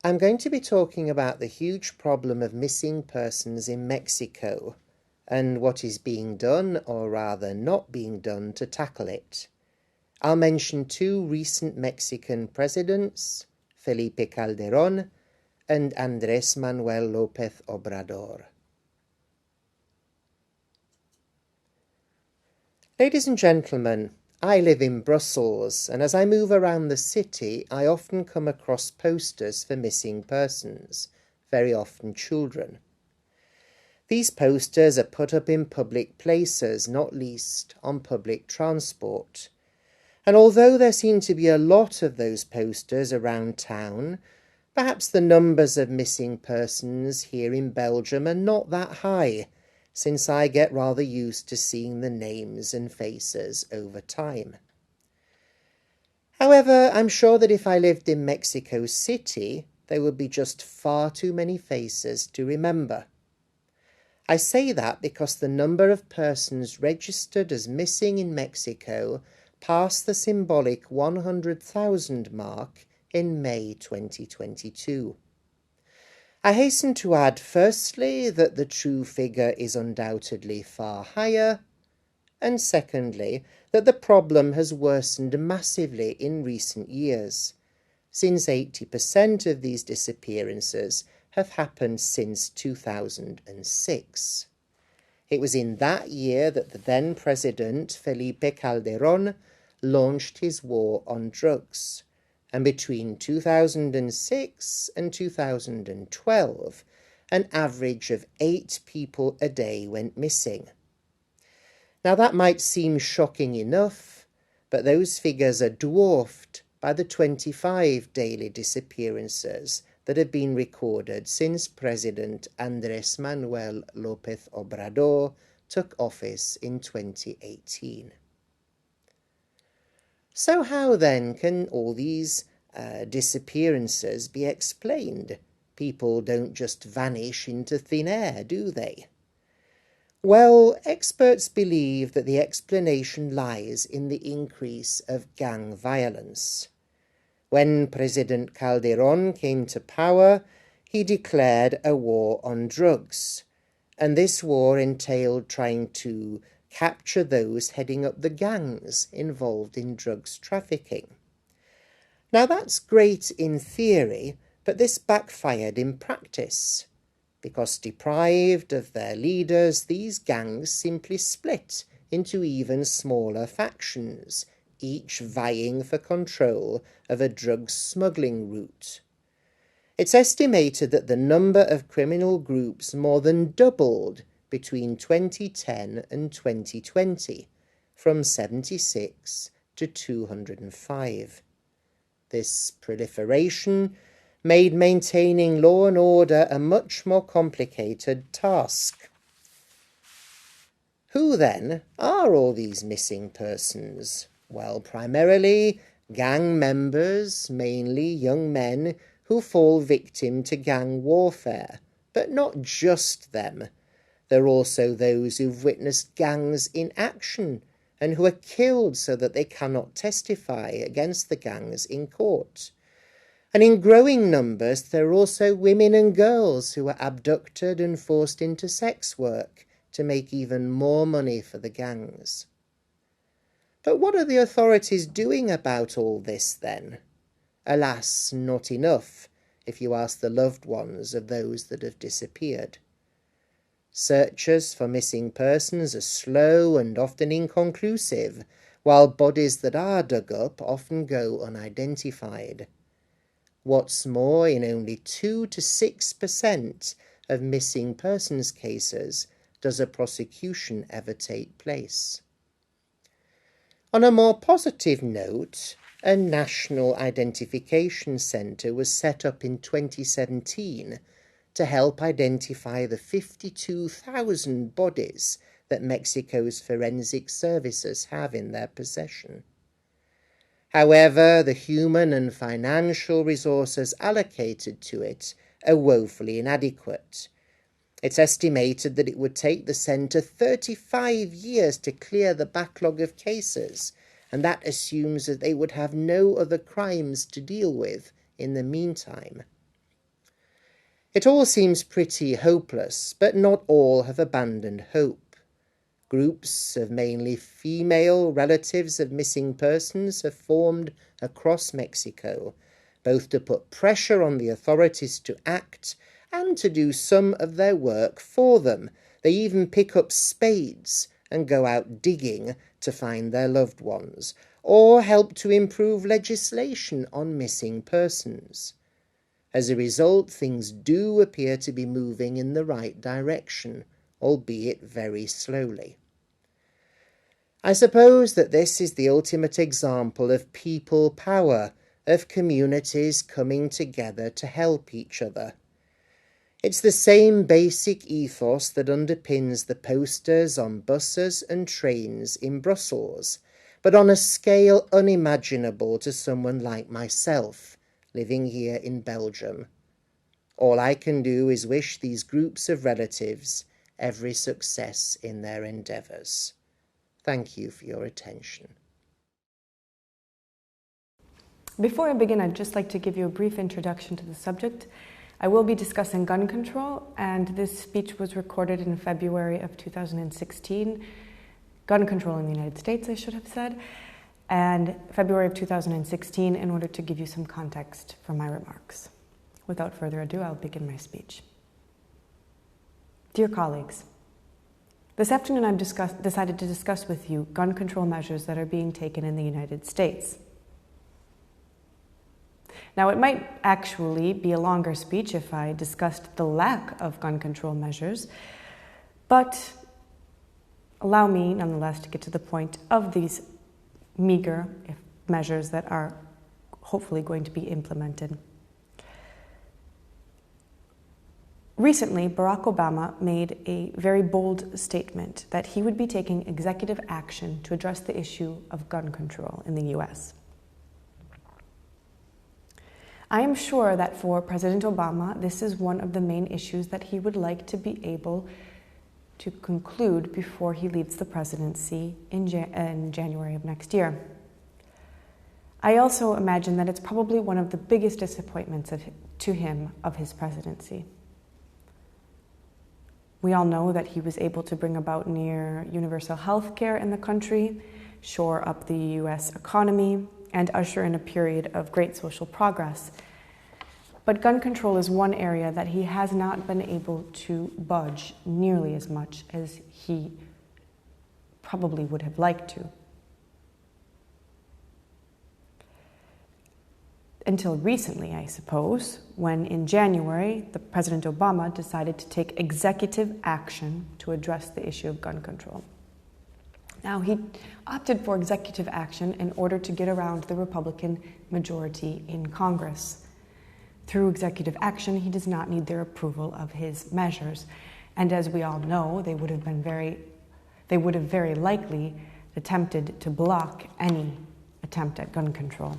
I'm going to be talking about the huge problem of missing persons in Mexico and what is being done, or rather not being done, to tackle it. I'll mention two recent Mexican presidents, Felipe Calderón and Andrés Manuel López Obrador. Ladies and gentlemen, I live in Brussels, and as I move around the city, I often come across posters for missing persons, very often children. These posters are put up in public places, not least on public transport. And although there seem to be a lot of those posters around town, perhaps the numbers of missing persons here in Belgium are not that high, since I get rather used to seeing the names and faces over time. However, I'm sure that if I lived in Mexico City, there would be just far too many faces to remember. I say that because the number of persons registered as missing in Mexico passed the symbolic 100,000 mark in May 2022. I hasten to add, firstly, that the true figure is undoubtedly far higher, and secondly, that the problem has worsened massively in recent years, since 80% of these disappearances have happened since 2006. It was in that year that the then President Felipe Calderón launched his war on drugs, and between 2006 and 2012, an average of 8 people a day went missing. Now that might seem shocking enough, but those figures are dwarfed by the 25 daily disappearances that have been recorded since President Andrés Manuel López Obrador took office in 2018. So how then can all these disappearances be explained? People don't just vanish into thin air, do they? Well, experts believe that the explanation lies in the increase of gang violence. When President Calderón came to power, he declared a war on drugs, and this war entailed trying to capture those heading up the gangs involved in drugs trafficking. Now that's great in theory, but this backfired in practice, because deprived of their leaders, these gangs simply split into even smaller factions, each vying for control of a drug smuggling route. It's estimated that the number of criminal groups more than doubled between 2010 and 2020, from 76 to 205. This proliferation made maintaining law and order a much more complicated task. Who then are all these missing persons? Well, primarily gang members, mainly young men who fall victim to gang warfare, but not just them. There are also those who've witnessed gangs in action and who are killed so that they cannot testify against the gangs in court. And in growing numbers, there are also women and girls who are abducted and forced into sex work to make even more money for the gangs. But what are the authorities doing about all this then? Alas, not enough, if you ask the loved ones of those that have disappeared. Searches for missing persons are slow and often inconclusive, while bodies that are dug up often go unidentified. What's more, in only 2 to 6% of missing persons cases does a prosecution ever take place. On a more positive note, a national identification centre was set up in 2017 to help identify the 52,000 bodies that Mexico's forensic services have in their possession. However, the human and financial resources allocated to it are woefully inadequate. It's estimated that it would take the centre 35 years to clear the backlog of cases, and that assumes that they would have no other crimes to deal with in the meantime. It all seems pretty hopeless, but not all have abandoned hope. Groups of mainly female relatives of missing persons have formed across Mexico, both to put pressure on the authorities to act and to do some of their work for them. They even pick up spades and go out digging to find their loved ones, or help to improve legislation on missing persons. As a result, things do appear to be moving in the right direction, albeit very slowly. I suppose that this is the ultimate example of people power, of communities coming together to help each other. It's the same basic ethos that underpins the posters on buses and trains in Brussels, but on a scale unimaginable to someone like myself, living here in Belgium. All I can do is wish these groups of relatives every success in their endeavours. Thank you for your attention. Before I begin, I'd just like to give you a brief introduction to the subject. I will be discussing gun control, and this speech was recorded in February of 2016. Gun control in the United States, I should have said, and February of 2016 in order to give you some context for my remarks. Without further ado, I'll begin my speech. Dear colleagues, this afternoon I've decided to discuss with you gun control measures that are being taken in the United States. Now, it might actually be a longer speech if I discussed the lack of gun control measures, but allow me, nonetheless, to get to the point of these meager measures that are hopefully going to be implemented. Recently, Barack Obama made a very bold statement that he would be taking executive action to address the issue of gun control in the U.S. I am sure that for President Obama, this is one of the main issues that he would like to be able to conclude before he leaves the presidency in January of next year. I also imagine that it's probably one of the biggest disappointments to him of his presidency. We all know that he was able to bring about near universal health care in the country, shore up the U.S. economy, and usher in a period of great social progress. But gun control is one area that he has not been able to budge nearly as much as he probably would have liked to. Until recently, I suppose, when in January, President Obama decided to take executive action to address the issue of gun control. Now, he opted for executive action in order to get around the Republican majority in Congress. Through executive action, he does not need their approval of his measures. And as we all know, they would have very likely attempted to block any attempt at gun control.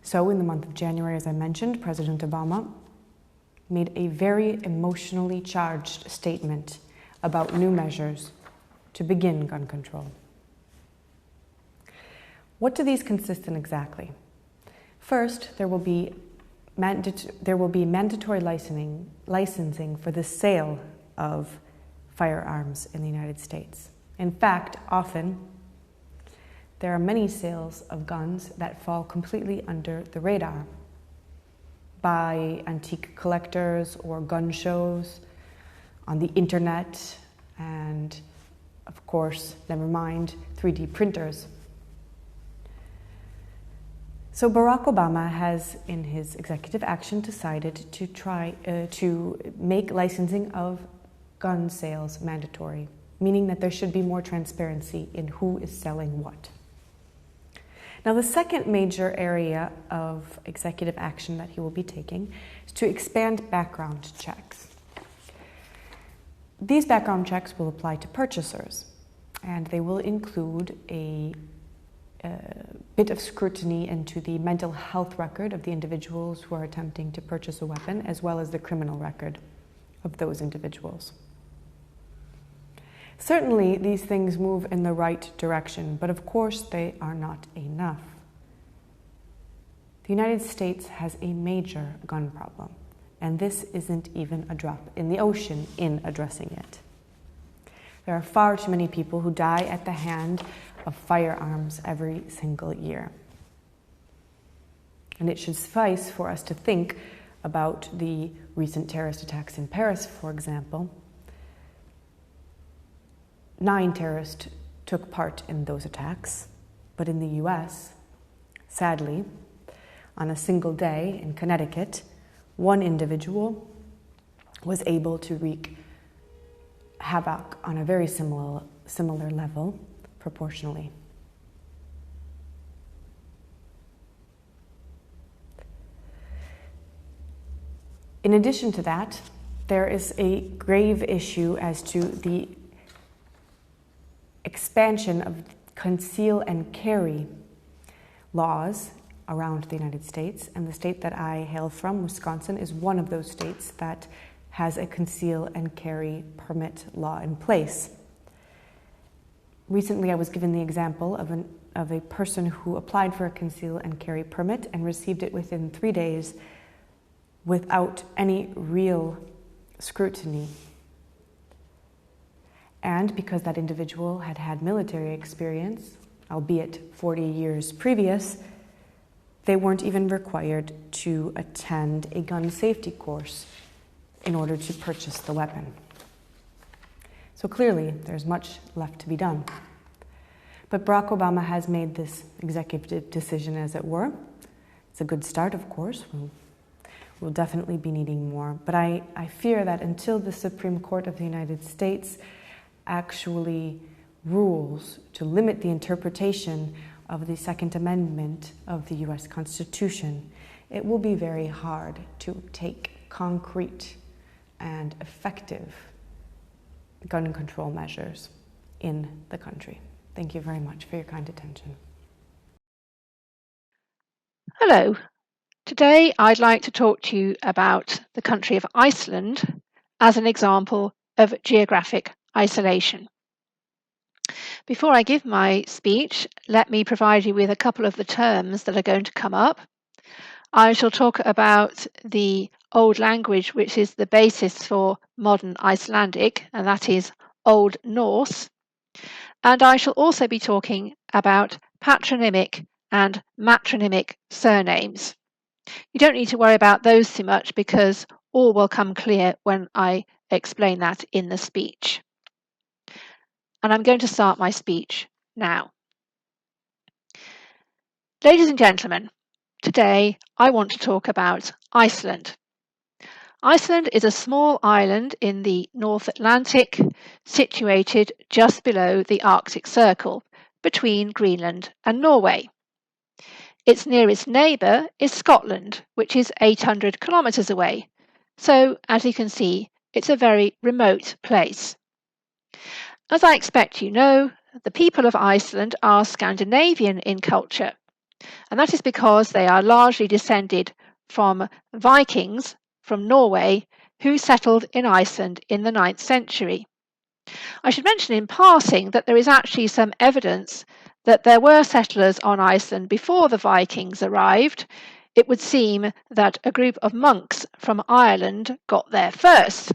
So in the month of January, as I mentioned, President Obama made a very emotionally charged statement about new measures to begin gun control. What do these consist in exactly? First, there will be mandatory licensing for the sale of firearms in the United States. In fact, often there are many sales of guns that fall completely under the radar by antique collectors or gun shows, on the internet, and of course, never mind 3D printers. So Barack Obama has, in his executive action, decided to try to make licensing of gun sales mandatory, meaning that there should be more transparency in who is selling what. Now, the second major area of executive action that he will be taking is to expand background checks. These background checks will apply to purchasers, and they will include a bit of scrutiny into the mental health record of the individuals who are attempting to purchase a weapon, as well as the criminal record of those individuals. Certainly, these things move in the right direction, but of course they are not enough. The United States has a major gun problem, and this isn't even a drop in the ocean in addressing it. There are far too many people who die at the hand of firearms every single year. And it should suffice for us to think about the recent terrorist attacks in Paris, for example. 9 terrorists took part in those attacks, but in the US, sadly, on a single day in Connecticut, 1 individual was able to wreak havoc on a very similar level, proportionally. In addition to that, there is a grave issue as to the expansion of conceal and carry laws around the United States, and the state that I hail from, Wisconsin, is one of those states that has a conceal and carry permit law in place. Recently, I was given the example of a person who applied for a conceal and carry permit and received it within 3 days without any real scrutiny. And because that individual had had military experience, albeit 40 years previous, they weren't even required to attend a gun safety course in order to purchase the weapon. So clearly, there's much left to be done. But Barack Obama has made this executive decision, as it were. It's a good start, of course. We'll definitely be needing more. But I fear that until the Supreme Court of the United States actually rules to limit the interpretation of the Second Amendment of the U.S. Constitution, it will be very hard to take concrete and effective gun control measures in the country. Thank you very much for your kind attention. Hello. Today I'd like to talk to you about the country of Iceland as an example of geographic isolation. Before I give my speech, let me provide you with a couple of the terms that are going to come up. I shall talk about the Old Language, which is the basis for modern Icelandic, and that is Old Norse. And I shall also be talking about patronymic and matronymic surnames. You don't need to worry about those too much because all will come clear when I explain that in the speech. And I'm going to start my speech now. Ladies and gentlemen, today I want to talk about Iceland. Iceland is a small island in the North Atlantic, situated just below the Arctic Circle, between Greenland and Norway. Its nearest neighbour is Scotland, which is 800 kilometres away. So, as you can see, it's a very remote place. As I expect you know, the people of Iceland are Scandinavian in culture, and that is because they are largely descended from Vikings from Norway who settled in Iceland in the 9th century. I should mention in passing that there is actually some evidence that there were settlers on Iceland before the Vikings arrived. It would seem that a group of monks from Ireland got there first.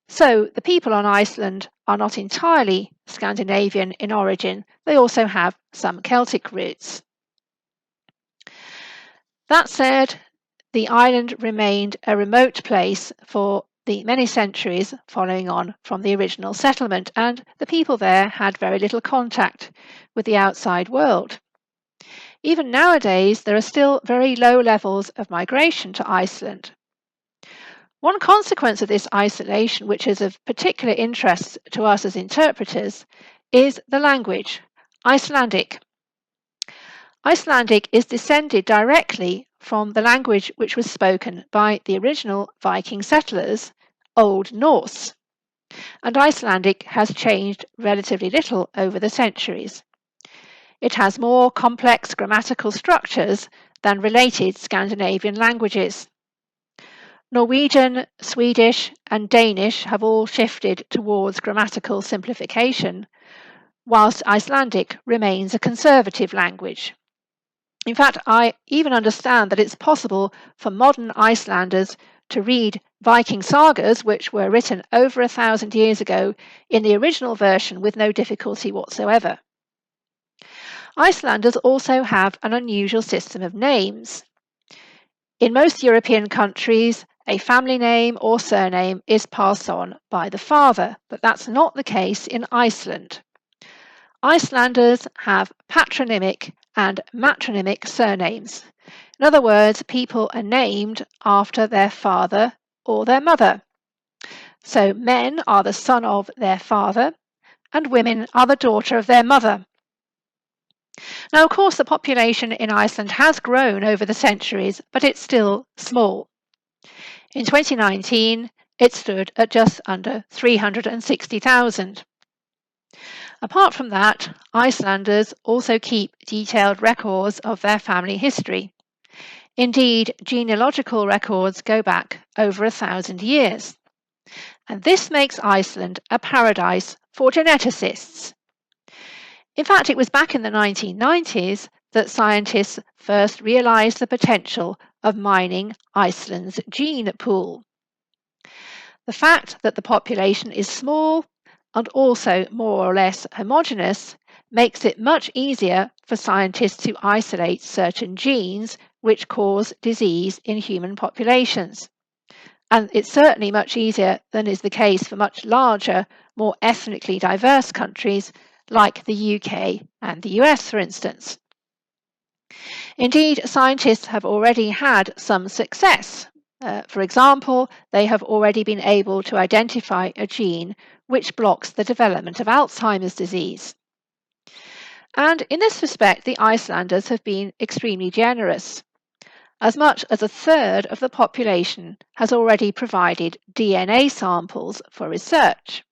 So the people on Iceland are not entirely Scandinavian in origin. They also have some Celtic roots. That said, the island remained a remote place for the many centuries following on from the original settlement, and the people there had very little contact with the outside world. Even nowadays, there are still very low levels of migration to Iceland. One consequence of this isolation, which is of particular interest to us as interpreters, is the language, Icelandic. Icelandic is descended directly from the language which was spoken by the original Viking settlers, Old Norse, and Icelandic has changed relatively little over the centuries. It has more complex grammatical structures than related Scandinavian languages. Norwegian, Swedish, and Danish have all shifted towards grammatical simplification, whilst Icelandic remains a conservative language. In fact, I even understand that it's possible for modern Icelanders to read Viking sagas, which were written over 1,000 years ago, in the original version with no difficulty whatsoever. Icelanders also have an unusual system of names. In most European countries, a family name or surname is passed on by the father, but that's not the case in Iceland. Icelanders have patronymic and matronymic surnames. In other words, people are named after their father or their mother. So men are the son of their father, and women are the daughter of their mother. Now, of course, the population in Iceland has grown over the centuries, but it's still small. In 2019, it stood at just under 360,000. Apart from that, Icelanders also keep detailed records of their family history. Indeed, genealogical records go back over 1,000 years. And this makes Iceland a paradise for geneticists. In fact, it was back in the 1990s that scientists first realized the potential of mining Iceland's gene pool. The fact that the population is small and also more or less homogeneous makes it much easier for scientists to isolate certain genes which cause disease in human populations. And it's certainly much easier than is the case for much larger, more ethnically diverse countries like the UK and the US, for instance. Indeed, scientists have already had some success. For example, they have already been able to identify a gene which blocks the development of Alzheimer's disease. And in this respect, the Icelanders have been extremely generous. As much as 1/3 of the population has already provided DNA samples for research.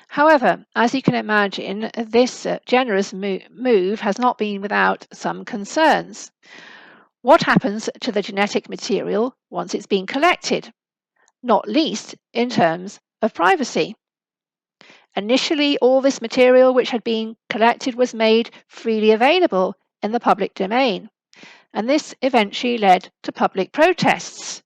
However, as you can imagine, this generous move has not been without some concerns. What happens to the genetic material once it's been collected? Not least in terms of privacy. Initially, all this material which had been collected was made freely available in the public domain, and this eventually led to public protests.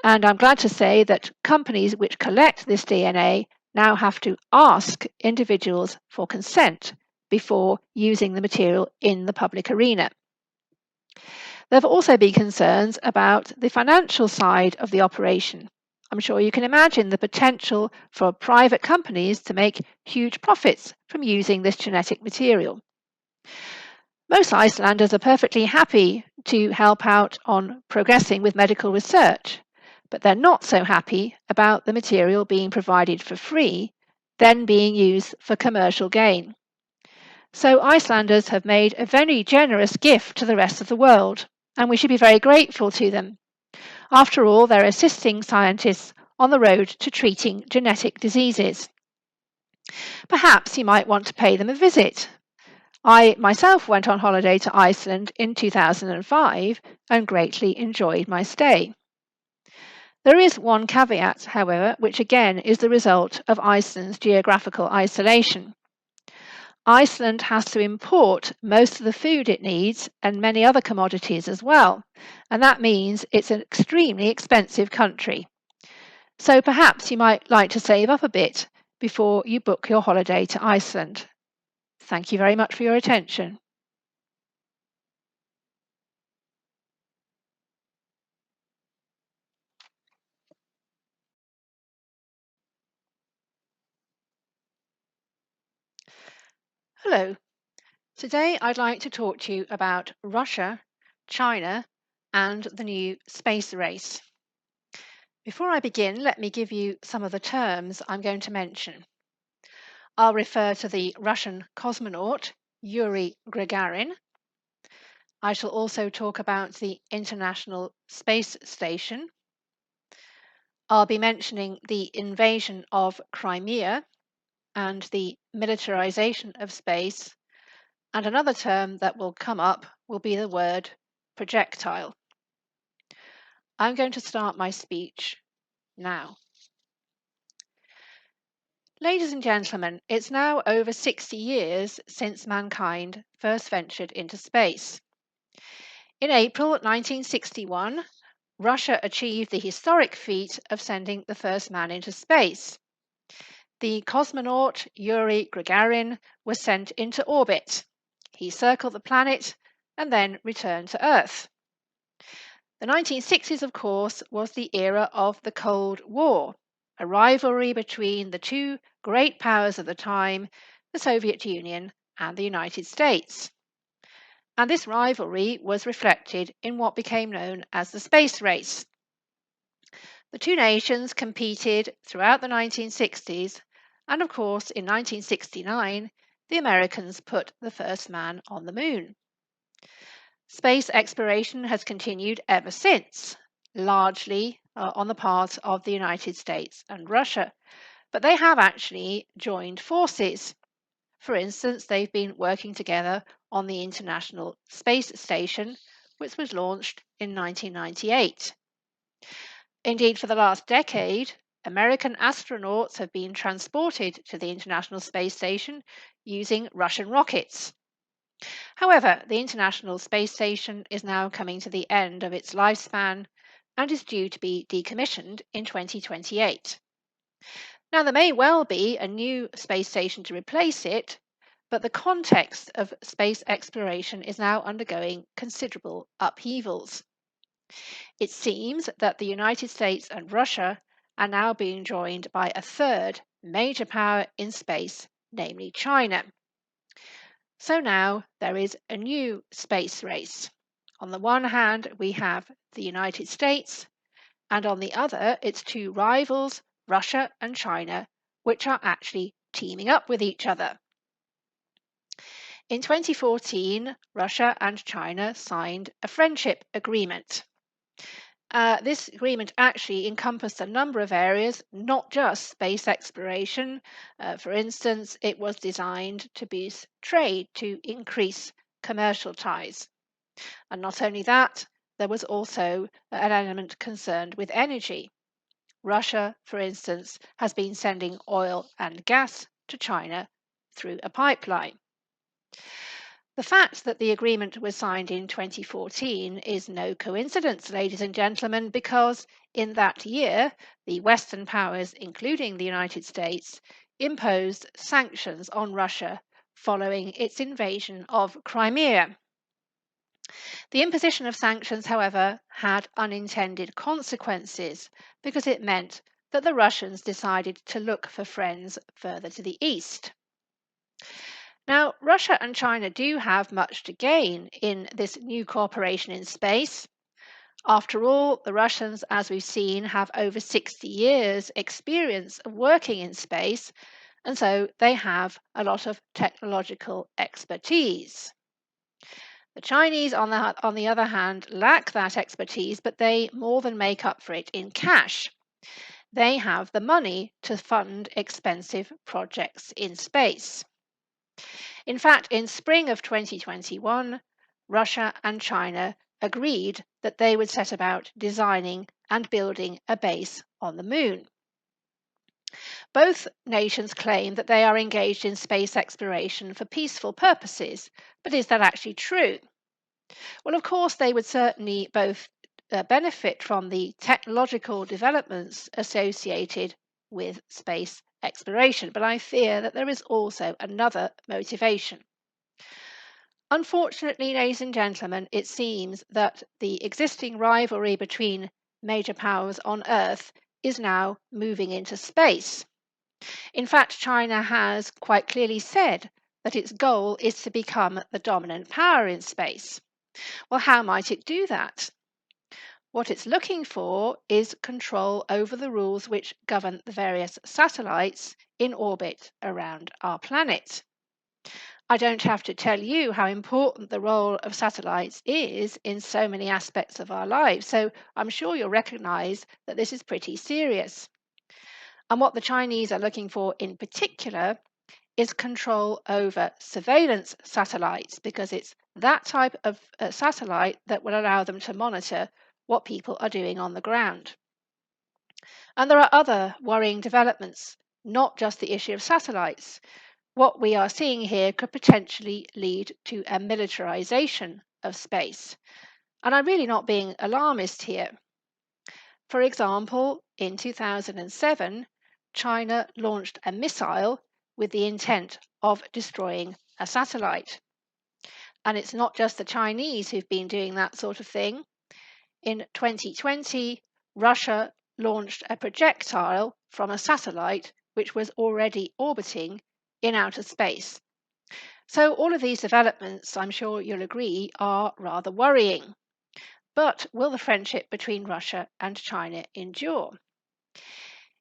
And I'm glad to say that companies which collect this DNA now have to ask individuals for consent before using the material in the public arena. There have also been concerns about the financial side of the operation. I'm sure you can imagine the potential for private companies to make huge profits from using this genetic material. Most Icelanders are perfectly happy to help out on progressing with medical research, but they're not so happy about the material being provided for free, then being used for commercial gain. So Icelanders have made a very generous gift to the rest of the world, and we should be very grateful to them. After all, they're assisting scientists on the road to treating genetic diseases. Perhaps you might want to pay them a visit. I myself went on holiday to Iceland in 2005 and greatly enjoyed my stay. There is one caveat, however, which again is the result of Iceland's geographical isolation. Iceland has to import most of the food it needs and many other commodities as well, and that means it's an extremely expensive country. So perhaps you might like to save up a bit before you book your holiday to Iceland. Thank you very much for your attention. Hello. Today I'd like to talk to you about Russia, China, and the new space race. Before I begin, let me give you some of the terms I'm going to mention. I'll refer to the Russian cosmonaut Yuri Gagarin. I shall also talk about the International Space Station. I'll be mentioning the invasion of Crimea and the militarization of space, and another term that will come up will be the word projectile. I'm going to start my speech now. Ladies and gentlemen, it's now over 60 years since mankind first ventured into space. In April 1961, Russia achieved the historic feat of sending the first man into space. The cosmonaut Yuri Gagarin was sent into orbit. He circled the planet and then returned to Earth. The 1960s, of course, was the era of the Cold War, a rivalry between the two great powers of the time, the Soviet Union and the United States. And this rivalry was reflected in what became known as the space race. The two nations competed throughout the 1960s, and of course, in 1969, the Americans put the first man on the moon. Space exploration has continued ever since, largely on the part of the United States and Russia, but they have actually joined forces. For instance, they've been working together on the International Space Station, which was launched in 1998. Indeed, for the last decade, American astronauts have been transported to the International Space Station using Russian rockets. However, the International Space Station is now coming to the end of its lifespan and is due to be decommissioned in 2028. Now, there may well be a new space station to replace it, but the context of space exploration is now undergoing considerable upheavals. It seems that the United States and Russia are now being joined by a third major power in space, namely China. So now there is a new space race. On the one hand, we have the United States, and on the other, its two rivals, Russia and China, which are actually teaming up with each other. In 2014, Russia and China signed a friendship agreement. This agreement actually encompassed a number of areas, not just space exploration. For instance, it was designed to boost trade to increase commercial ties. And not only that, there was also an element concerned with energy. Russia, for instance, has been sending oil and gas to China through a pipeline. The fact that the agreement was signed in 2014 is no coincidence, ladies and gentlemen, because in that year, the Western powers, including the United States, imposed sanctions on Russia following its invasion of Crimea. The imposition of sanctions, however, had unintended consequences because it meant that the Russians decided to look for friends further to the east. Now, Russia and China do have much to gain in this new cooperation in space. After all, the Russians, as we've seen, have over 60 years' experience of working in space, and so they have a lot of technological expertise. The Chinese, on the other hand, lack that expertise, but they more than make up for it in cash. They have the money to fund expensive projects in space. In fact, in spring of 2021, Russia and China agreed that they would set about designing and building a base on the moon. Both nations claim that they are engaged in space exploration for peaceful purposes, but is that actually true? Well, of course, they would certainly both benefit from the technological developments associated with space exploration, but I fear that there is also another motivation. Unfortunately, ladies and gentlemen, it seems that the existing rivalry between major powers on Earth is now moving into space. In fact, China has quite clearly said that its goal is to become the dominant power in space. Well, how might it do that? What it's looking for is control over the rules which govern the various satellites in orbit around our planet. I don't have to tell you how important the role of satellites is in so many aspects of our lives, so I'm sure you'll recognize that this is pretty serious. And what the Chinese are looking for in particular is control over surveillance satellites, because it's that type of satellite that will allow them to monitor what people are doing on the ground. And there are other worrying developments, not just the issue of satellites. What we are seeing here could potentially lead to a militarization of space. And I'm really not being alarmist here. For example, in 2007, China launched a missile with the intent of destroying a satellite. And it's not just the Chinese who've been doing that sort of thing. In 2020, Russia launched a projectile from a satellite which was already orbiting in outer space. So all of these developments, I'm sure you'll agree, are rather worrying. But will the friendship between Russia and China endure?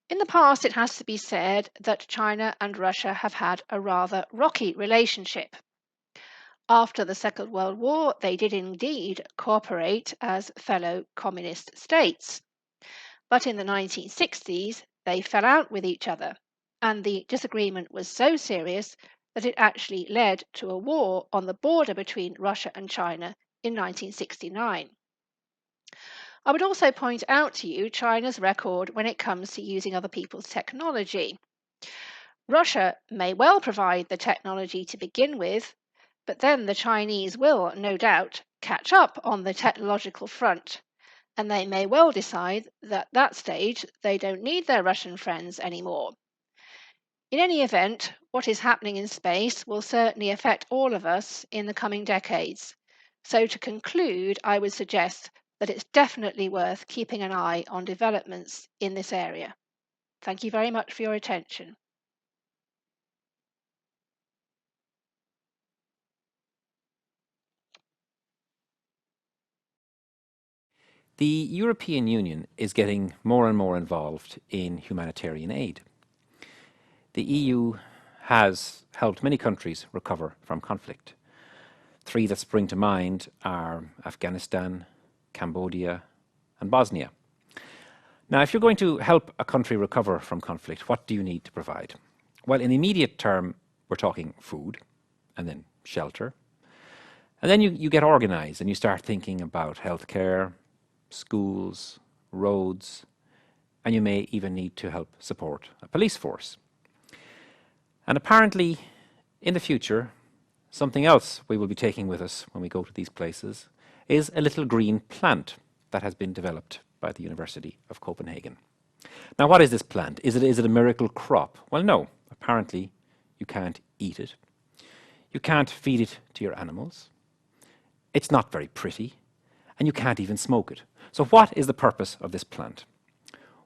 In the past, it has to be said that China and Russia have had a rather rocky relationship. After the Second World War, they did indeed cooperate as fellow communist states. But in the 1960s, they fell out with each other, and the disagreement was so serious that it actually led to a war on the border between Russia and China in 1969. I would also point out to you China's record when it comes to using other people's technology. Russia may well provide the technology to begin with, but then the Chinese will, no doubt, catch up on the technological front, and they may well decide that at that stage they don't need their Russian friends anymore. In any event, what is happening in space will certainly affect all of us in the coming decades. So to conclude, I would suggest that it's definitely worth keeping an eye on developments in this area. Thank you very much for your attention. The European Union is getting more and more involved in humanitarian aid. The EU has helped many countries recover from conflict. Three that spring to mind are Afghanistan, Cambodia, and Bosnia. Now, if you're going to help a country recover from conflict, what do you need to provide? Well, in the immediate term, we're talking food, and then shelter. And then you get organized and you start thinking about healthcare, schools, roads, and you may even need to help support a police force. And apparently, in the future, something else we will be taking with us when we go to these places is a little green plant that has been developed by the University of Copenhagen. Now, what is this plant? Is it a miracle crop? Well, no. Apparently, you can't eat it. You can't feed it to your animals. It's not very pretty, and you can't even smoke it. So what is the purpose of this plant?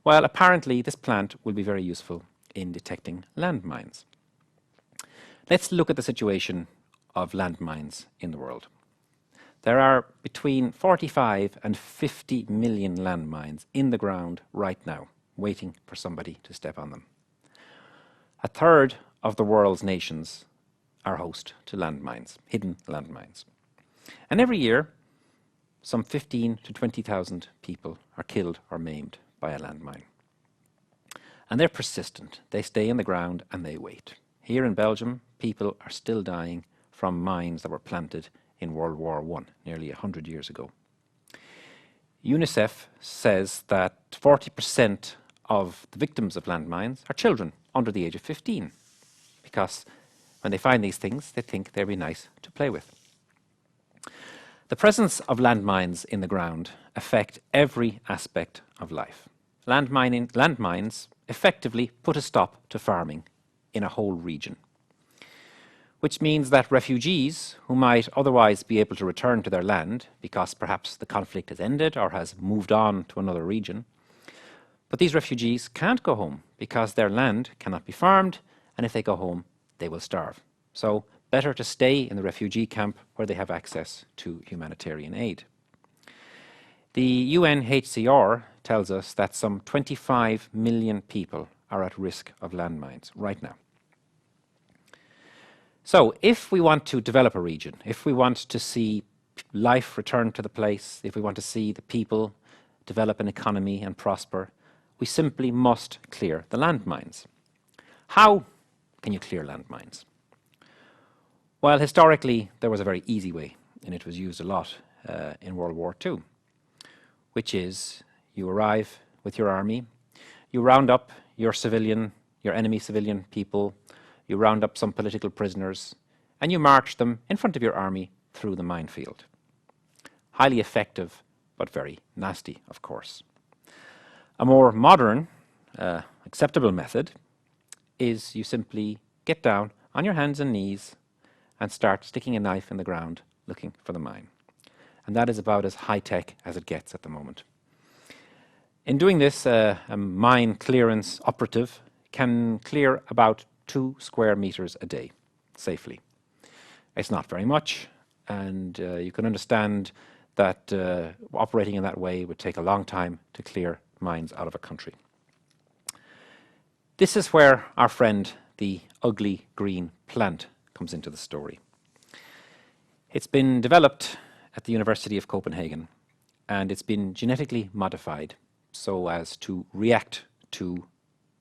Well, apparently this plant will be very useful in detecting landmines. Let's look at the situation of landmines in the world. There are between 45 and 50 million landmines in the ground right now, waiting for somebody to step on them. A third of the world's nations are host to landmines, hidden landmines. And every year, some 15 to 20,000 people are killed or maimed by a landmine. And they're persistent. They stay in the ground and they wait. Here in Belgium, people are still dying from mines that were planted in World War I, nearly 100 years ago. UNICEF says that 40% of the victims of landmines are children under the age of 15, because when they find these things, they think they'll be nice to play with. The presence of landmines in the ground affect every aspect of life. Landmines effectively put a stop to farming in a whole region, which means that refugees who might otherwise be able to return to their land because perhaps the conflict has ended or has moved on to another region, but these refugees can't go home because their land cannot be farmed, and if they go home, they will starve. So better to stay in the refugee camp where they have access to humanitarian aid. The UNHCR tells us that some 25 million people are at risk of landmines right now. So if we want to develop a region, if we want to see life return to the place, if we want to see the people develop an economy and prosper, we simply must clear the landmines. How can you clear landmines? Well, historically, there was a very easy way, and it was used a lot in World War II, which is you arrive with your army, you round up your civilian your enemy civilian people, you round up some political prisoners, and you march them in front of your army through the minefield. Highly effective, but very nasty, of course. A more modern, acceptable method is you simply get down on your hands and knees and start sticking a knife in the ground looking for the mine. And that is about as high-tech as it gets at the moment. In doing this, a mine clearance operative can clear about 2 square meters a day, safely. It's not very much, and you can understand that operating in that way would take a long time to clear mines out of a country. This is where our friend, the ugly green plant, comes into the story. It's been developed at the University of Copenhagen, and it's been genetically modified so as to react to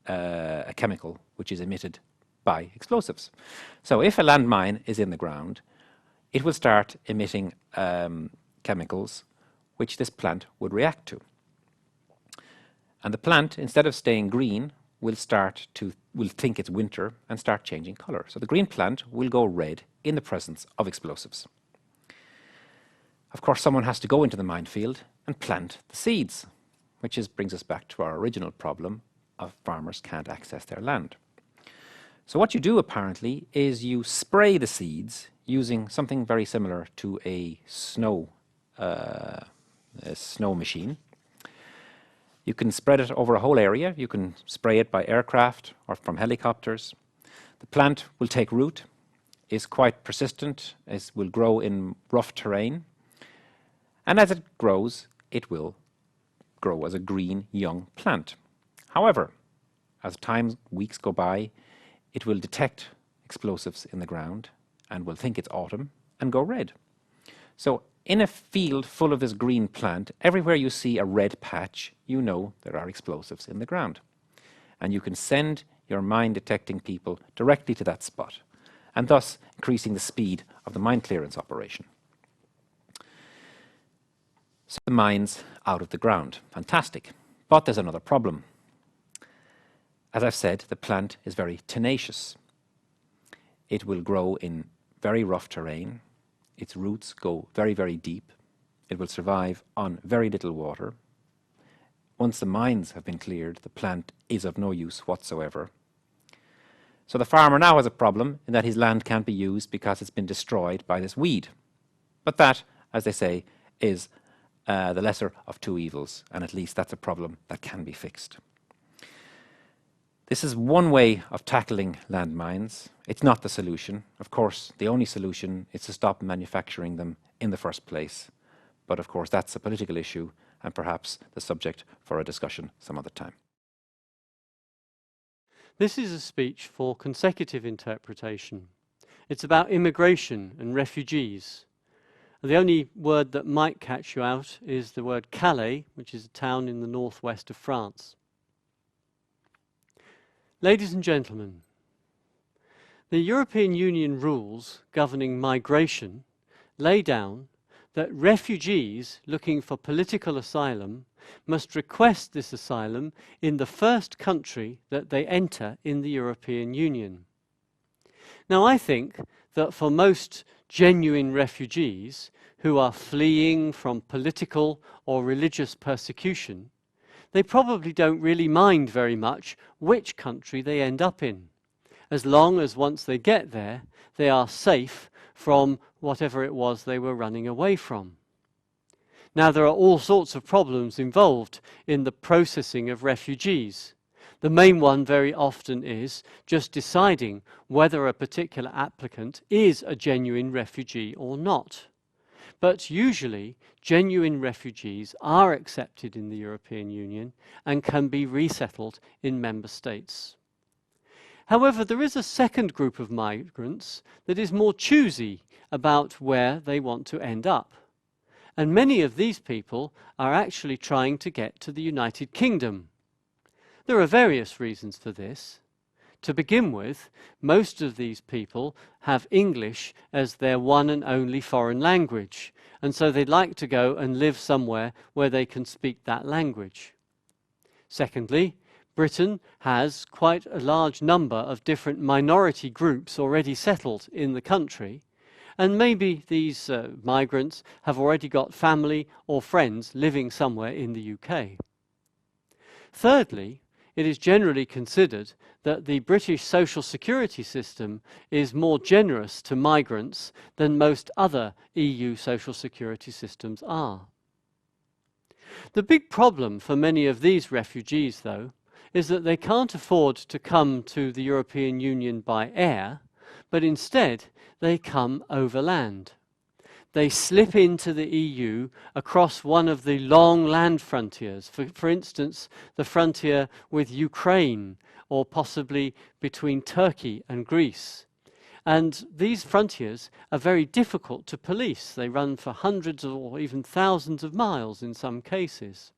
a chemical which is emitted by explosives. So if a landmine is in the ground, it will start emitting chemicals which this plant would react to. And the plant, instead of staying green, will think it's winter and start changing color. So the green plant will go red in the presence of explosives. Of course, someone has to go into the minefield and plant the seeds, which brings us back to our original problem of farmers can't access their land. So what you do apparently is you spray the seeds using something very similar to a snow machine. You can spread it over a whole area. You can spray it by aircraft or from helicopters. The plant will take root, is quite persistent, will grow in rough terrain. And as it grows, it will grow as a green young plant. However, as weeks go by, it will detect explosives in the ground and will think it's autumn and go red. So in a field full of this green plant, everywhere you see a red patch, you know there are explosives in the ground. And you can send your mine detecting people directly to that spot, and thus increasing the speed of the mine clearance operation. So the mine's out of the ground. Fantastic. But there's another problem. As I've said, the plant is very tenacious. It will grow in very rough terrain. Its roots go very, very deep. It will survive on very little water. Once the mines have been cleared, the plant is of no use whatsoever. So the farmer now has a problem in that his land can't be used because it's been destroyed by this weed. But that, as they say, is the lesser of two evils, and at least that's a problem that can be fixed. This is one way of tackling landmines. It's not the solution. Of course, the only solution is to stop manufacturing them in the first place. But of course, that's a political issue and perhaps the subject for a discussion some other time. This is a speech for consecutive interpretation. It's about immigration and refugees. The only word that might catch you out is the word Calais, which is a town in the northwest of France. Ladies and gentlemen, the European Union rules governing migration lay down that refugees looking for political asylum must request this asylum in the first country that they enter in the European Union. Now, I think that for most genuine refugees who are fleeing from political or religious persecution, they probably don't really mind very much which country they end up in, as long as once they get there, they are safe from whatever it was they were running away from. Now, there are all sorts of problems involved in the processing of refugees. The main one very often is just deciding whether a particular applicant is a genuine refugee or not. But usually, genuine refugees are accepted in the European Union and can be resettled in member states. However, there is a second group of migrants that is more choosy about where they want to end up. And many of these people are actually trying to get to the United Kingdom. There are various reasons for this. To begin with, most of these people have English as their one and only foreign language, and so they'd like to go and live somewhere where they can speak that language. Secondly, Britain has quite a large number of different minority groups already settled in the country, and maybe these migrants have already got family or friends living somewhere in the UK. Thirdly, it is generally considered that the British social security system is more generous to migrants than most other EU social security systems are. The big problem for many of these refugees, though, is that they can't afford to come to the European Union by air, but instead they come overland. They slip into the EU across one of the long land frontiers, for instance, the frontier with Ukraine, or possibly between Turkey and Greece. And these frontiers are very difficult to police. They run for hundreds or even thousands of miles in some cases.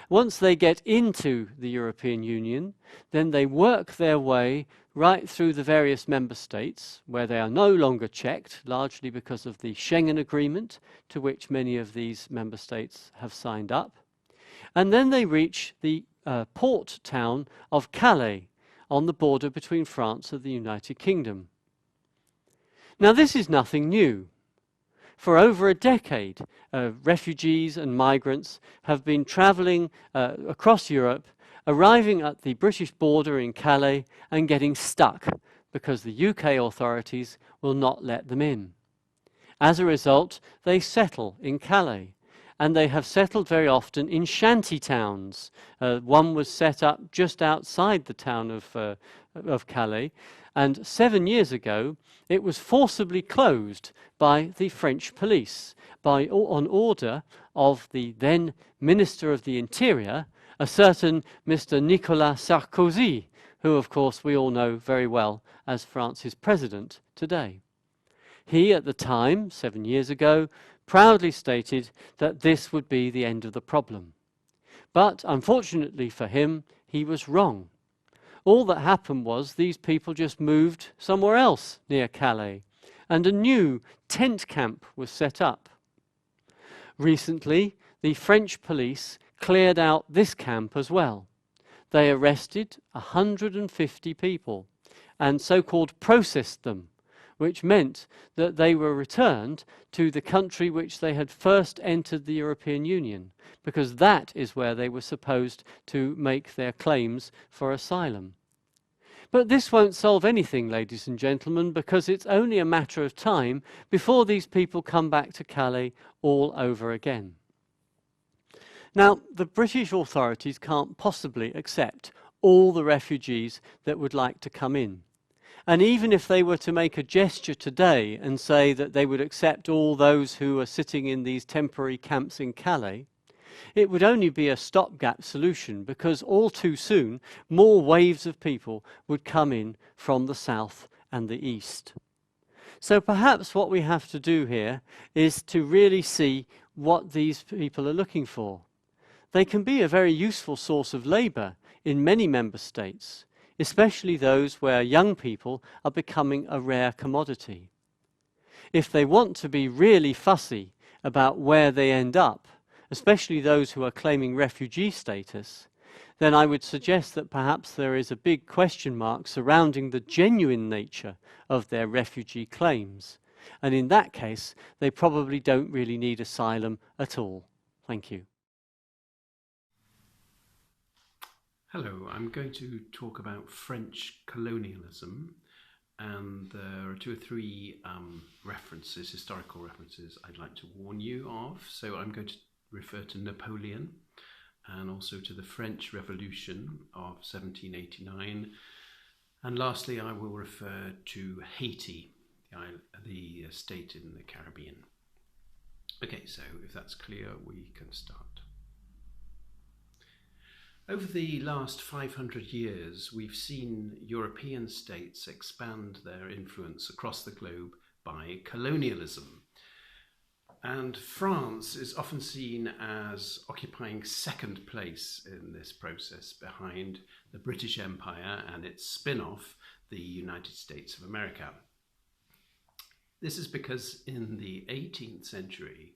Once they get into the European Union, then they work their way right through the various member states, where they are no longer checked, largely because of the Schengen Agreement, to which many of these member states have signed up. And then they reach the port town of Calais, on the border between France and the United Kingdom. Now, this is nothing new. For over a decade, refugees and migrants have been travelling across Europe, arriving at the British border in Calais and getting stuck because the UK authorities will not let them in. As a result, they settle in Calais, and they have settled very often in shanty towns. One was set up just outside the town of Calais, and 7 years ago it was forcibly closed by the French police on order of the then Minister of the Interior, a certain Mr. Nicolas Sarkozy, who of course we all know very well as France's president today. He, at the time, 7 years ago, proudly stated that this would be the end of the problem. But unfortunately for him, he was wrong. All that happened was these people just moved somewhere else near Calais, and a new tent camp was set up. Recently, the French police cleared out this camp as well. They arrested 150 people and so-called processed them, which meant that they were returned to the country which they had first entered the European Union, because that is where they were supposed to make their claims for asylum. But this won't solve anything, ladies and gentlemen, because it's only a matter of time before these people come back to Calais all over again. Now, the British authorities can't possibly accept all the refugees that would like to come in. And even if they were to make a gesture today and say that they would accept all those who are sitting in these temporary camps in Calais, it would only be a stopgap solution, because all too soon more waves of people would come in from the south and the east. So perhaps what we have to do here is to really see what these people are looking for. They can be a very useful source of labour in many member states, especially those where young people are becoming a rare commodity. If they want to be really fussy about where they end up, especially those who are claiming refugee status, then I would suggest that perhaps there is a big question mark surrounding the genuine nature of their refugee claims. And in that case, they probably don't really need asylum at all. Thank you. Hello, I'm going to talk about French colonialism, and there are two or three historical references I'd like to warn you of. So I'm going to refer to Napoleon and also to the French Revolution of 1789. And lastly, I will refer to Haiti, the state in the Caribbean. Okay, so if that's clear, we can start. Over the last 500 years, we've seen European states expand their influence across the globe by colonialism. And France is often seen as occupying second place in this process, behind the British Empire and its spin-off, the United States of America. This is because in the 18th century,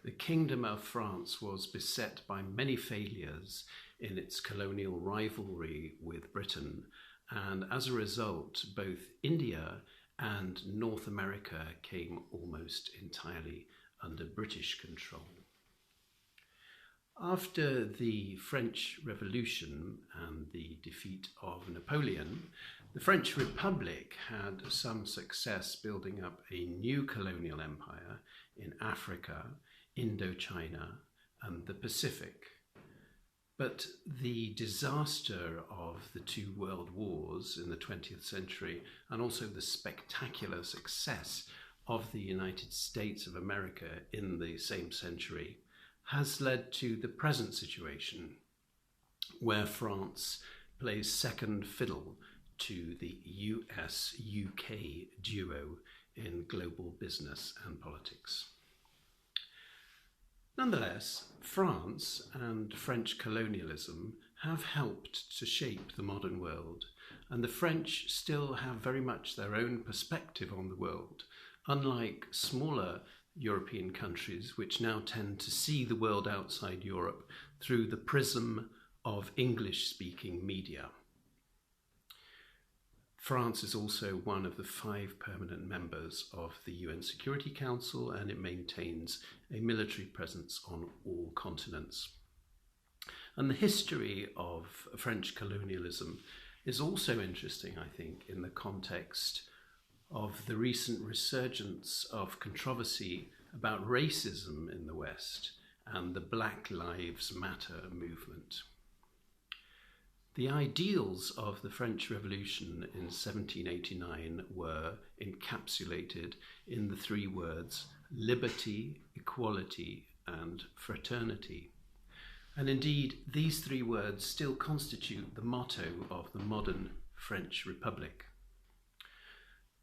the Kingdom of France was beset by many failures, in its colonial rivalry with Britain, and as a result, both India and North America came almost entirely under British control. After the French Revolution and the defeat of Napoleon, the French Republic had some success building up a new colonial empire in Africa, Indochina, and the Pacific. But the disaster of the two world wars in the 20th century, and also the spectacular success of the United States of America in the same century, has led to the present situation, where France plays second fiddle to the US-UK duo in global business and politics. Nonetheless, France and French colonialism have helped to shape the modern world, and the French still have very much their own perspective on the world, unlike smaller European countries which now tend to see the world outside Europe through the prism of English-speaking media. France is also one of the 5 permanent members of the UN Security Council, and it maintains a military presence on all continents. And the history of French colonialism is also interesting, I think, in the context of the recent resurgence of controversy about racism in the West and the Black Lives Matter movement. The ideals of the French Revolution in 1789 were encapsulated in the 3 words liberty, equality, and fraternity. And indeed, these 3 words still constitute the motto of the modern French Republic.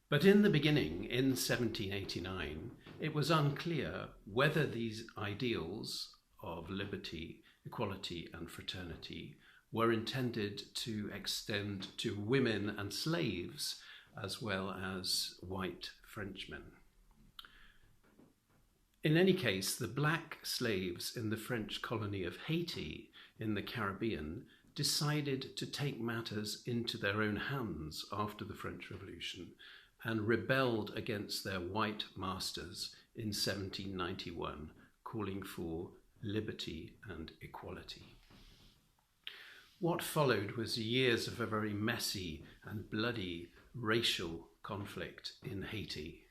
But in the beginning, in 1789, it was unclear whether these ideals of liberty, equality, and fraternity were intended to extend to women and slaves, as well as white Frenchmen. In any case, the black slaves in the French colony of Haiti in the Caribbean decided to take matters into their own hands after the French Revolution and rebelled against their white masters in 1791, calling for liberty and equality. What followed was years of a very messy and bloody racial conflict in Haiti,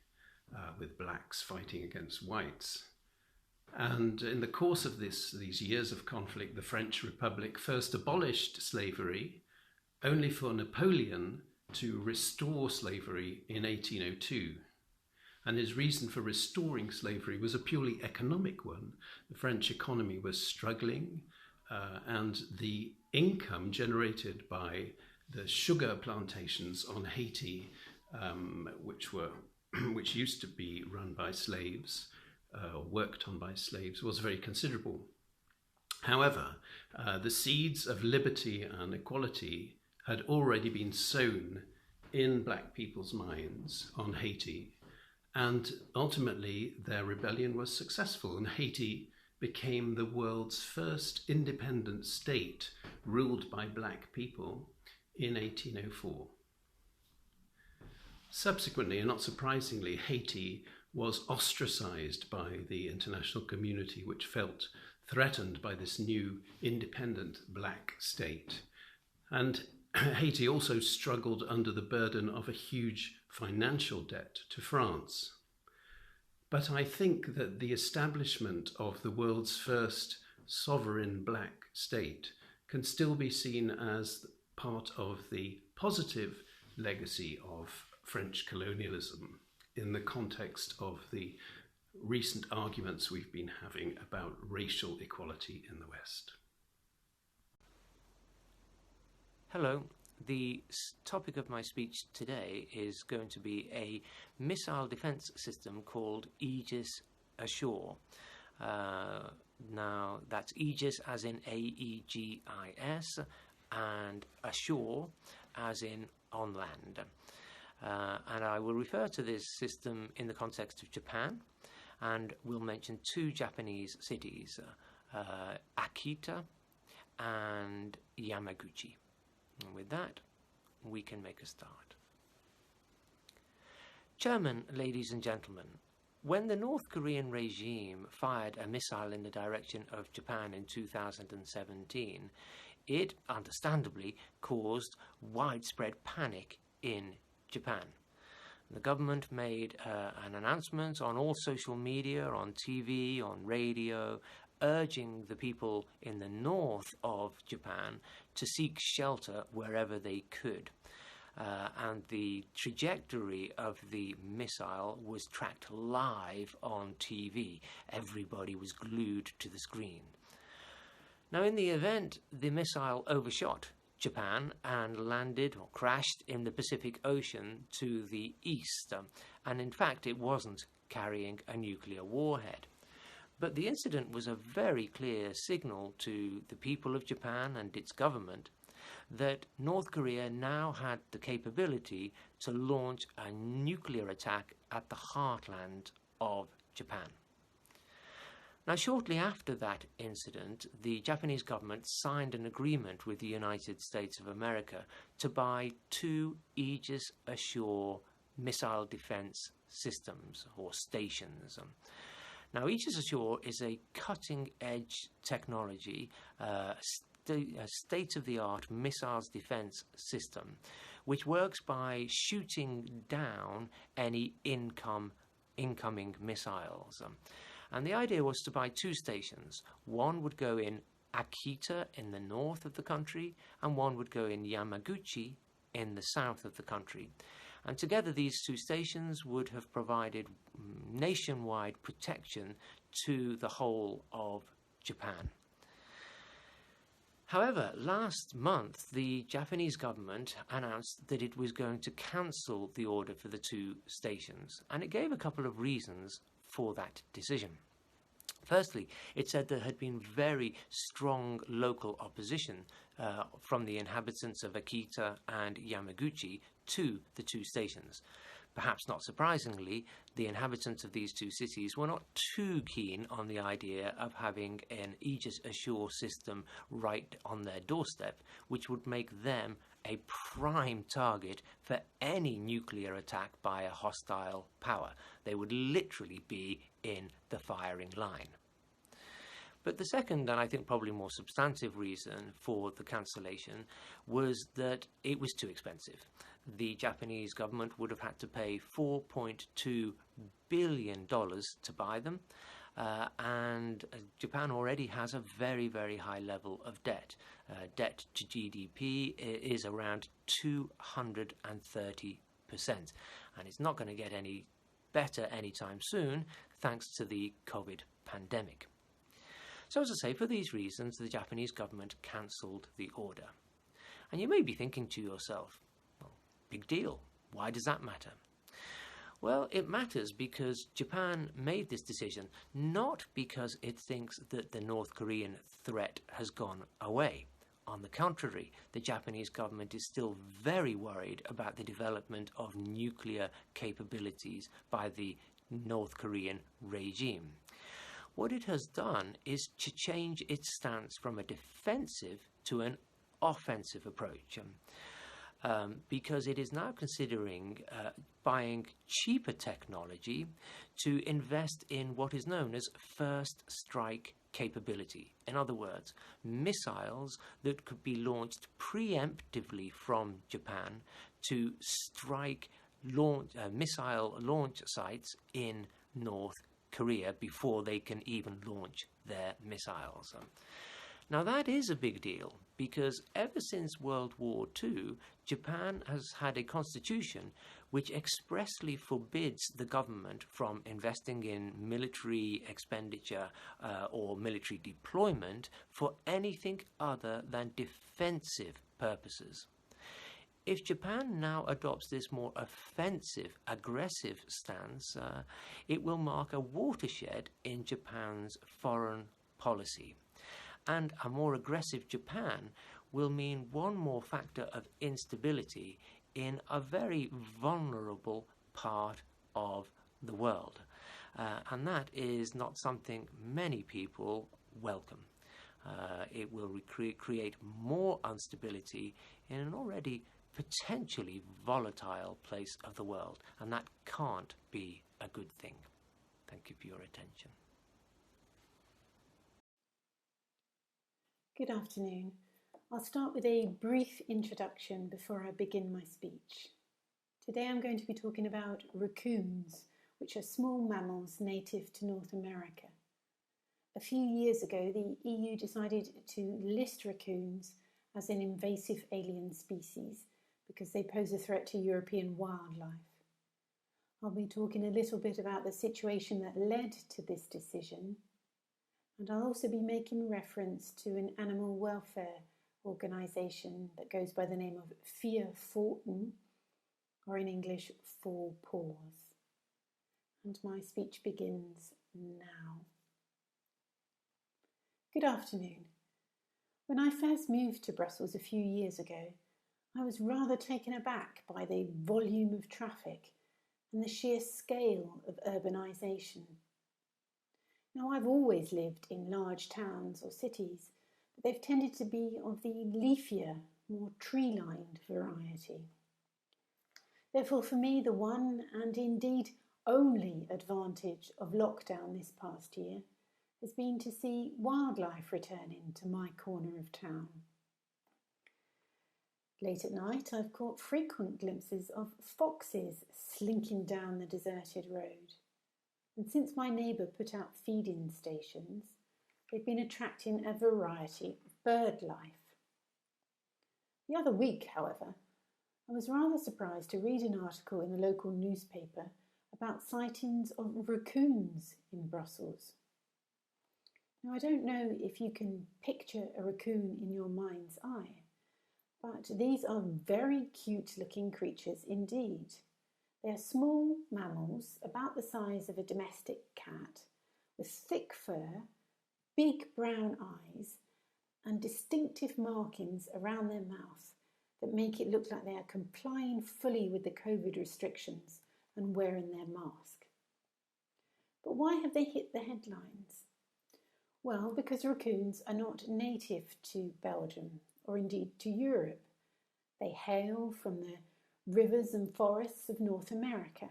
with blacks fighting against whites. And in the course of these years of conflict, the French Republic first abolished slavery, only for Napoleon to restore slavery in 1802. And his reason for restoring slavery was a purely economic one. The French economy was struggling, and the income generated by the sugar plantations on Haiti, which used to be run by slaves, worked on by slaves, was very considerable. However, the seeds of liberty and equality had already been sown in black people's minds on Haiti, and ultimately their rebellion was successful, and Haiti became the world's first independent state ruled by black people in 1804. Subsequently, and not surprisingly, Haiti was ostracized by the international community, which felt threatened by this new independent black state. And Haiti also struggled under the burden of a huge financial debt to France. But I think that the establishment of the world's first sovereign black state can still be seen as part of the positive legacy of French colonialism in the context of the recent arguments we've been having about racial equality in the West. Hello. The topic of my speech today is going to be a missile defense system called Aegis Ashore. Now, that's Aegis as in A-E-G-I-S and ashore as in on land. And I will refer to this system in the context of Japan, and we'll mention 2 Japanese cities, Akita and Yamaguchi. And with that, we can make a start. Chairman, ladies and gentlemen, when the North Korean regime fired a missile in the direction of Japan in 2017, it understandably caused widespread panic in Japan. The government made an announcement on all social media, on TV, on radio, urging the people in the north of Japan to seek shelter wherever they could. And the trajectory of the missile was tracked live on TV. Everybody was glued to the screen. Now, in the event, the missile overshot Japan and landed or crashed in the Pacific Ocean to the east. And in fact, it wasn't carrying a nuclear warhead. But the incident was a very clear signal to the people of Japan and its government that North Korea now had the capability to launch a nuclear attack at the heartland of Japan. Now, shortly after that incident, the Japanese government signed an agreement with the United States of America to buy 2 Aegis Ashore missile defense systems or stations. Now, Aegis Ashore is a cutting-edge technology, a state-of-the-art missiles defense system, which works by shooting down any incoming missiles. And the idea was to buy 2 stations. One would go in Akita in the north of the country, and one would go in Yamaguchi in the south of the country. And together these 2 stations would have provided nationwide protection to the whole of Japan. However, last month, the Japanese government announced that it was going to cancel the order for the 2 stations, and it gave a couple of reasons for that decision. Firstly, it said there had been very strong local opposition from the inhabitants of Akita and Yamaguchi to the 2 stations. Perhaps not surprisingly, the inhabitants of these 2 cities were not too keen on the idea of having an Aegis Ashore system right on their doorstep, which would make them a prime target for any nuclear attack by a hostile power. They would literally be in the firing line. But the second, and I think probably more substantive reason for the cancellation was that it was too expensive. The Japanese government would have had to pay $4.2 billion to buy them, and Japan already has a very, very high level of debt. Debt to GDP is around 230%, and it's not going to get any better anytime soon thanks to the COVID pandemic. So as I say, for these reasons, the Japanese government cancelled the order. And you may be thinking to yourself, well, big deal. Why does that matter? Well, it matters because Japan made this decision not because it thinks that the North Korean threat has gone away. On the contrary, the Japanese government is still very worried about the development of nuclear capabilities by the North Korean regime. What it has done is to change its stance from a defensive to an offensive approach, because it is now considering buying cheaper technology to invest in what is known as first strike capability. In other words, missiles that could be launched preemptively from Japan to strike missile launch sites in North Korea before they can even launch their missiles. Now that is a big deal because ever since World War II, Japan has had a constitution which expressly forbids the government from investing in military expenditure or military deployment for anything other than defensive purposes. If Japan now adopts this more offensive, aggressive stance, it will mark a watershed in Japan's foreign policy. And a more aggressive Japan will mean one more factor of instability in a very vulnerable part of the world. And that is not something many people welcome. it will create more instability in an already potentially volatile place of the world, and that can't be a good thing. Thank you for your attention. Good afternoon. I'll start with a brief introduction before I begin my speech. Today I'm going to be talking about raccoons, which are small mammals native to North America. A few years ago, the EU decided to list raccoons as an invasive alien species because they pose a threat to European wildlife. I'll be talking a little bit about the situation that led to this decision, and I'll also be making reference to an animal welfare organisation that goes by the name of Vier Pfoten, or in English, Four Paws. And my speech begins now. Good afternoon. When I first moved to Brussels a few years ago, I was rather taken aback by the volume of traffic and the sheer scale of urbanisation. Now, I've always lived in large towns or cities, but they've tended to be of the leafier, more tree-lined variety. Therefore, for me, the one and indeed only advantage of lockdown this past year has been to see wildlife returning to my corner of town. Late at night, I've caught frequent glimpses of foxes slinking down the deserted road. And since my neighbour put out feed-in stations, they've been attracting a variety of bird life. The other week, however, I was rather surprised to read an article in a local newspaper about sightings of raccoons in Brussels. Now, I don't know if you can picture a raccoon in your mind's eye, but these are very cute-looking creatures indeed. They are small mammals about the size of a domestic cat, with thick fur, big brown eyes, and distinctive markings around their mouth that make it look like they are complying fully with the COVID restrictions and wearing their mask. But why have they hit the headlines? Well, because raccoons are not native to Belgium, or indeed to Europe. They hail from the rivers and forests of North America.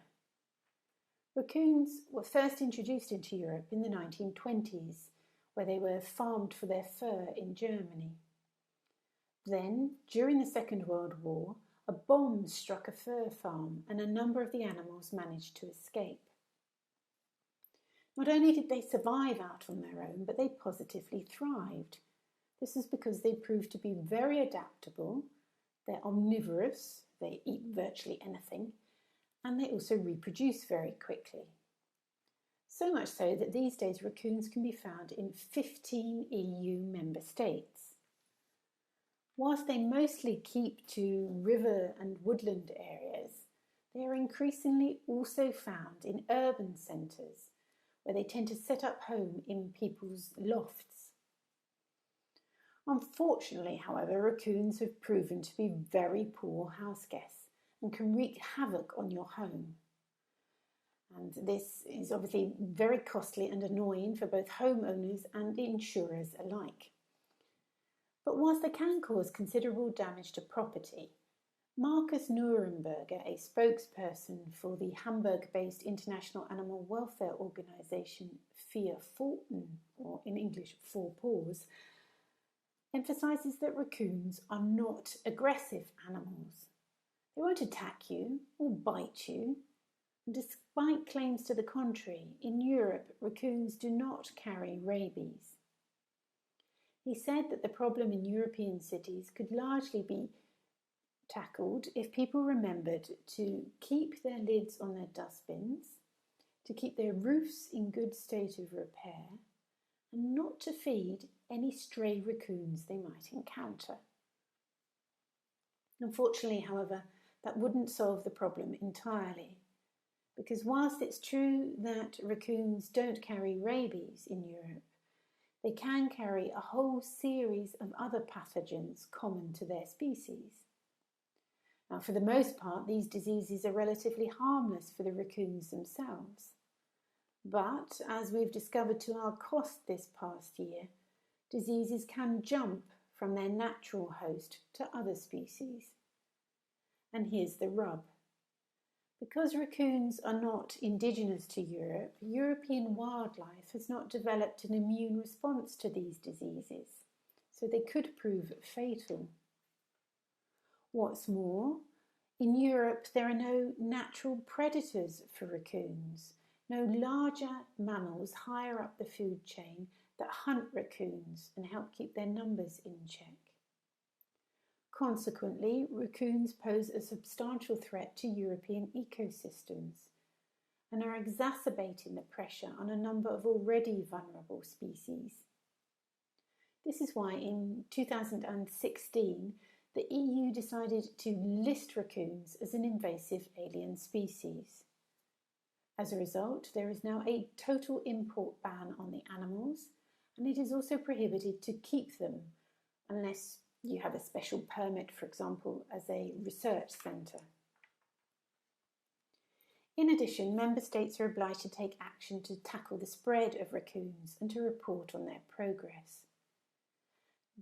Raccoons were first introduced into Europe in the 1920s, where they were farmed for their fur in Germany. Then, during the Second World War, a bomb struck a fur farm and a number of the animals managed to escape. Not only did they survive out on their own, but they positively thrived. This is because they proved to be very adaptable, they're omnivorous, they eat virtually anything, and they also reproduce very quickly. So much so that these days raccoons can be found in 15 EU member states. Whilst they mostly keep to river and woodland areas, they are increasingly also found in urban centres, where they tend to set up home in people's lofts. Unfortunately, however, raccoons have proven to be very poor house guests and can wreak havoc on your home. And this is obviously very costly and annoying for both homeowners and insurers alike. But whilst they can cause considerable damage to property, Markus Nuremberger, a spokesperson for the Hamburg-based international animal welfare organisation Vier Pfoten, or in English, Four Paws, emphasises that raccoons are not aggressive animals. They won't attack you or bite you. And despite claims to the contrary, in Europe, raccoons do not carry rabies. He said that the problem in European cities could largely be tackled if people remembered to keep their lids on their dustbins, to keep their roofs in good state of repair, and not to feed any stray raccoons they might encounter. Unfortunately, however, that wouldn't solve the problem entirely, because whilst it's true that raccoons don't carry rabies in Europe, they can carry a whole series of other pathogens common to their species. Now, for the most part, these diseases are relatively harmless for the raccoons themselves. But, as we've discovered to our cost this past year, diseases can jump from their natural host to other species. And here's the rub. Because raccoons are not indigenous to Europe, European wildlife has not developed an immune response to these diseases, so they could prove fatal. What's more, in Europe there are no natural predators for raccoons, no larger mammals higher up the food chain that hunt raccoons and help keep their numbers in check. Consequently, raccoons pose a substantial threat to European ecosystems and are exacerbating the pressure on a number of already vulnerable species. This is why in 2016 the EU decided to list raccoons as an invasive alien species. As a result, there is now a total import ban on the animals, and it is also prohibited to keep them unless you have a special permit, for example, as a research centre. In addition, member states are obliged to take action to tackle the spread of raccoons and to report on their progress.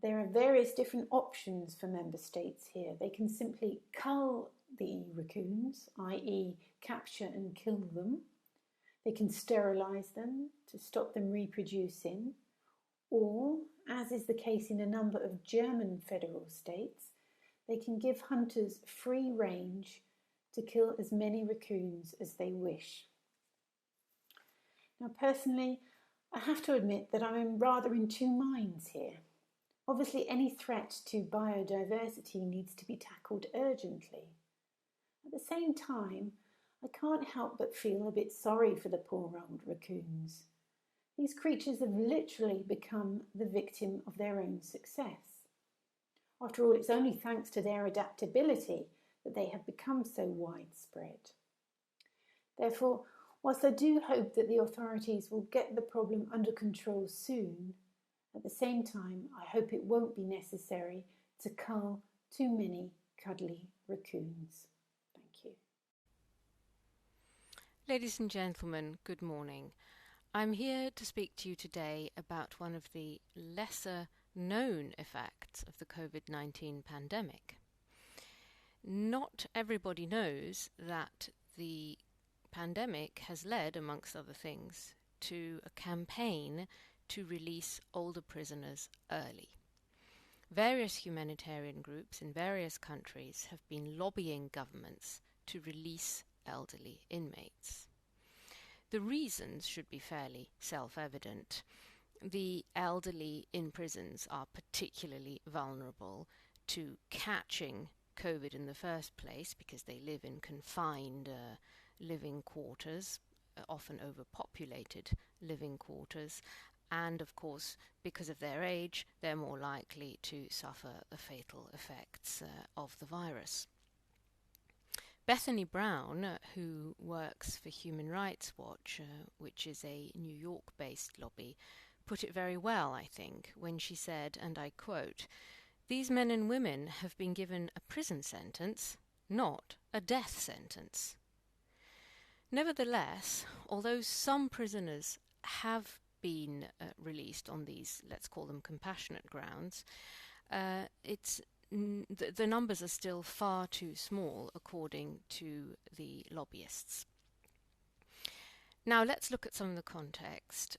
There are various different options for member states here. They can simply cull the raccoons, i.e. capture and kill them. They can sterilise them to stop them reproducing, or, as is the case in a number of German federal states, they can give hunters free range to kill as many raccoons as they wish. Now, personally, I have to admit that I'm rather in two minds here. Obviously, any threat to biodiversity needs to be tackled urgently. At the same time, I can't help but feel a bit sorry for the poor old raccoons. These creatures have literally become the victim of their own success. After all, it's only thanks to their adaptability that they have become so widespread. Therefore, whilst I do hope that the authorities will get the problem under control soon, at the same time, I hope it won't be necessary to cull too many cuddly raccoons. Thank you. Ladies and gentlemen, good morning. I'm here to speak to you today about one of the lesser known effects of the COVID-19 pandemic. Not everybody knows that the pandemic has led, amongst other things, to a campaign to release older prisoners early. Various humanitarian groups in various countries have been lobbying governments to release elderly inmates. The reasons should be fairly self-evident. The elderly in prisons are particularly vulnerable to catching COVID in the first place because they live in confined living quarters, often overpopulated living quarters, and of course, because of their age, they're more likely to suffer the fatal effects of the virus. Bethany Brown, who works for Human Rights Watch, which is a New York-based lobby, put it very well, I think, when she said, and I quote, "These men and women have been given a prison sentence, not a death sentence." Nevertheless, although some prisoners have been released on these, let's call them compassionate grounds, the numbers are still far too small, according to the lobbyists. Now let's look at some of the context.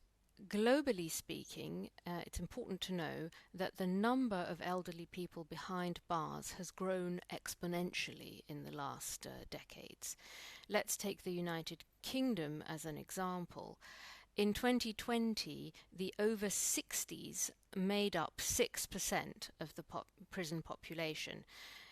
Globally speaking, it's important to know that the number of elderly people behind bars has grown exponentially in the last decades. Let's take the United Kingdom as an example. In 2020, the over 60s made up 6% of the prison population.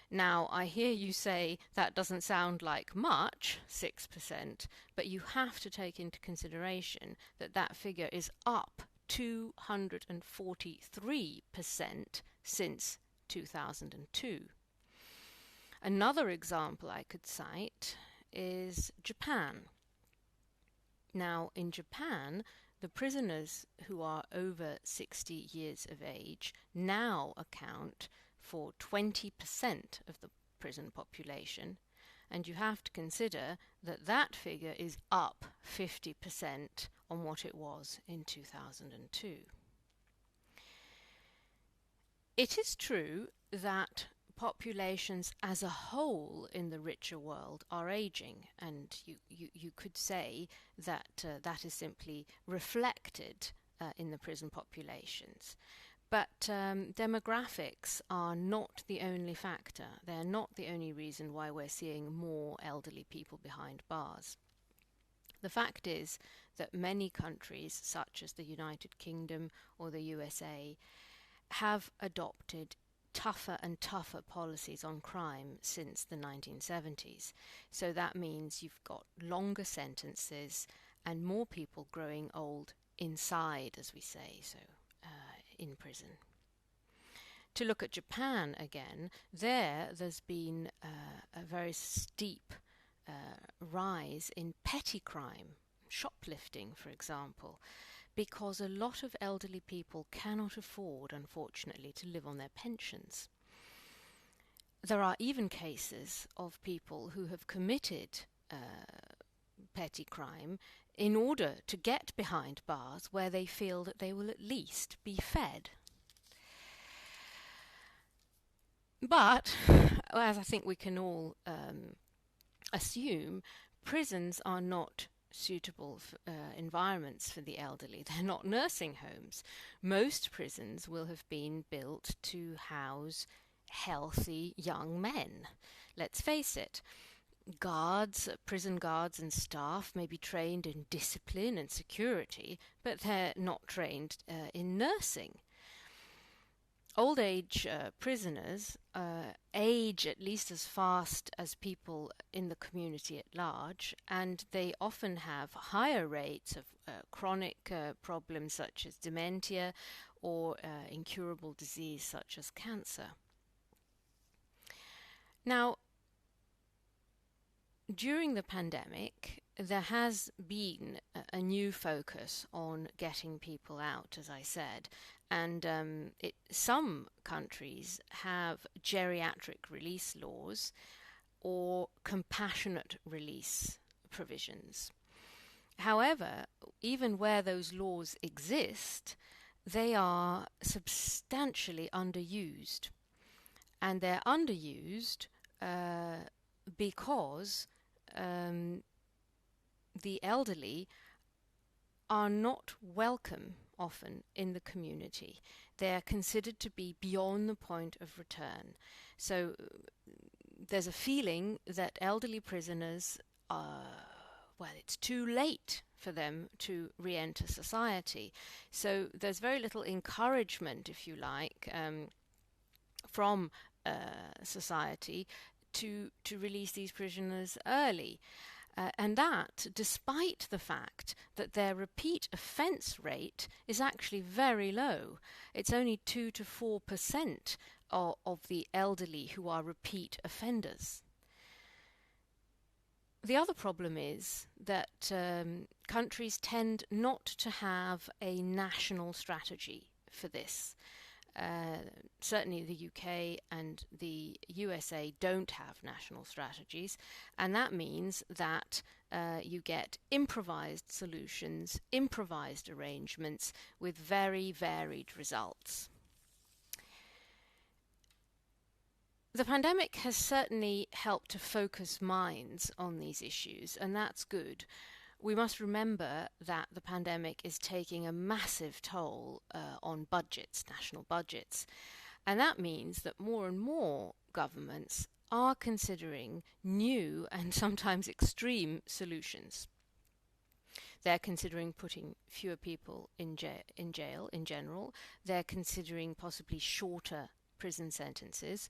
Now, I hear you say that doesn't sound like much, 6%, but you have to take into consideration that that figure is up 243% since 2002. Another example I could cite is Japan. Now, in Japan, the prisoners who are over 60 years of age now account for 20% of the prison population, and you have to consider that that figure is up 50% on what it was in 2002. It is true that populations as a whole in the richer world are aging, and you could say that that is simply reflected in the prison populations. But demographics are not the only factor. They're not the only reason why we're seeing more elderly people behind bars. The fact is that many countries, such as the United Kingdom or the USA, have adopted tougher and tougher policies on crime since the 1970s. So that means you've got longer sentences and more people growing old inside, as we say, so in prison. To look at Japan again, there's been a very steep rise in petty crime, shoplifting, for example, because a lot of elderly people cannot afford, unfortunately, to live on their pensions. There are even cases of people who have committed petty crime in order to get behind bars where they feel that they will at least be fed. But, as I think we can all assume, prisons are not suitable environments for the elderly. They're not nursing homes. Most prisons will have been built to house healthy young men. Let's face it. Guards, prison guards and staff may be trained in discipline and security, but they're not trained in nursing. Old age prisoners age at least as fast as people in the community at large, and they often have higher rates of chronic problems such as dementia or incurable disease such as cancer. Now, during the pandemic, there has been a new focus on getting people out, as I said, and some countries have geriatric release laws or compassionate release provisions. However, even where those laws exist, they are substantially underused. And they're underused because the elderly are not welcome often in the community. They are considered to be beyond the point of return. So there's a feeling that elderly prisoners it's too late for them to re-enter society. So there's very little encouragement, if you like, from society to release these prisoners early. And that despite the fact that their repeat offence rate is actually very low. It's only 2 to 4% of the elderly who are repeat offenders. The other problem is that countries tend not to have a national strategy for this. Certainly the UK and the USA don't have national strategies, and that means that you get improvised solutions, improvised arrangements with very varied results. The pandemic has certainly helped to focus minds on these issues, and that's good. We must remember that the pandemic is taking a massive toll on budgets, national budgets, and that means that more and more governments are considering new and sometimes extreme solutions. They're considering putting fewer people in jail in general. They're considering possibly shorter prison sentences,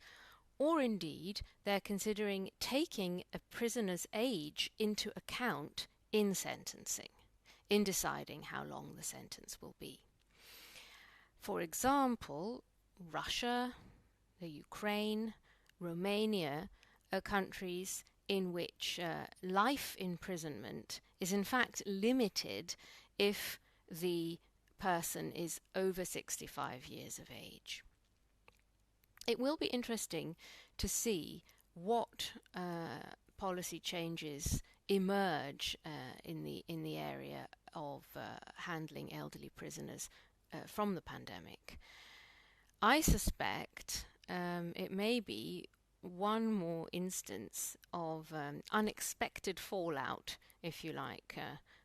or indeed they're considering taking a prisoner's age into account in sentencing, in deciding how long the sentence will be. For example, Russia, the Ukraine, Romania are countries in which life imprisonment is in fact limited if the person is over 65 years of age. It will be interesting to see what policy changes emerge in the area of handling elderly prisoners from the pandemic. I suspect it may be one more instance of unexpected fallout, if you like,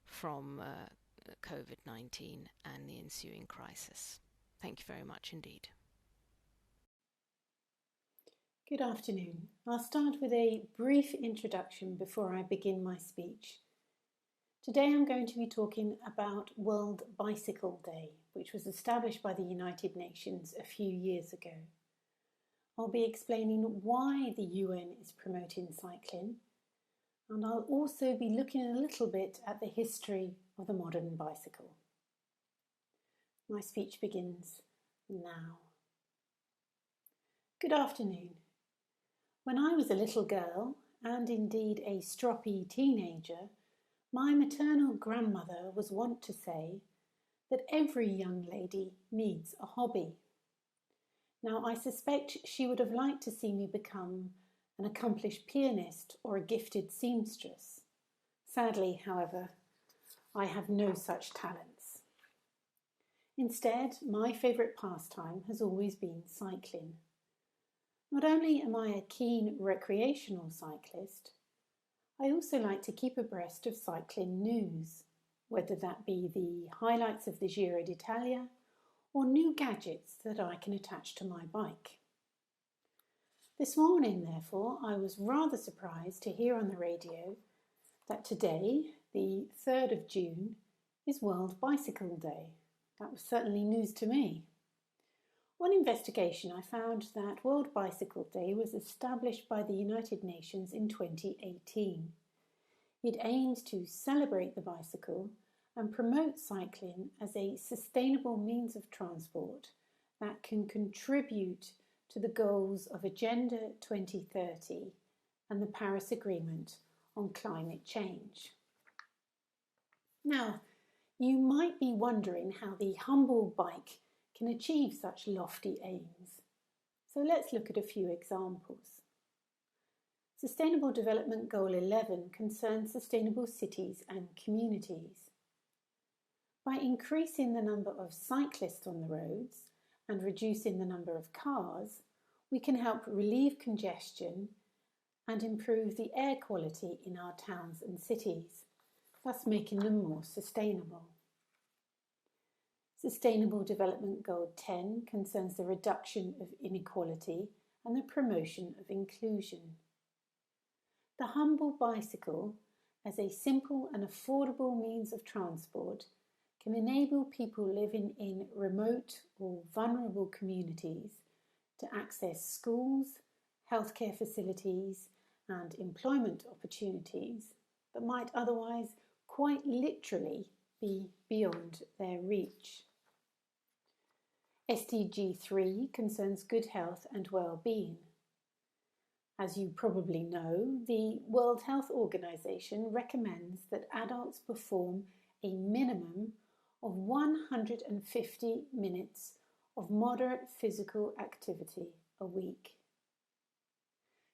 from COVID-19 and the ensuing crisis. Thank you very much indeed. Good afternoon. I'll start with a brief introduction before I begin my speech. Today I'm going to be talking about World Bicycle Day, which was established by the United Nations a few years ago. I'll be explaining why the UN is promoting cycling, and I'll also be looking a little bit at the history of the modern bicycle. My speech begins now. Good afternoon. When I was a little girl, and indeed a stroppy teenager, my maternal grandmother was wont to say that every young lady needs a hobby. Now, I suspect she would have liked to see me become an accomplished pianist or a gifted seamstress. Sadly, however, I have no such talents. Instead, my favourite pastime has always been cycling. Not only am I a keen recreational cyclist, I also like to keep abreast of cycling news, whether that be the highlights of the Giro d'Italia or new gadgets that I can attach to my bike. This morning, therefore, I was rather surprised to hear on the radio that today, the 3rd of June, is World Bicycle Day. That was certainly news to me. On investigation, I found that World Bicycle Day was established by the United Nations in 2018. It aims to celebrate the bicycle and promote cycling as a sustainable means of transport that can contribute to the goals of Agenda 2030 and the Paris Agreement on climate change. Now, you might be wondering how the humble bike can achieve such lofty aims. So let's look at a few examples. Sustainable Development Goal 11 concerns sustainable cities and communities. By increasing the number of cyclists on the roads and reducing the number of cars, we can help relieve congestion and improve the air quality in our towns and cities, thus making them more sustainable. Sustainable Development Goal 10 concerns the reduction of inequality and the promotion of inclusion. The humble bicycle, as a simple and affordable means of transport, can enable people living in remote or vulnerable communities to access schools, healthcare facilities, and employment opportunities that might otherwise quite literally be beyond their reach. SDG 3 concerns good health and well-being. As you probably know, the World Health Organization recommends that adults perform a minimum of 150 minutes of moderate physical activity a week.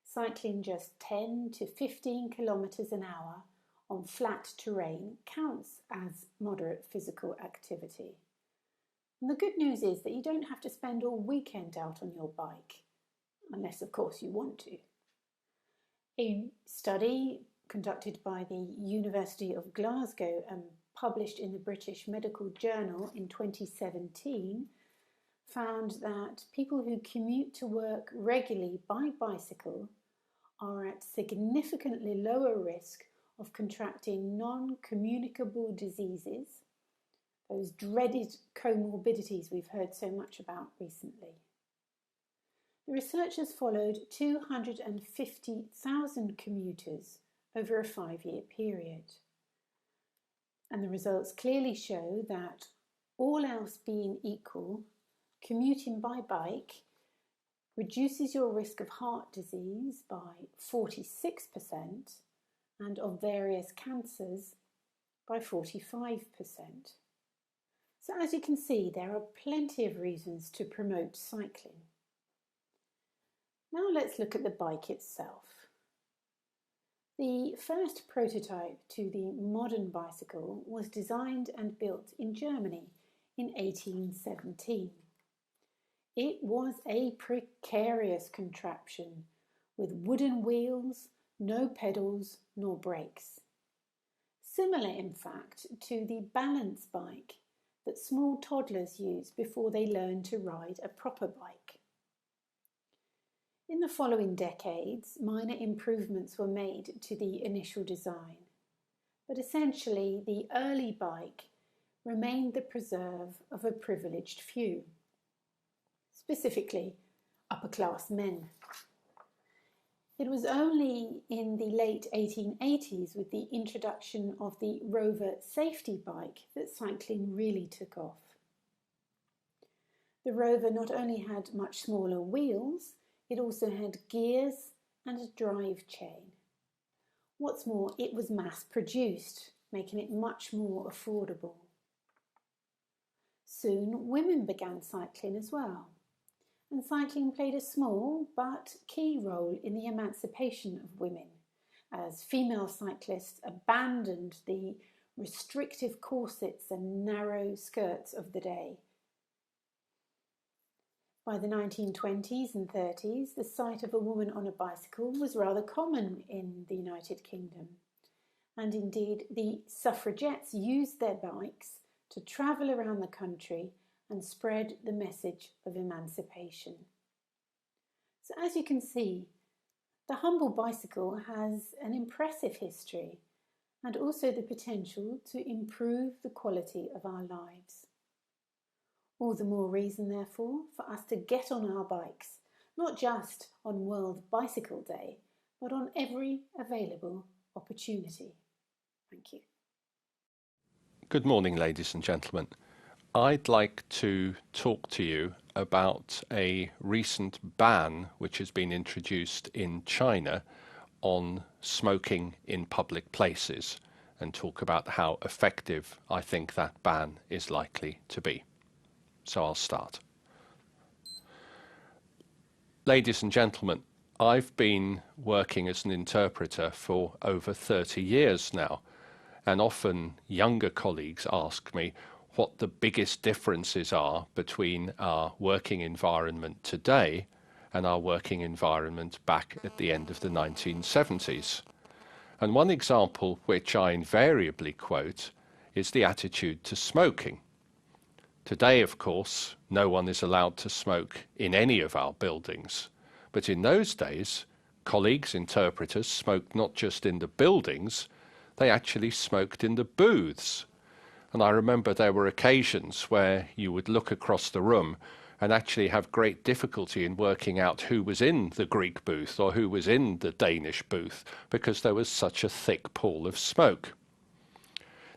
Cycling just 10 to 15 kilometers an hour on flat terrain counts as moderate physical activity. And the good news is that you don't have to spend all weekend out on your bike, unless of course you want to. A study conducted by the University of Glasgow and published in the British Medical Journal in 2017 found that people who commute to work regularly by bicycle are at significantly lower risk of contracting non-communicable diseases, those dreaded comorbidities we've heard so much about recently. The researchers followed 250,000 commuters over a 5-year period. And the results clearly show that, all else being equal, commuting by bike reduces your risk of heart disease by 46% and of various cancers by 45%. So as you can see, there are plenty of reasons to promote cycling. Now let's look at the bike itself. The first prototype to the modern bicycle was designed and built in Germany in 1817. It was a precarious contraption with wooden wheels, no pedals nor brakes. Similar, in fact, to the balance bike that small toddlers use before they learn to ride a proper bike. In the following decades, minor improvements were made to the initial design, but essentially the early bike remained the preserve of a privileged few, specifically upper-class men. It was only in the late 1880s, with the introduction of the Rover safety bike, that cycling really took off. The Rover not only had much smaller wheels, it also had gears and a drive chain. What's more, it was mass-produced, making it much more affordable. Soon, women began cycling as well, and cycling played a small but key role in the emancipation of women, as female cyclists abandoned the restrictive corsets and narrow skirts of the day. By the 1920s and 30s, the sight of a woman on a bicycle was rather common in the United Kingdom, and indeed the suffragettes used their bikes to travel around the country and spread the message of emancipation. So as you can see, the humble bicycle has an impressive history and also the potential to improve the quality of our lives. All the more reason, therefore, for us to get on our bikes, not just on World Bicycle Day, but on every available opportunity. Thank you. Good morning, ladies and gentlemen. I'd like to talk to you about a recent ban which has been introduced in China on smoking in public places, and talk about how effective I think that ban is likely to be. So I'll start. Ladies and gentlemen, I've been working as an interpreter for over 30 years now, and often younger colleagues ask me what the biggest differences are between our working environment today and our working environment back at the end of the 1970s. And one example which I invariably quote is the attitude to smoking. Today, of course, no one is allowed to smoke in any of our buildings. But in those days, colleagues, interpreters, smoked not just in the buildings, they actually smoked in the booths. And I remember there were occasions where you would look across the room and actually have great difficulty in working out who was in the Greek booth or who was in the Danish booth, because there was such a thick pall of smoke.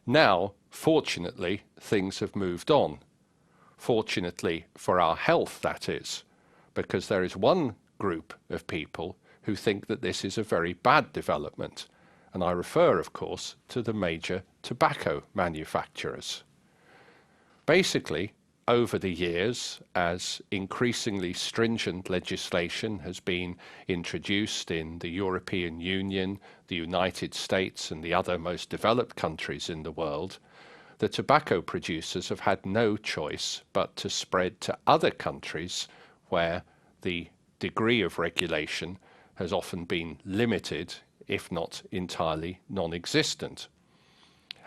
Now, fortunately, things have moved on. Fortunately for our health, that is, because there is one group of people who think that this is a very bad development, and I refer, of course, to the major tobacco manufacturers. Basically, over the years, as increasingly stringent legislation has been introduced in the European Union, the United States, and the other most developed countries in the world, the tobacco producers have had no choice but to spread to other countries where the degree of regulation has often been limited, if not entirely non-existent.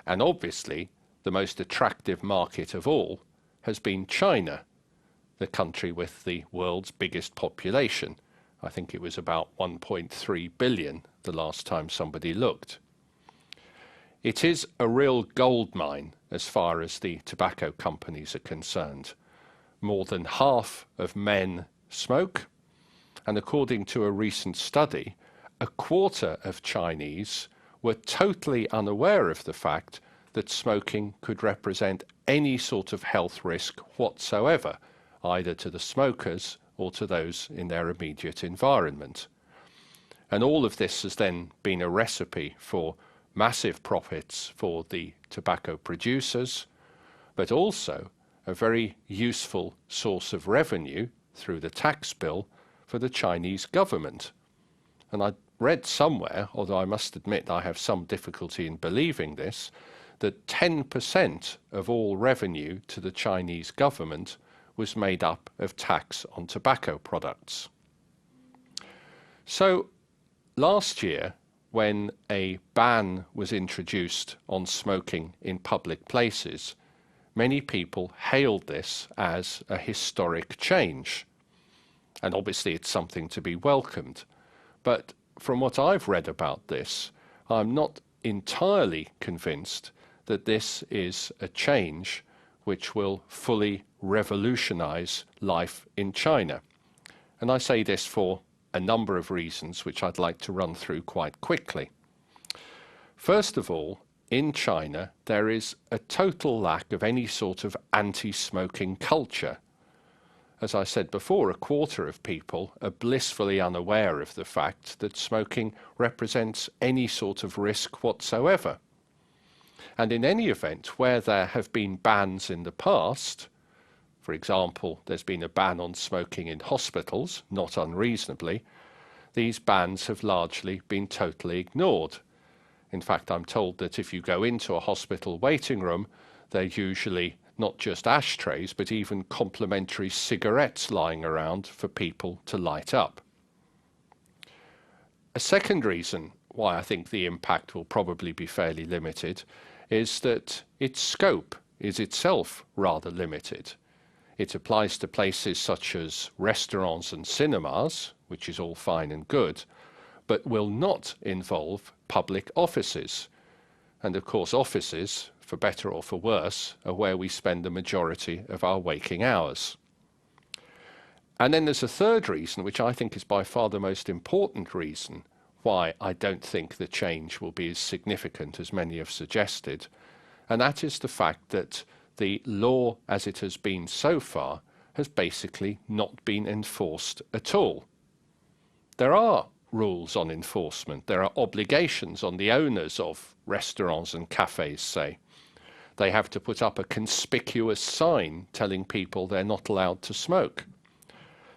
And obviously, the most attractive market of all has been China, the country with the world's biggest population. I think it was about 1.3 billion the last time somebody looked. It is a real goldmine as far as the tobacco companies are concerned. More than half of men smoke, and according to a recent study, a quarter of Chinese were totally unaware of the fact that smoking could represent any sort of health risk whatsoever, either to the smokers or to those in their immediate environment. And all of this has then been a recipe for massive profits for the tobacco producers, but also a very useful source of revenue through the tax bill for the Chinese government. And I read somewhere, although I must admit I have some difficulty in believing this, that 10% of all revenue to the Chinese government was made up of tax on tobacco products. So last year, when a ban was introduced on smoking in public places, many people hailed this as a historic change. And obviously it's something to be welcomed. But from what I've read about this, I'm not entirely convinced that this is a change which will fully revolutionize life in China. And I say this for a number of reasons which I'd like to run through quite quickly. First of all, in China, there is a total lack of any sort of anti-smoking culture. As I said before, a quarter of people are blissfully unaware of the fact that smoking represents any sort of risk whatsoever. And in any event, where there have been bans in the past, for example, there's been a ban on smoking in hospitals, not unreasonably, these bans have largely been totally ignored. In fact, I'm told that if you go into a hospital waiting room, they're usually not just ashtrays, but even complimentary cigarettes lying around for people to light up. A second reason why I think the impact will probably be fairly limited is that its scope is itself rather limited. It applies to places such as restaurants and cinemas, which is all fine and good, but will not involve public offices. And of course, offices, for better or for worse, are where we spend the majority of our waking hours. And then there's a third reason, which I think is by far the most important reason why I don't think the change will be as significant as many have suggested, and that is the fact that the law as it has been so far has basically not been enforced at all. There are rules on enforcement. There are obligations on the owners of restaurants and cafes, say. They have to put up a conspicuous sign telling people they're not allowed to smoke.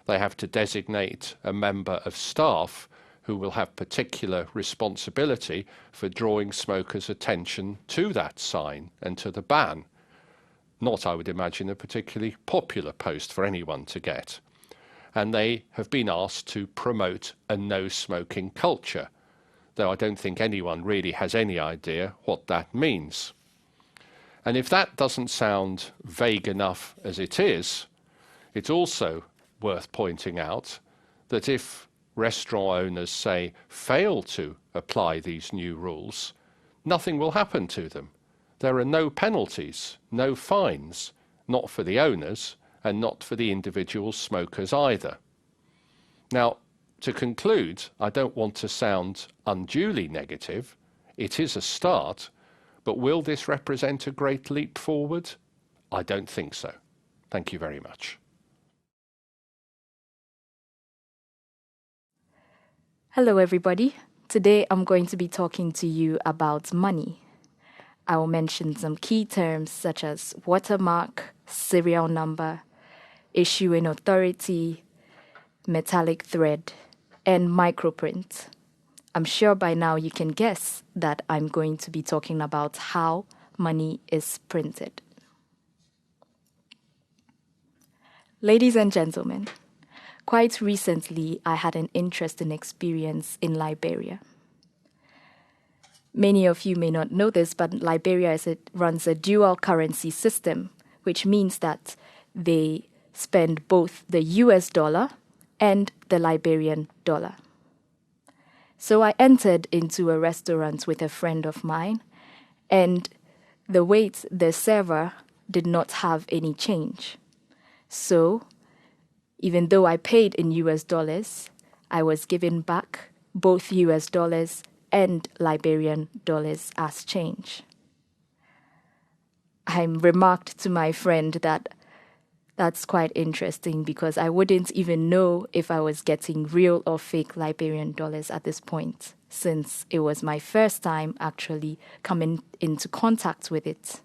They have to designate a member of staff who will have particular responsibility for drawing smokers' attention to that sign and to the ban. Not, I would imagine, a particularly popular post for anyone to get. And they have been asked to promote a no-smoking culture, though I don't think anyone really has any idea what that means. And if that doesn't sound vague enough as it is, it's also worth pointing out that if restaurant owners, say, fail to apply these new rules, nothing will happen to them. There are no penalties, no fines, not for the owners and not for the individual smokers either. Now, to conclude, I don't want to sound unduly negative. It is a start, but will this represent a great leap forward? I don't think so. Thank you very much. Hello everybody. Today I'm going to be talking to you about money. I will mention some key terms such as watermark, serial number, issuing authority, metallic thread, and microprint. I'm sure by now you can guess that I'm going to be talking about how money is printed. Ladies and gentlemen, quite recently, I had an interesting experience in Liberia. Many of you may not know this, but Liberia runs a dual currency system, which means that they spend both the US dollar and the Liberian dollar. So I entered into a restaurant with a friend of mine, and the server did not have any change. So even though I paid in US dollars, I was given back both US dollars and Liberian dollars as change. I remarked to my friend that that's quite interesting because I wouldn't even know if I was getting real or fake Liberian dollars at this point, since it was my first time actually coming into contact with it.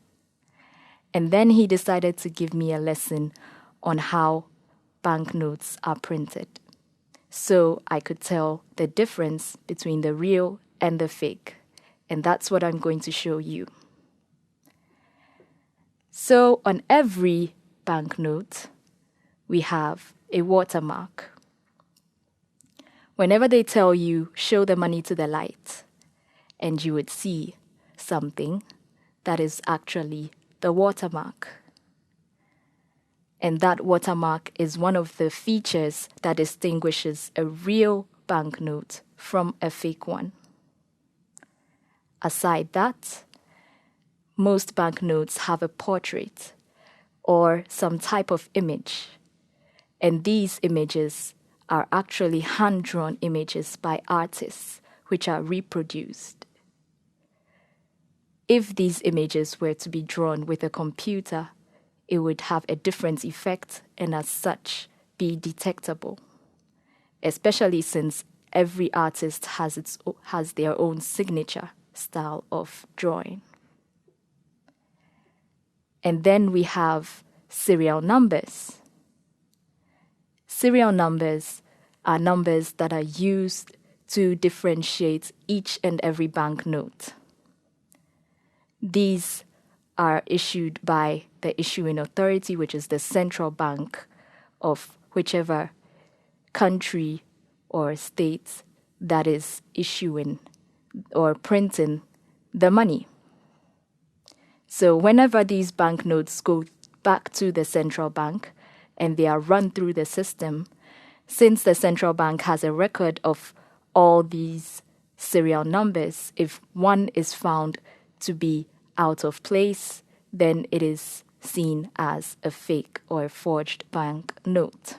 And then he decided to give me a lesson on how banknotes are printed, so I could tell the difference between the real and the fake, and that's what I'm going to show you. So on every banknote, we have a watermark. Whenever they tell you, show the money to the light, and you would see something, that is actually the watermark. And that watermark is one of the features that distinguishes a real banknote from a fake one. Aside that, most banknotes have a portrait or some type of image, and these images are actually hand-drawn images by artists which are reproduced. If these images were to be drawn with a computer, it would have a different effect and as such be detectable, especially since every artist has their own signature style of drawing. And then we have serial numbers. Serial numbers are numbers that are used to differentiate each and every banknote. These are issued by the issuing authority, which is the central bank of whichever country or state that is issuing or printing the money. So whenever these banknotes go back to the central bank and they are run through the system, since the central bank has a record of all these serial numbers, if one is found to be out of place, then it is seen as a fake or a forged banknote.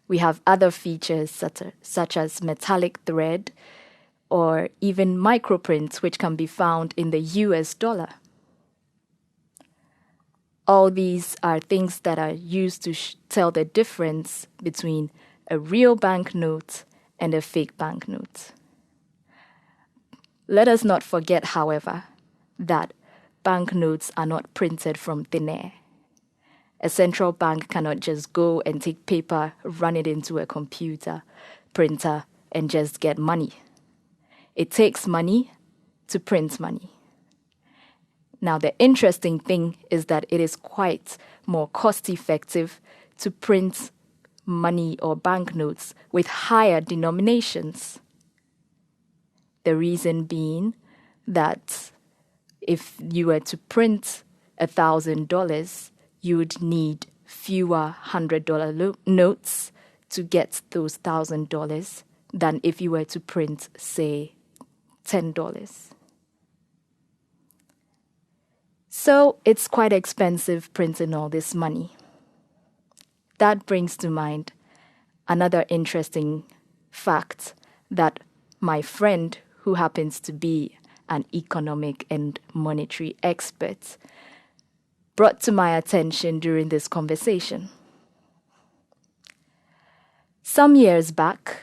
We have other features such as metallic thread or even microprints, which can be found in the US dollar. All these are things that are used to tell the difference between a real banknote and a fake banknote. Let us not forget, however, that banknotes are not printed from thin air. A central bank cannot just go and take paper, run it into a computer printer, and just get money. It takes money to print money. Now, the interesting thing is that it is quite more cost-effective to print money or banknotes with higher denominations. The reason being that if you were to print $1,000, you would need fewer $100 notes to get those $1,000 than if you were to print, say, $10. So it's quite expensive printing all this money. That brings to mind another interesting fact that my friend, who happens to be an economic and monetary expert, brought to my attention during this conversation. Some years back,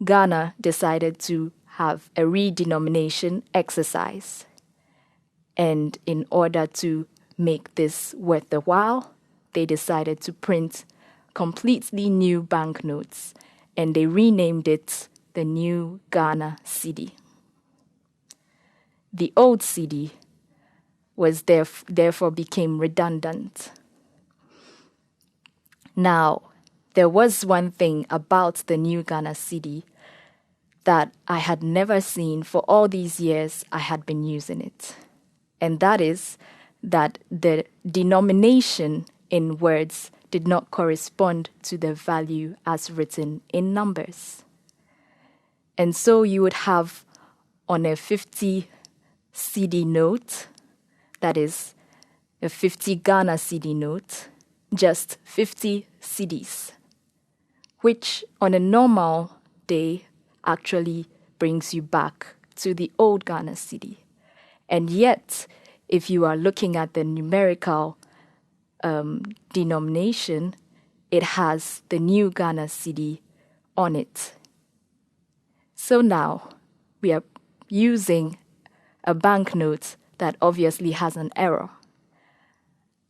Ghana decided to have a redenomination exercise. And in order to make this worth the while, they decided to print completely new banknotes, and they renamed it the New Ghana Cedi. The old cedi was therefore became redundant. Now, there was one thing about the New Ghana Cedi that I had never seen for all these years I had been using it. And that is that the denomination in words did not correspond to the value as written in numbers. And so you would have on a 50 cedi note, that is a 50 Ghana cedi note, just 50 cedis, which on a normal day actually brings you back to the old Ghana cedi. And yet, if you are looking at the numerical denomination, it has the New Ghana Cedi on it. So now we are using a banknote that obviously has an error.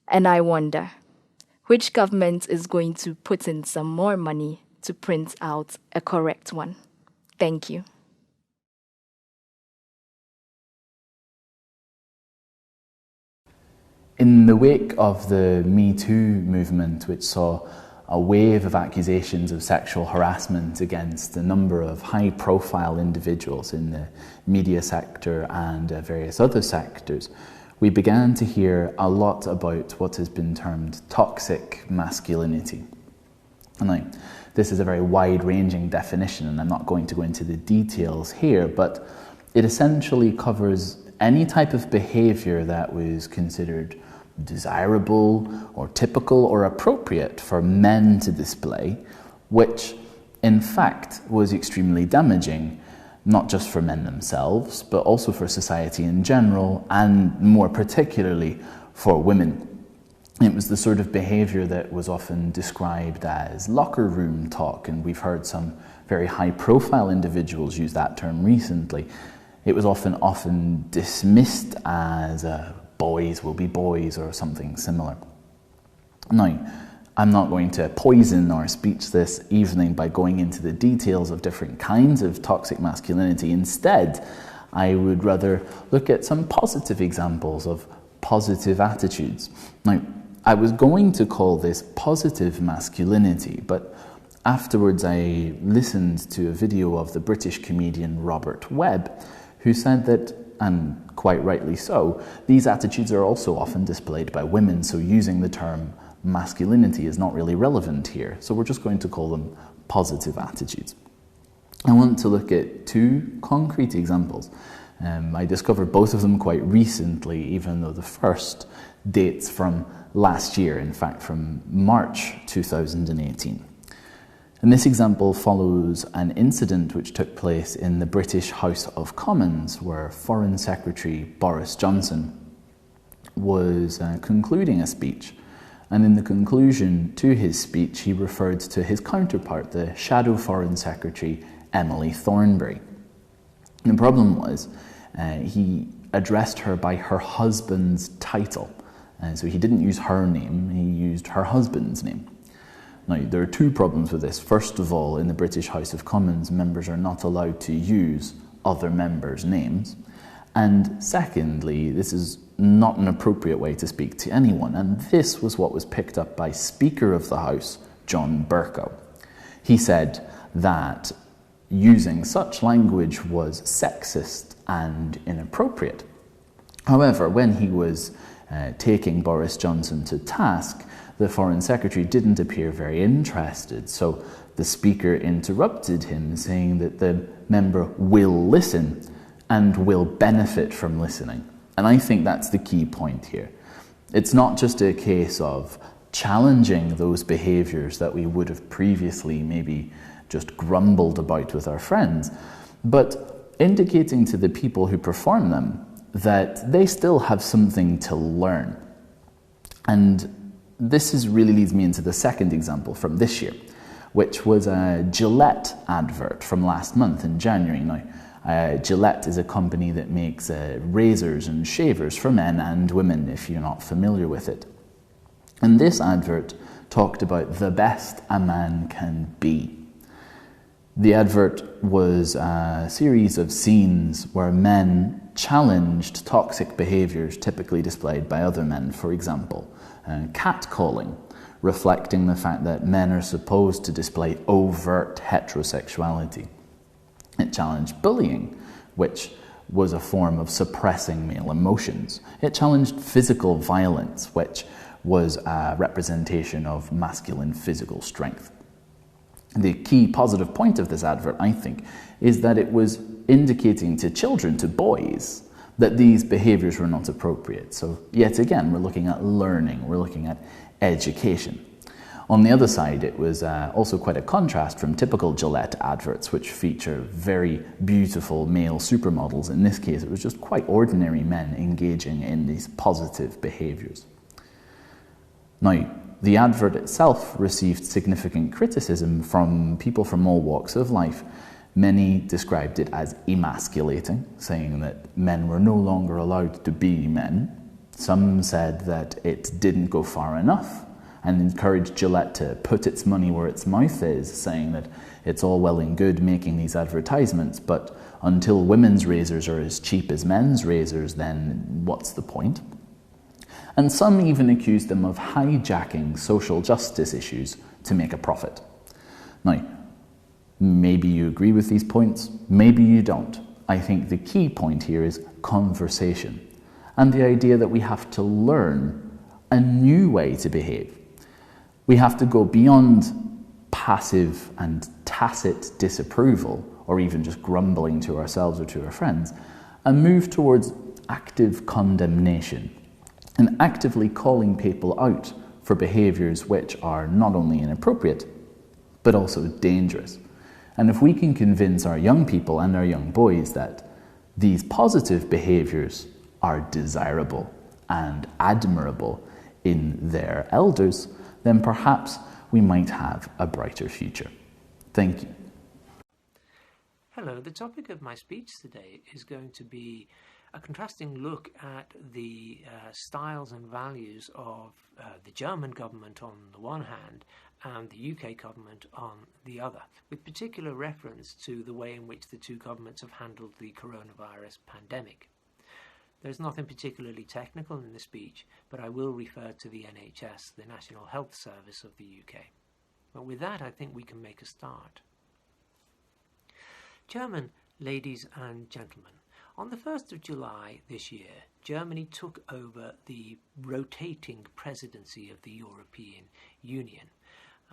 And I wonder, which government is going to put in some more money to print out a correct one? Thank you. In the wake of the Me Too movement, which saw a wave of accusations of sexual harassment against a number of high-profile individuals in the media sector and various other sectors, we began to hear a lot about what has been termed toxic masculinity. Now, this is a very wide-ranging definition, and I'm not going to go into the details here, but it essentially covers any type of behaviour that was considered desirable or typical or appropriate for men to display, which in fact was extremely damaging, not just for men themselves, but also for society in general, and more particularly for women. It was the sort of behaviour that was often described as locker room talk, and we've heard some very high-profile individuals use that term recently. It was often dismissed as boys will be boys or something similar. Now, I'm not going to poison our speech this evening by going into the details of different kinds of toxic masculinity. Instead, I would rather look at some positive examples of positive attitudes. Now, I was going to call this positive masculinity, but afterwards I listened to a video of the British comedian Robert Webb, who said that, and quite rightly so, these attitudes are also often displayed by women, so using the term masculinity is not really relevant here. So we're just going to call them positive attitudes. I want to look at two concrete examples. I discovered both of them quite recently, even though the first dates from last year, in fact from March 2018. And this example follows an incident which took place in the British House of Commons, where Foreign Secretary Boris Johnson was concluding a speech. And in the conclusion to his speech, he referred to his counterpart, the Shadow Foreign Secretary, Emily Thornberry. The problem was he addressed her by her husband's title. So he didn't use her name, he used her husband's name. Now, there are two problems with this. First of all, in the British House of Commons, members are not allowed to use other members' names. And secondly, this is not an appropriate way to speak to anyone. And this was what was picked up by Speaker of the House, John Bercow. He said that using such language was sexist and inappropriate. However, when he was taking Boris Johnson to task, the Foreign Secretary didn't appear very interested, so the Speaker interrupted him, saying that the member will listen and will benefit from listening. And I think that's the key point here. It's not just a case of challenging those behaviours that we would have previously maybe just grumbled about with our friends, but indicating to the people who perform them that they still have something to learn. And this really leads me into the second example from this year, which was a Gillette advert from last month in January. Now, Gillette is a company that makes razors and shavers for men and women, if you're not familiar with it. And this advert talked about the best a man can be. The advert was a series of scenes where men challenged toxic behaviours typically displayed by other men. For example, catcalling, reflecting the fact that men are supposed to display overt heterosexuality. It challenged bullying, which was a form of suppressing male emotions. It challenged physical violence, which was a representation of masculine physical strength. The key positive point of this advert, I think, is that it was indicating to children, to boys, that these behaviours were not appropriate. So yet again, we're looking at learning, we're looking at education. On the other side, it was also quite a contrast from typical Gillette adverts, which feature very beautiful male supermodels. In this case, it was just quite ordinary men engaging in these positive behaviours. Now, the advert itself received significant criticism from people from all walks of life. Many described it as emasculating, saying that men were no longer allowed to be men. Some said that it didn't go far enough and encouraged Gillette to put its money where its mouth is, saying that it's all well and good making these advertisements, but until women's razors are as cheap as men's razors, then what's the point? and some even accused them of hijacking social justice issues to make a profit. Now, maybe you agree with these points, maybe you don't. I think the key point here is conversation, and the idea that we have to learn a new way to behave. We have to go beyond passive and tacit disapproval, or even just grumbling to ourselves or to our friends, and move towards active condemnation and actively calling people out for behaviours which are not only inappropriate, but also dangerous. And if we can convince our young people and our young boys that these positive behaviours are desirable and admirable in their elders, then perhaps we might have a brighter future. Thank you. Hello, the topic of my speech today is going to be a contrasting look at the styles and values of the German government on the one hand and the UK government on the other, with particular reference to the way in which the two governments have handled the coronavirus pandemic. There's nothing particularly technical in the speech, but I will refer to the NHS, the National Health Service of the UK. But with that, I think we can make a start. German ladies and gentlemen, on the 1st of July this year, Germany took over the rotating presidency of the European Union.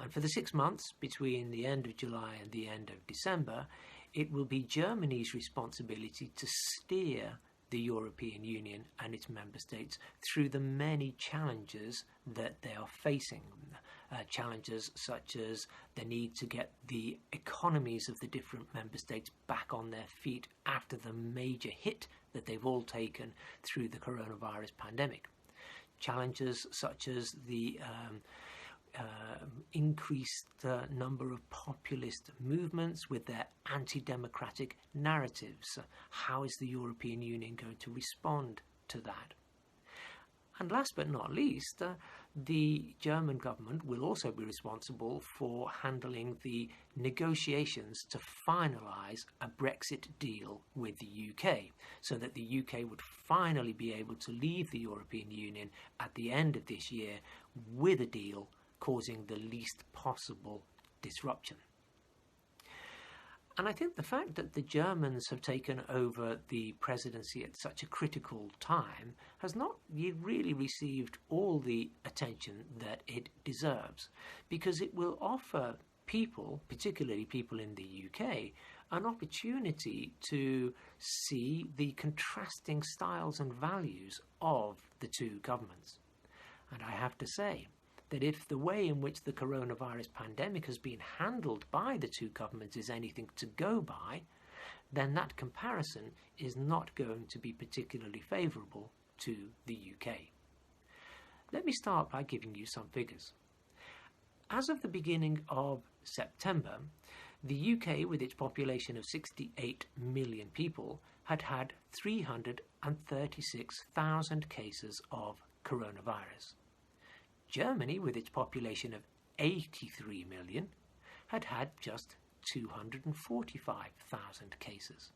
And for the 6 months between the end of July and the end of December, it will be Germany's responsibility to steer the European Union and its member states through the many challenges that they are facing. Challenges such as the need to get the economies of the different member states back on their feet after the major hit that they've all taken through the coronavirus pandemic. Challenges such as the increased number of populist movements with their anti-democratic narratives. How is the European Union going to respond to that? And last but not least, the German government will also be responsible for handling the negotiations to finalise a Brexit deal with the UK, so that the UK would finally be able to leave the European Union at the end of this year with a deal causing the least possible disruption. And I think the fact that the Germans have taken over the presidency at such a critical time has not really received all the attention that it deserves, because it will offer people, particularly people in the UK, an opportunity to see the contrasting styles and values of the two governments. And I have to say that if the way in which the coronavirus pandemic has been handled by the two governments is anything to go by, then that comparison is not going to be particularly favourable to the UK. Let me start by giving you some figures. As of the beginning of September, the UK, with its population of 68 million people, had had 336,000 cases of coronavirus. Germany, with its population of 83 million, had had just 245,000 cases.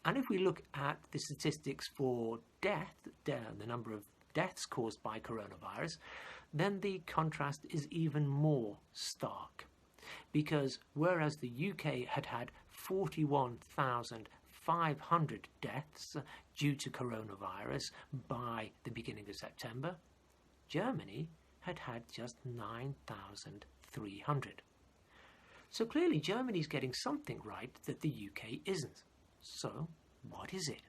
And if we look at the statistics for death, the number of deaths caused by coronavirus, then the contrast is even more stark. Because whereas the UK had had 41,500 deaths due to coronavirus by the beginning of September, Germany had had just 9,300. So clearly Germany's getting something right that the UK isn't. So what is it?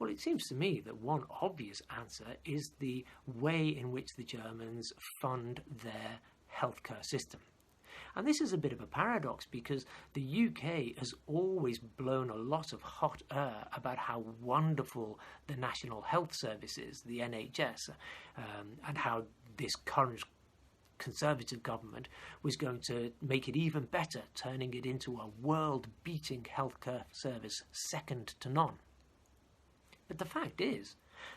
Well, it seems to me that one obvious answer is the way in which the Germans fund their healthcare system. And this is a bit of a paradox, because the UK has always blown a lot of hot air about how wonderful the National Health Service is, the NHS, and how this current Conservative government was going to make it even better, turning it into a world-beating healthcare service second to none. But the fact is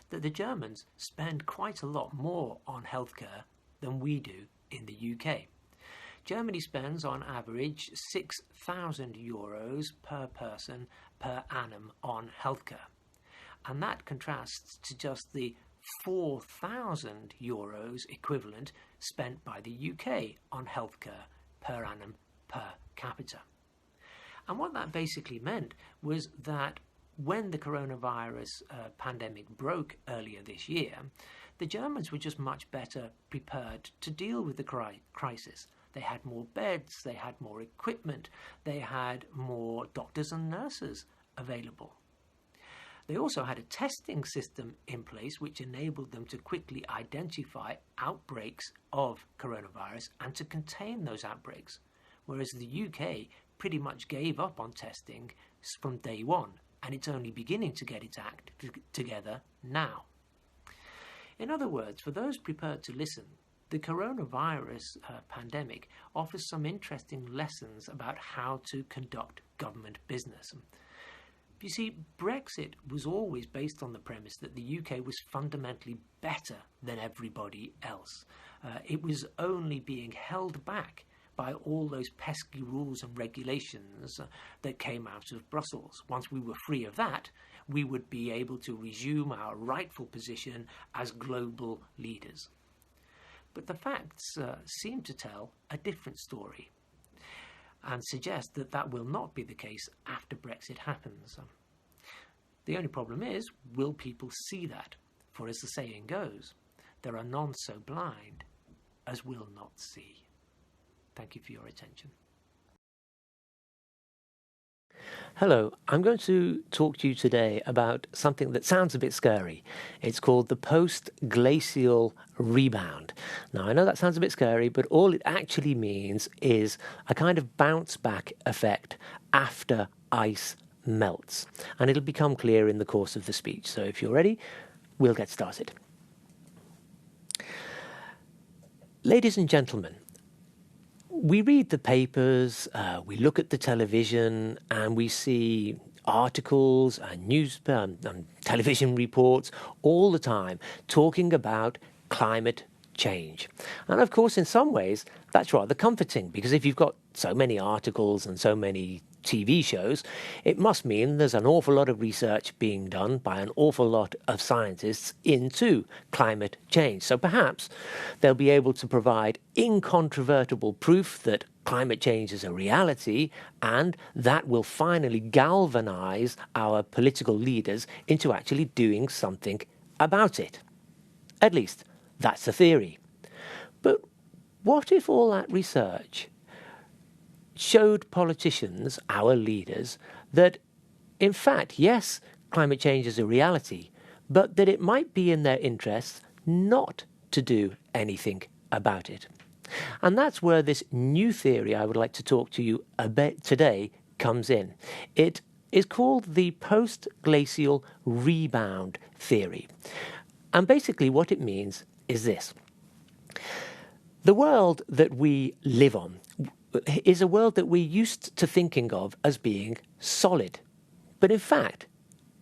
that the Germans spend quite a lot more on healthcare than we do in the UK. Germany spends on average €6,000 per person per annum on healthcare. And that contrasts to just the €4,000 equivalent spent by the UK on healthcare per annum per capita. And what that basically meant was that when the coronavirus pandemic broke earlier this year, the Germans were just much better prepared to deal with the crisis. They had more beds, they had more equipment, they had more doctors and nurses available. They also had a testing system in place which enabled them to quickly identify outbreaks of coronavirus and to contain those outbreaks, whereas the UK pretty much gave up on testing from day one, and it's only beginning to get its act together now. In other words, for those prepared to listen, the coronavirus pandemic offers some interesting lessons about how to conduct government business. You see, Brexit was always based on the premise that the UK was fundamentally better than everybody else. It was only being held back by all those pesky rules and regulations that came out of Brussels. Once we were free of that, we would be able to resume our rightful position as global leaders. But the facts seem to tell a different story and suggest that that will not be the case after Brexit happens. The only problem is, will people see that? For as the saying goes, there are none so blind as will not see. Thank you for your attention. Hello, I'm going to talk to you today about something that sounds a bit scary. It's called the post-glacial rebound. Now, I know that sounds a bit scary, but all it actually means is a kind of bounce-back effect after ice melts. And it'll become clear in the course of the speech. So if you're ready, we'll get started. Ladies and gentlemen, we read the papers, we look at the television, and we see articles and television reports all the time talking about climate change. And of course, in some ways, that's rather comforting, because if you've got so many articles and so many TV shows, it must mean there's an awful lot of research being done by an awful lot of scientists into climate change. So perhaps they'll be able to provide incontrovertible proof that climate change is a reality, and that will finally galvanize our political leaders into actually doing something about it. At least, that's the theory. But what if all that research showed politicians, our leaders, that in fact, yes, climate change is a reality, but that it might be in their interests not to do anything about it? And that's where this new theory I would like to talk to you about today comes in. It is called the post-glacial rebound theory. And basically what it means is this. The world that we live on is a world that we're used to thinking of as being solid. But in fact,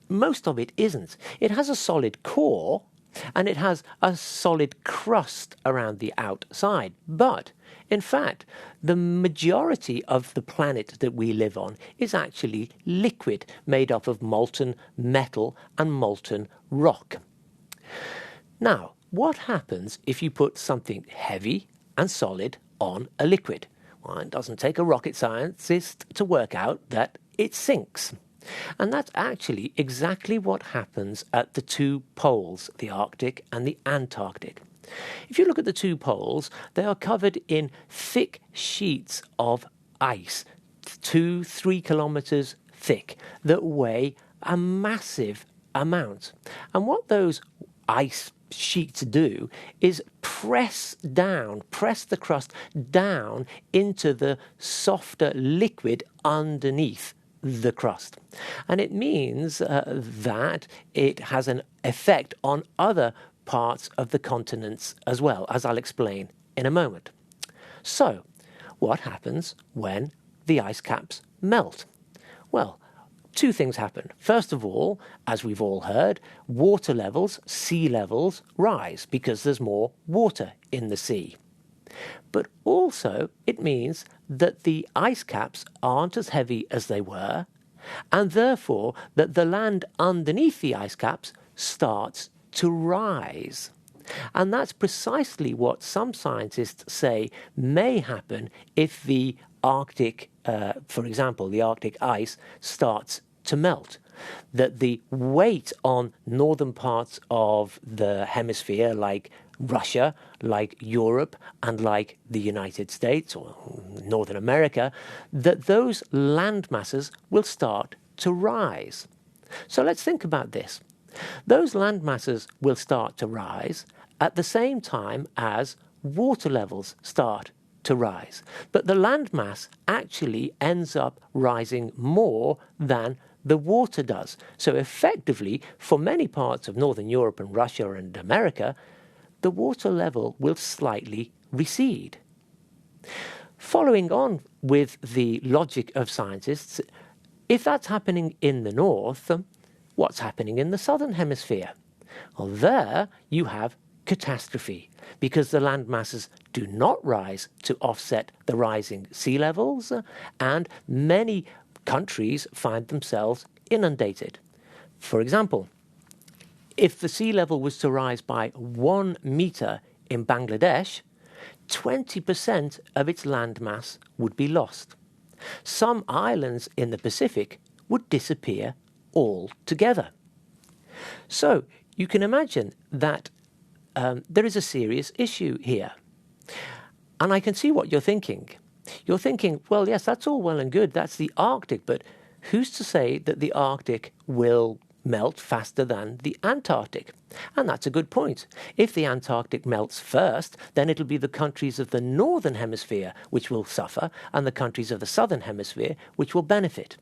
most of it isn't. It has a solid core, and it has a solid crust around the outside. But, in fact, the majority of the planet that we live on is actually liquid, made up of molten metal and molten rock. Now, what happens if you put something heavy and solid on a liquid? Well, it doesn't take a rocket scientist to work out that it sinks. And that's actually exactly what happens at the two poles, the Arctic and the Antarctic. If you look at the two poles, they are covered in thick sheets of ice, 2-3 kilometers thick, that weigh a massive amount. And what those ice sheets do is press the crust down into the softer liquid underneath the crust. And it means that it has an effect on other parts of the continents as well, as I'll explain in a moment. So, what happens when the ice caps melt? Well, two things happen. First of all, as we've all heard, water levels, sea levels, rise because there's more water in the sea. But also, it means that the ice caps aren't as heavy as they were, and therefore that the land underneath the ice caps starts to rise. And that's precisely what some scientists say may happen if the Arctic, for example, the Arctic ice starts to melt. That the weight on northern parts of the hemisphere, like Russia, like Europe, and like the United States or Northern America, that those land masses will start to rise. So let's think about this. Those land masses will start to rise at the same time as water levels start to rise. But the land mass actually ends up rising more than the water does. So effectively, for many parts of Northern Europe and Russia and America, the water level will slightly recede. Following on with the logic of scientists, if that's happening in the north, what's happening in the southern hemisphere? Well, there you have catastrophe, because the land masses do not rise to offset the rising sea levels, and many countries find themselves inundated. For example, if the sea level was to rise by 1 meter in Bangladesh, 20% of its land mass would be lost. Some islands in the Pacific would disappear altogether. So you can imagine that there is a serious issue here. And I can see what you're thinking. You're thinking, well, yes, that's all well and good. That's the Arctic. But who's to say that the Arctic will melt faster than the Antarctic? And that's a good point. If the Antarctic melts first, then it'll be the countries of the northern hemisphere which will suffer, and the countries of the southern hemisphere which will benefit.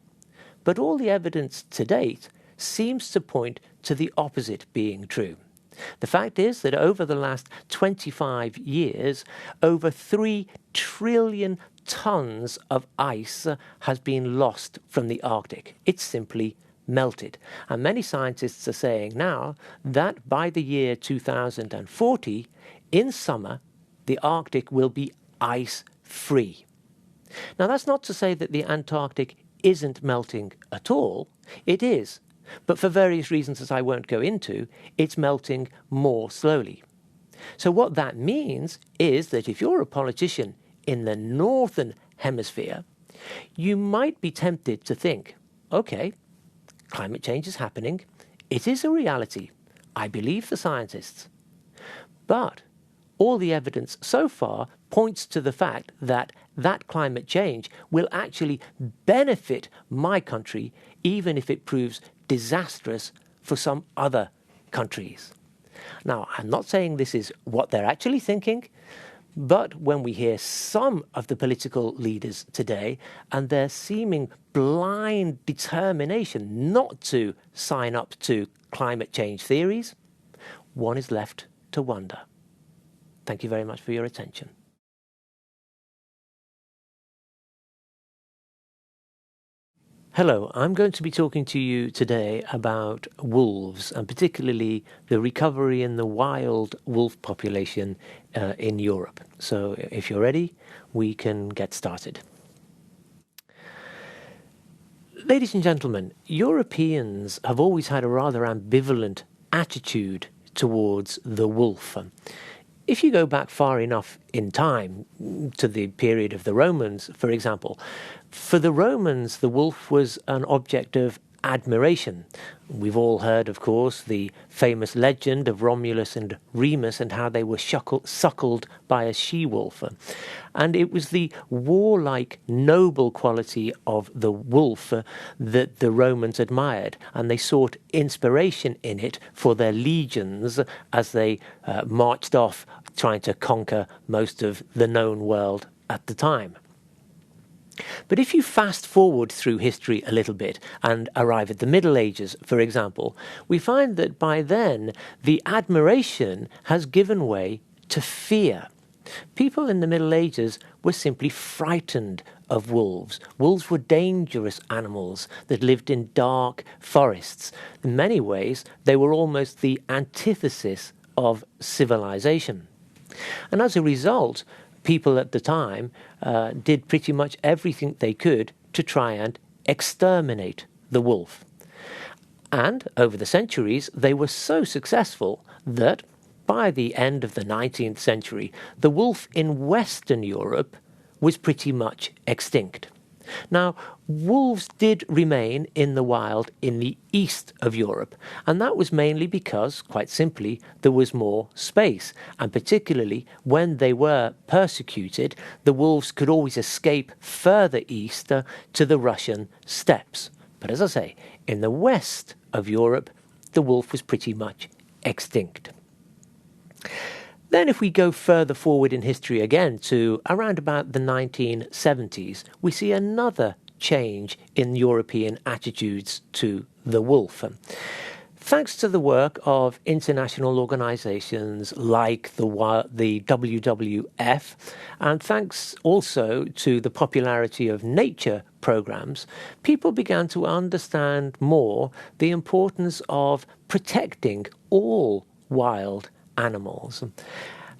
But all the evidence to date seems to point to the opposite being true. The fact is that over the last 25 years, over 3 trillion tons of ice has been lost from the Arctic. It's simply melted. And many scientists are saying now that by the year 2040, in summer, the Arctic will be ice-free. Now, that's not to say that the Antarctic isn't melting at all. It is. But for various reasons that I won't go into, it's melting more slowly. So what that means is that if you're a politician in the northern hemisphere, you might be tempted to think, okay, climate change is happening. It is a reality. I believe the scientists. But all the evidence so far points to the fact that that climate change will actually benefit my country, even if it proves disastrous for some other countries. Now, I'm not saying this is what they're actually thinking, but when we hear some of the political leaders today and their seeming blind determination not to sign up to climate change theories, one is left to wonder. Thank you very much for your attention. Hello, I'm going to be talking to you today about wolves, and particularly the recovery in the wild wolf population in Europe. So if you're ready, we can get started. Ladies and gentlemen, Europeans have always had a rather ambivalent attitude towards the wolf. If you go back far enough in time to the period of the Romans, for example, for the Romans, the wolf was an object of admiration. We've all heard, of course, the famous legend of Romulus and Remus and how they were suckled by a she-wolf. And it was the warlike, noble quality of the wolf that the Romans admired, and they sought inspiration in it for their legions as they marched off trying to conquer most of the known world at the time. But if you fast forward through history a little bit and arrive at the Middle Ages, for example, we find that by then the admiration has given way to fear. People in the Middle Ages were simply frightened of wolves. Wolves were dangerous animals that lived in dark forests. In many ways, they were almost the antithesis of civilization. And as a result, people at the time did pretty much everything they could to try and exterminate the wolf. And over the centuries, they were so successful that by the end of the 19th century, the wolf in Western Europe was pretty much extinct. Now, wolves did remain in the wild in the east of Europe, and that was mainly because, quite simply, there was more space, and particularly when they were persecuted, the wolves could always escape further east to the Russian steppes. But as I say, in the west of Europe, the wolf was pretty much extinct. Then if we go further forward in history again to around about the 1970s, we see another change in European attitudes to the wolf. Thanks to the work of international organisations like the WWF, and thanks also to the popularity of nature programmes, people began to understand more the importance of protecting all wild animals.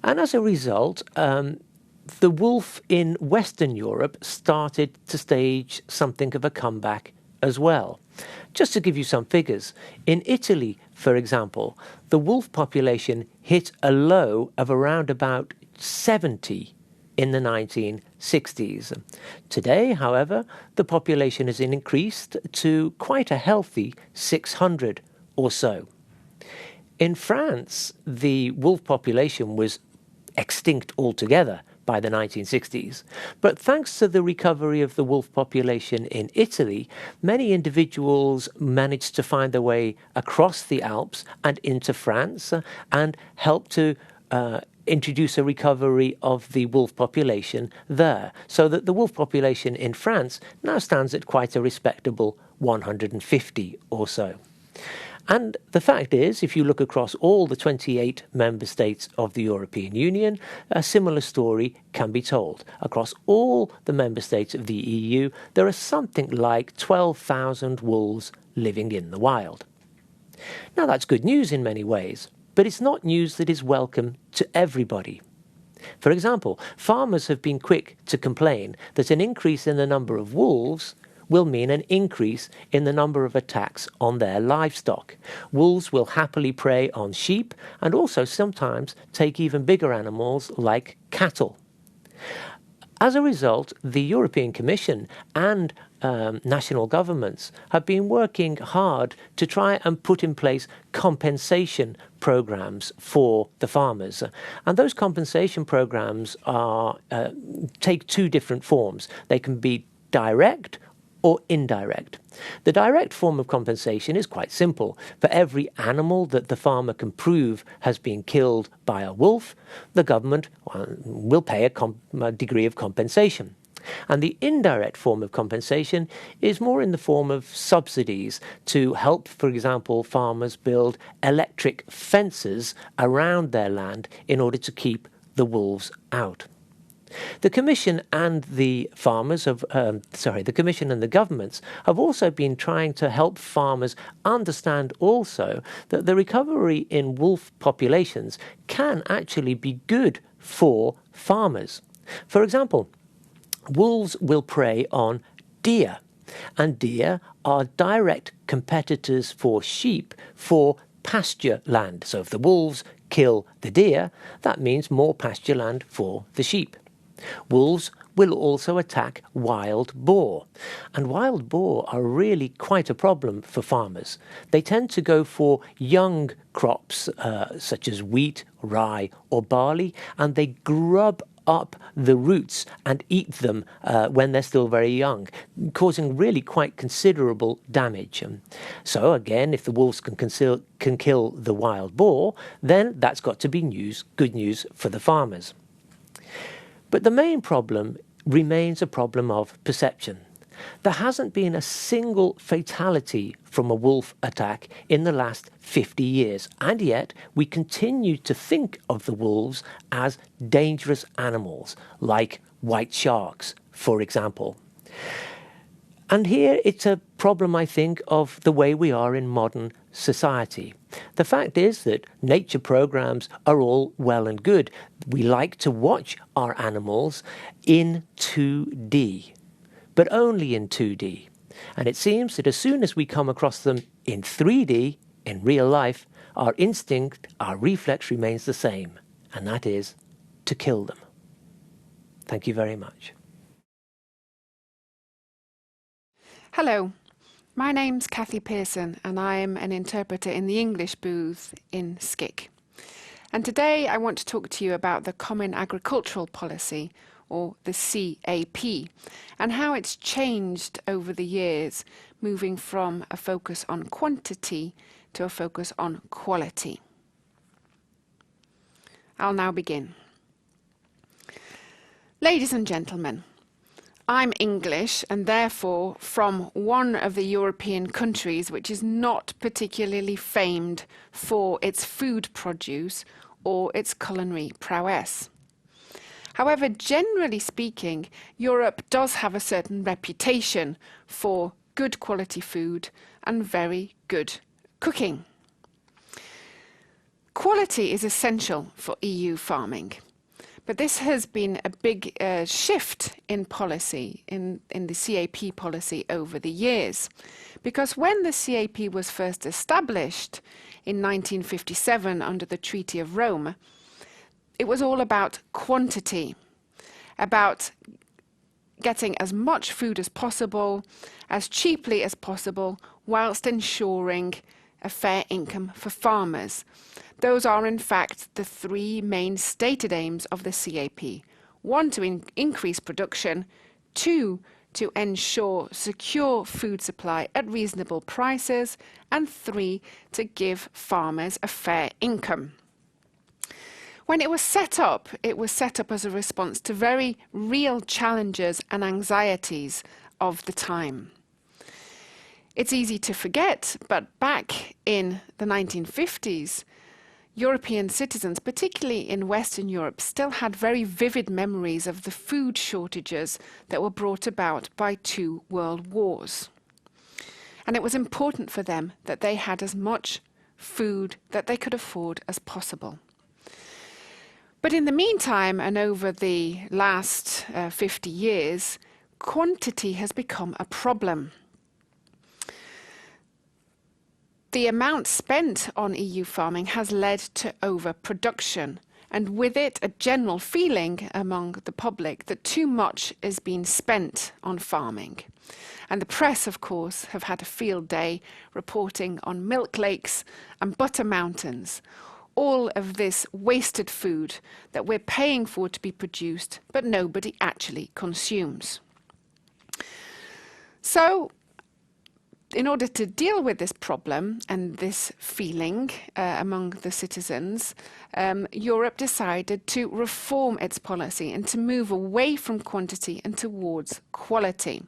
And as a result, the wolf in Western Europe started to stage something of a comeback as well. Just to give you some figures, in Italy, for example, the wolf population hit a low of around about 70 in the 1960s. Today, however, the population has increased to quite a healthy 600 or so. In France, the wolf population was extinct altogether by the 1960s. But thanks to the recovery of the wolf population in Italy, many individuals managed to find their way across the Alps and into France and helped to introduce a recovery of the wolf population there, so that the wolf population in France now stands at quite a respectable 150 or so. And the fact is, if you look across all the 28 member states of the European Union, a similar story can be told. Across all the member states of the EU, there are something like 12,000 wolves living in the wild. Now, that's good news in many ways, but it's not news that is welcome to everybody. For example, farmers have been quick to complain that an increase in the number of wolves will mean an increase in the number of attacks on their livestock. Wolves will happily prey on sheep and also sometimes take even bigger animals like cattle. As a result, the European Commission and national governments have been working hard to try and put in place compensation programs for the farmers. And those compensation programs take two different forms. They can be direct or indirect. The direct form of compensation is quite simple. For every animal that the farmer can prove has been killed by a wolf, the government will pay a degree of compensation. And the indirect form of compensation is more in the form of subsidies to help, for example, farmers build electric fences around their land in order to keep the wolves out. The Commission and the the Commission and the governments have also been trying to help farmers understand also that the recovery in wolf populations can actually be good for farmers. For example, wolves will prey on deer, and deer are direct competitors for sheep for pasture land. So if the wolves kill the deer, that means more pasture land for the sheep. Wolves will also attack wild boar, and wild boar are really quite a problem for farmers. They tend to go for young crops such as wheat, rye or barley, and they grub up the roots and eat them when they're still very young, causing really quite considerable damage. So again, if the wolves can kill the wild boar, then that's got to be good news for the farmers. But the main problem remains a problem of perception. There hasn't been a single fatality from a wolf attack in the last 50 years, and yet we continue to think of the wolves as dangerous animals, like white sharks, for example. And here it's a problem, I think, of the way we are in modern society. The fact is that nature programs are all well and good. We like to watch our animals in 2D, but only in 2D. And it seems that as soon as we come across them in 3D, in real life, our instinct, our reflex remains the same, and that is to kill them. Thank you very much. Hello, my name's Kathy Pearson and I'm an interpreter in the English booth in SCIC. And today I want to talk to you about the Common Agricultural Policy, or the CAP, and how it's changed over the years, moving from a focus on quantity to a focus on quality. I'll now begin. Ladies and gentlemen, I'm English and therefore from one of the European countries which is not particularly famed for its food produce or its culinary prowess. However, generally speaking, Europe does have a certain reputation for good quality food and very good cooking. Quality is essential for EU farming. But this has been a big shift in policy, in the CAP policy over the years. Because when the CAP was first established in 1957 under the Treaty of Rome, it was all about quantity, about getting as much food as possible, as cheaply as possible, whilst ensuring a fair income for farmers. Those are, in fact, the three main stated aims of the CAP. 1, to increase production. 2, to ensure secure food supply at reasonable prices. And 3, to give farmers a fair income. When it was set up as a response to very real challenges and anxieties of the time. It's easy to forget, but back in the 1950s, European citizens, particularly in Western Europe, still had very vivid memories of the food shortages that were brought about by 2 world wars. And it was important for them that they had as much food that they could afford as possible. But in the meantime, and over the last 50 years, quantity has become a problem. The amount spent on EU farming has led to overproduction, and with it a general feeling among the public that too much is being spent on farming. And the press, of course, have had a field day reporting on milk lakes and butter mountains, all of this wasted food that we're paying for to be produced, but nobody actually consumes. So, in order to deal with this problem and this feeling among the citizens, Europe decided to reform its policy and to move away from quantity and towards quality.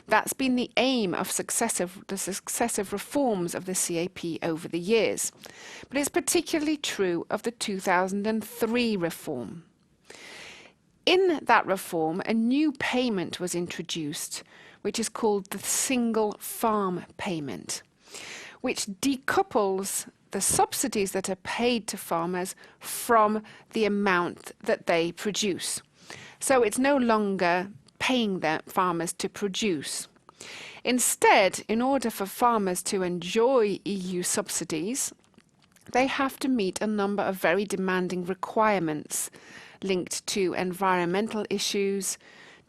That's been the aim of the successive reforms of the CAP over the years. But it's particularly true of the 2003 reform. In that reform, a new payment was introduced, which is called the single farm payment, which decouples the subsidies that are paid to farmers from the amount that they produce. So it's no longer paying the farmers to produce. Instead, in order for farmers to enjoy EU subsidies, they have to meet a number of very demanding requirements linked to environmental issues,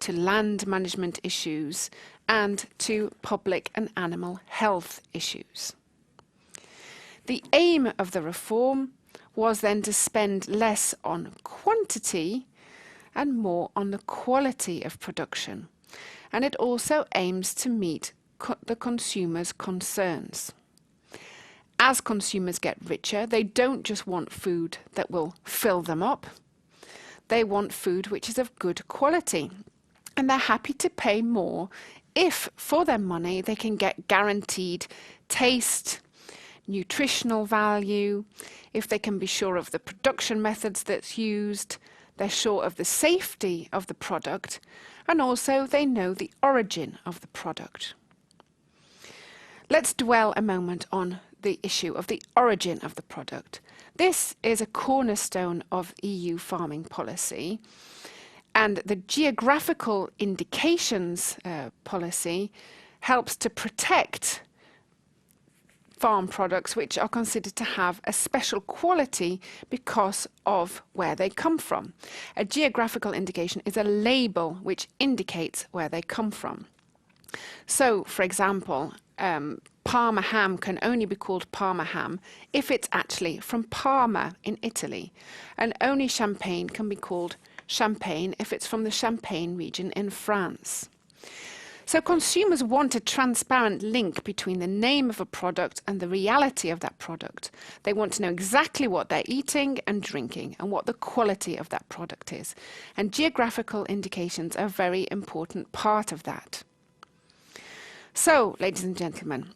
to land management issues, and to public and animal health issues. The aim of the reform was then to spend less on quantity and more on the quality of production. And it also aims to meet the consumers' concerns. As consumers get richer, they don't just want food that will fill them up. They want food which is of good quality. And they're happy to pay more if, for their money, they can get guaranteed taste, nutritional value, if they can be sure of the production methods that's used, they're sure of the safety of the product, and also they know the origin of the product. Let's dwell a moment on the issue of the origin of the product. This is a cornerstone of EU farming policy. And the geographical indications policy helps to protect farm products which are considered to have a special quality because of where they come from. A geographical indication is a label which indicates where they come from. So, for example, Parma ham can only be called Parma ham if it's actually from Parma in Italy, and only Champagne can be called Champagne if it's from the Champagne region in France. So consumers want a transparent link between the name of a product and the reality of that product. They want to know exactly what they're eating and drinking and what the quality of that product is. And geographical indications are a very important part of that. So, ladies and gentlemen,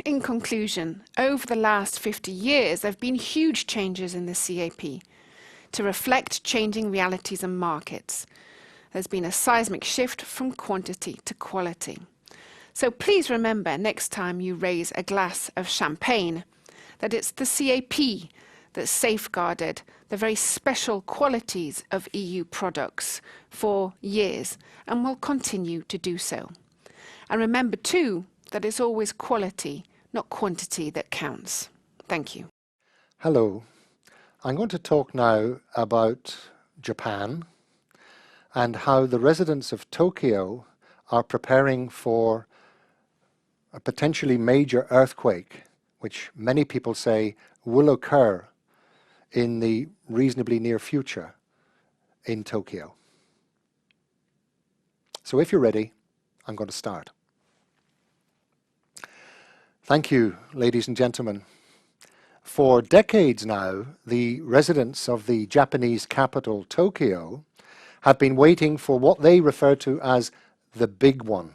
in conclusion, over the last 50 years, there have been huge changes in the CAP to reflect changing realities and markets. There's been a seismic shift from quantity to quality. So please remember next time you raise a glass of champagne that it's the CAP that safeguarded the very special qualities of EU products for years and will continue to do so. And remember too that it's always quality, not quantity, that counts. Thank you. Hello. I'm going to talk now about Japan and how the residents of Tokyo are preparing for a potentially major earthquake, which many people say will occur in the reasonably near future in Tokyo. So if you're ready, I'm going to start. Thank you, ladies and gentlemen. For decades now, the residents of the Japanese capital, Tokyo, have been waiting for what they refer to as the big one.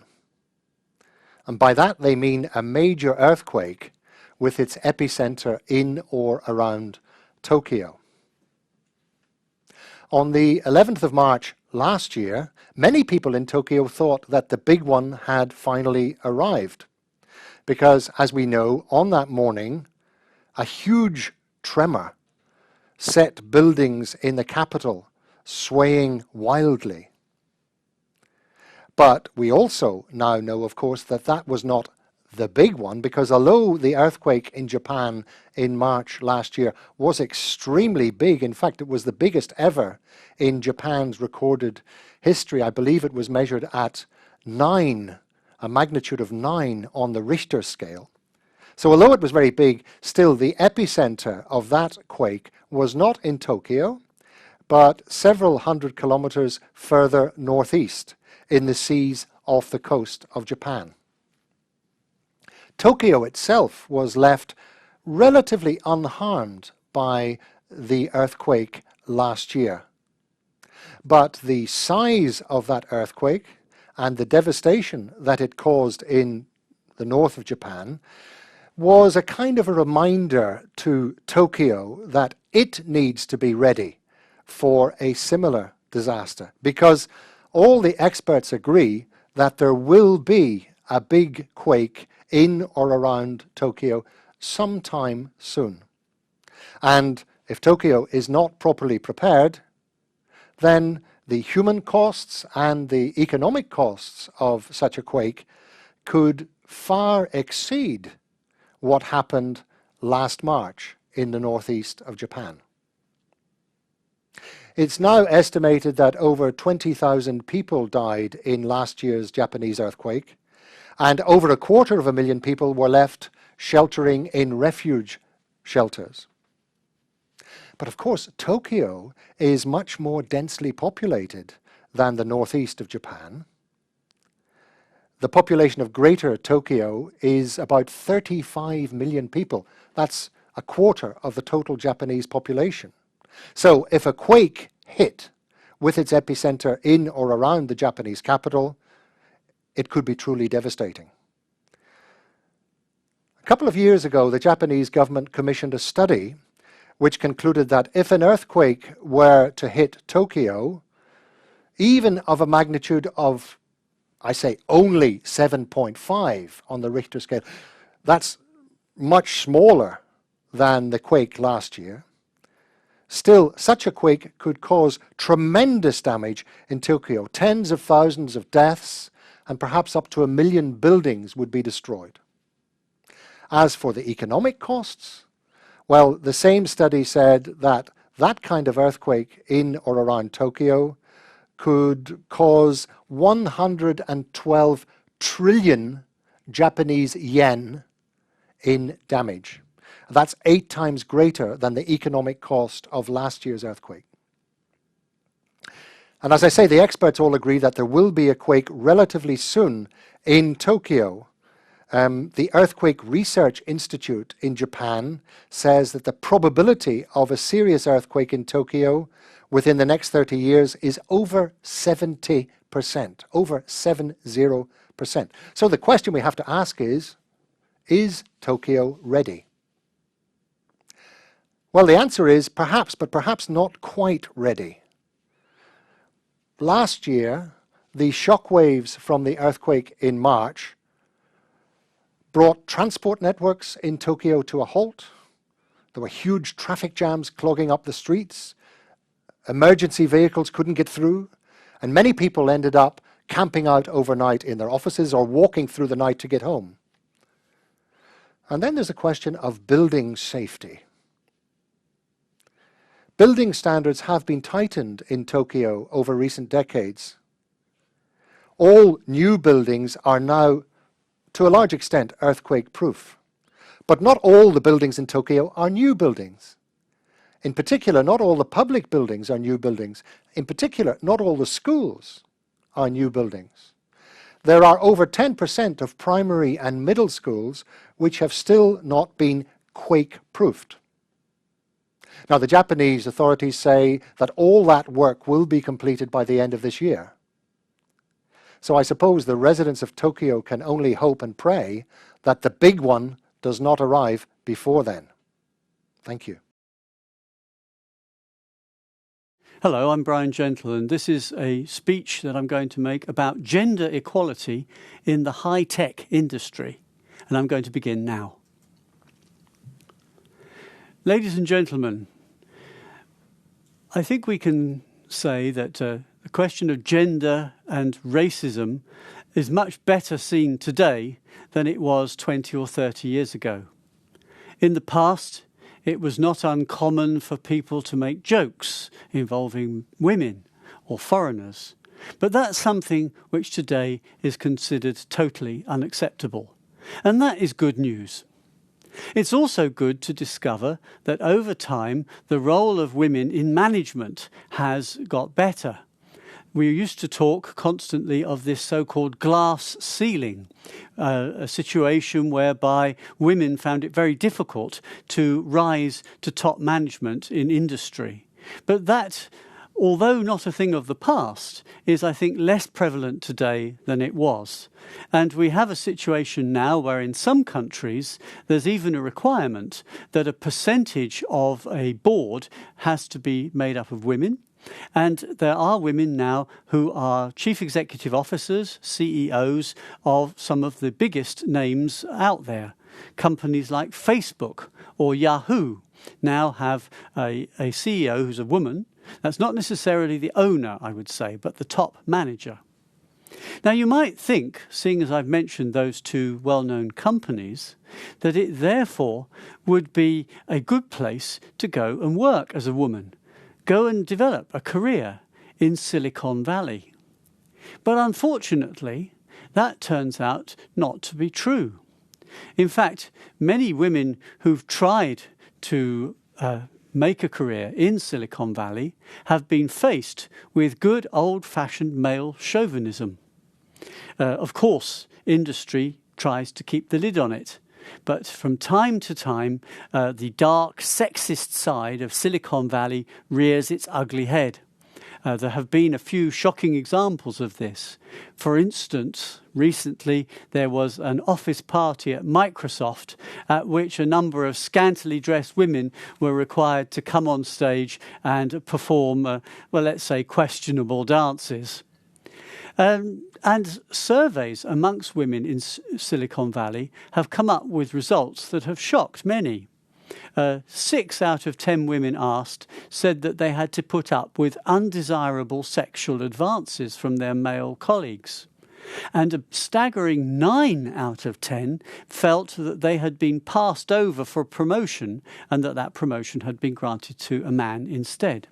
And by that they mean a major earthquake with its epicenter in or around Tokyo. On the 11th of March last year, many people in Tokyo thought that the big one had finally arrived. Because, as we know, on that morning, a huge tremor set buildings in the capital swaying wildly. But we also now know, of course, that that was not the big one, because although the earthquake in Japan in March last year was extremely big, in fact it was the biggest ever in Japan's recorded history. I believe it was measured at 9, a magnitude of 9 on the Richter scale. So although it was very big, still the epicenter of that quake was not in Tokyo, but several hundred kilometers further northeast in the seas off the coast of Japan. Tokyo itself was left relatively unharmed by the earthquake last year. But the size of that earthquake and the devastation that it caused in the north of Japan was a kind of a reminder to Tokyo that it needs to be ready for a similar disaster, because all the experts agree that there will be a big quake in or around Tokyo sometime soon. And if Tokyo is not properly prepared, then the human costs and the economic costs of such a quake could far exceed what happened last March in the northeast of Japan. It's now estimated that over 20,000 people died in last year's Japanese earthquake, and over 250,000 people were left sheltering in refuge shelters. But of course, Tokyo is much more densely populated than the northeast of Japan. The population of Greater Tokyo is about 35 million people. That's a quarter of the total Japanese population. So if a quake hit with its epicenter in or around the Japanese capital, it could be truly devastating. A couple of years ago, the Japanese government commissioned a study which concluded that if an earthquake were to hit Tokyo, even of a magnitude of, I say, only 7.5 on the Richter scale, that's much smaller than the quake last year. Still, such a quake could cause tremendous damage in Tokyo, tens of thousands of deaths and perhaps up to 1 million buildings would be destroyed. As for the economic costs, well, the same study said that that kind of earthquake in or around Tokyo could cause 112 trillion Japanese yen in damage. That's 8 times greater than the economic cost of last year's earthquake. And as I say, the experts all agree that there will be a quake relatively soon in Tokyo. The Earthquake Research Institute in Japan says that the probability of a serious earthquake in Tokyo within the next 30 years is over 70%, over 70%. So the question we have to ask is Tokyo ready? Well, the answer is perhaps, but perhaps not quite ready. Last year, the shock waves from the earthquake in March brought transport networks in Tokyo to a halt. There were huge traffic jams clogging up the streets. Emergency vehicles couldn't get through, and many people ended up camping out overnight in their offices or walking through the night to get home. And then there's a question of building safety. Building standards have been tightened in Tokyo over recent decades. All new buildings are now, to a large extent, earthquake-proof. But not all the buildings in Tokyo are new buildings. In particular, not all the public buildings are new buildings. In particular, not all the schools are new buildings. There are over 10% of primary and middle schools which have still not been quake-proofed. Now, the Japanese authorities say that all that work will be completed by the end of this year. So I suppose the residents of Tokyo can only hope and pray that the big one does not arrive before then. Thank you. Hello, I'm Brian Gentle, and this is a speech that I'm going to make about gender equality in the high-tech industry. And I'm going to begin now. Ladies and gentlemen, I think we can say that the question of gender and racism is much better seen today than it was 20 or 30 years ago. In the past, it was not uncommon for people to make jokes involving women or foreigners, but that's something which today is considered totally unacceptable. And that is good news. It's also good to discover that over time the role of women in management has got better. We used to talk constantly of this so-called glass ceiling, a situation whereby women found it very difficult to rise to top management in industry. But that, although not a thing of the past, is, I think, less prevalent today than it was. And we have a situation now where in some countries there's even a requirement that a percentage of a board has to be made up of women. And there are women now who are chief executive officers, CEOs of some of the biggest names out there. Companies like Facebook or Yahoo now have a CEO who's a woman. That's not necessarily the owner, I would say, but the top manager. Now, you might think, seeing as I've mentioned those two well-known companies, that it therefore would be a good place to go and work as a woman, go and develop a career in Silicon Valley. But unfortunately, that turns out not to be true. In fact, many women who've tried to make a career in Silicon Valley have been faced with good old-fashioned male chauvinism. Of course, industry tries to keep the lid on it, but from time to time, the dark, sexist side of Silicon Valley rears its ugly head. There have been a few shocking examples of this. For instance, recently there was an office party at Microsoft at which a number of scantily dressed women were required to come on stage and perform, well, let's say, questionable dances. And surveys amongst women in Silicon Valley have come up with results that have shocked many. 6 out of 10 women asked said that they had to put up with undesirable sexual advances from their male colleagues. And a staggering 9 out of 10 felt that they had been passed over for promotion and that promotion had been granted to a man instead.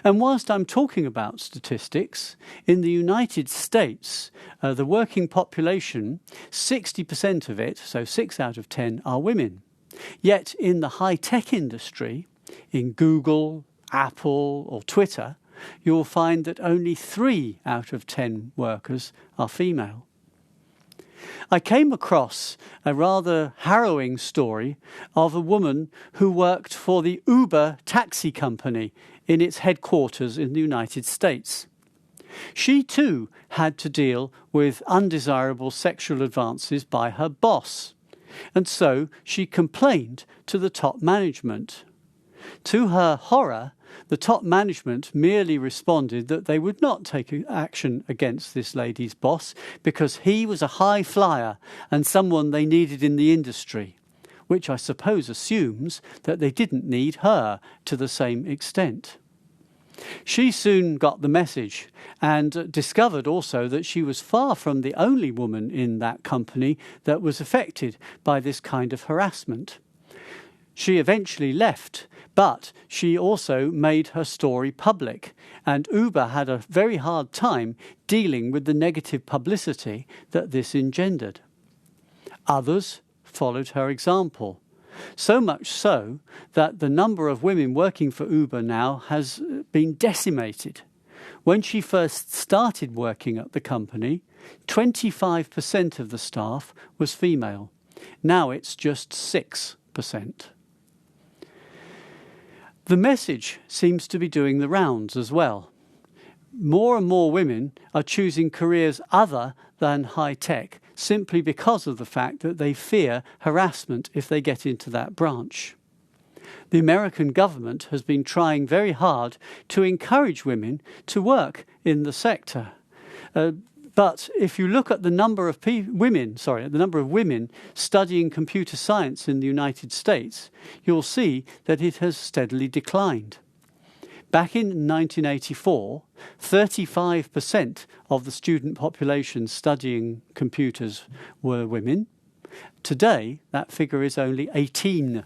And whilst I'm talking about statistics, in the United States, the working population, 60% of it, so 6 out of 10, are women. Yet in the high-tech industry, in Google, Apple or Twitter, you'll find that only 3 out of 10 workers are female. I came across a rather harrowing story of a woman who worked for the Uber taxi company in its headquarters in the United States. She too had to deal with undesirable sexual advances by her boss, and so she complained to the top management. To her horror, the top management merely responded that they would not take action against this lady's boss because he was a high flyer and someone they needed in the industry, which I suppose assumes that they didn't need her to the same extent. She soon got the message and discovered also that she was far from the only woman in that company that was affected by this kind of harassment. She eventually left, but she also made her story public, and Uber had a very hard time dealing with the negative publicity that this engendered. Others followed her example, so much so that the number of women working for Uber now has been decimated. When she first started working at the company, 25% of the staff was female. Now it's just 6%. The message seems to be doing the rounds as well. More and more women are choosing careers other than high-tech simply because of the fact that they fear harassment if they get into that branch. The American government has been trying very hard to encourage women to work in the sector. But if you look at the number of women studying computer science in the United States, you'll see that it has steadily declined. Back in 1984, 35% of the student population studying computers were women. Today, that figure is only 18%.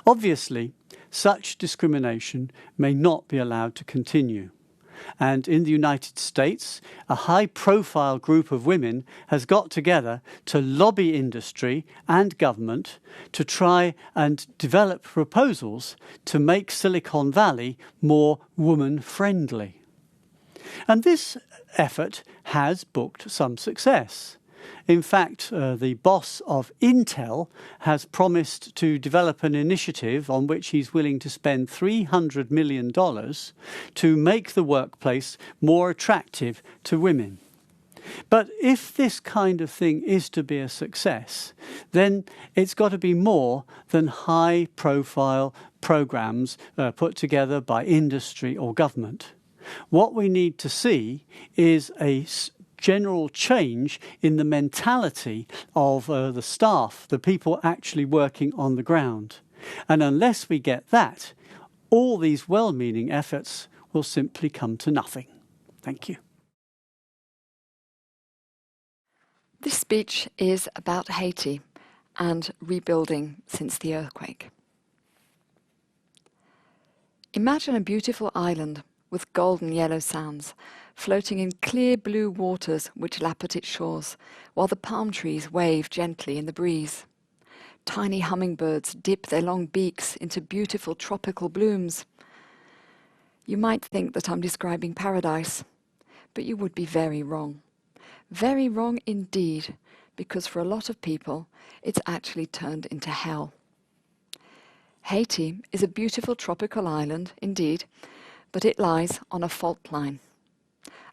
Obviously, such discrimination may not be allowed to continue. And in the United States, a high-profile group of women has got together to lobby industry and government to try and develop proposals to make Silicon Valley more woman-friendly. And this effort has booked some success. In fact, the boss of Intel has promised to develop an initiative on which he's willing to spend $300 million to make the workplace more attractive to women. But if this kind of thing is to be a success, then it's got to be more than high-profile programs put together by industry or government. What we need to see is a general change in the mentality of the staff, the people actually working on the ground. And unless we get that, all these well-meaning efforts will simply come to nothing. Thank you. This speech is about Haiti and rebuilding since the earthquake. Imagine a beautiful island with golden yellow sands, floating in clear blue waters which lap at its shores, while the palm trees wave gently in the breeze. Tiny hummingbirds dip their long beaks into beautiful tropical blooms. You might think that I'm describing paradise, but you would be very wrong. Very wrong indeed, because for a lot of people, it's actually turned into hell. Haiti is a beautiful tropical island, indeed, but it lies on a fault line.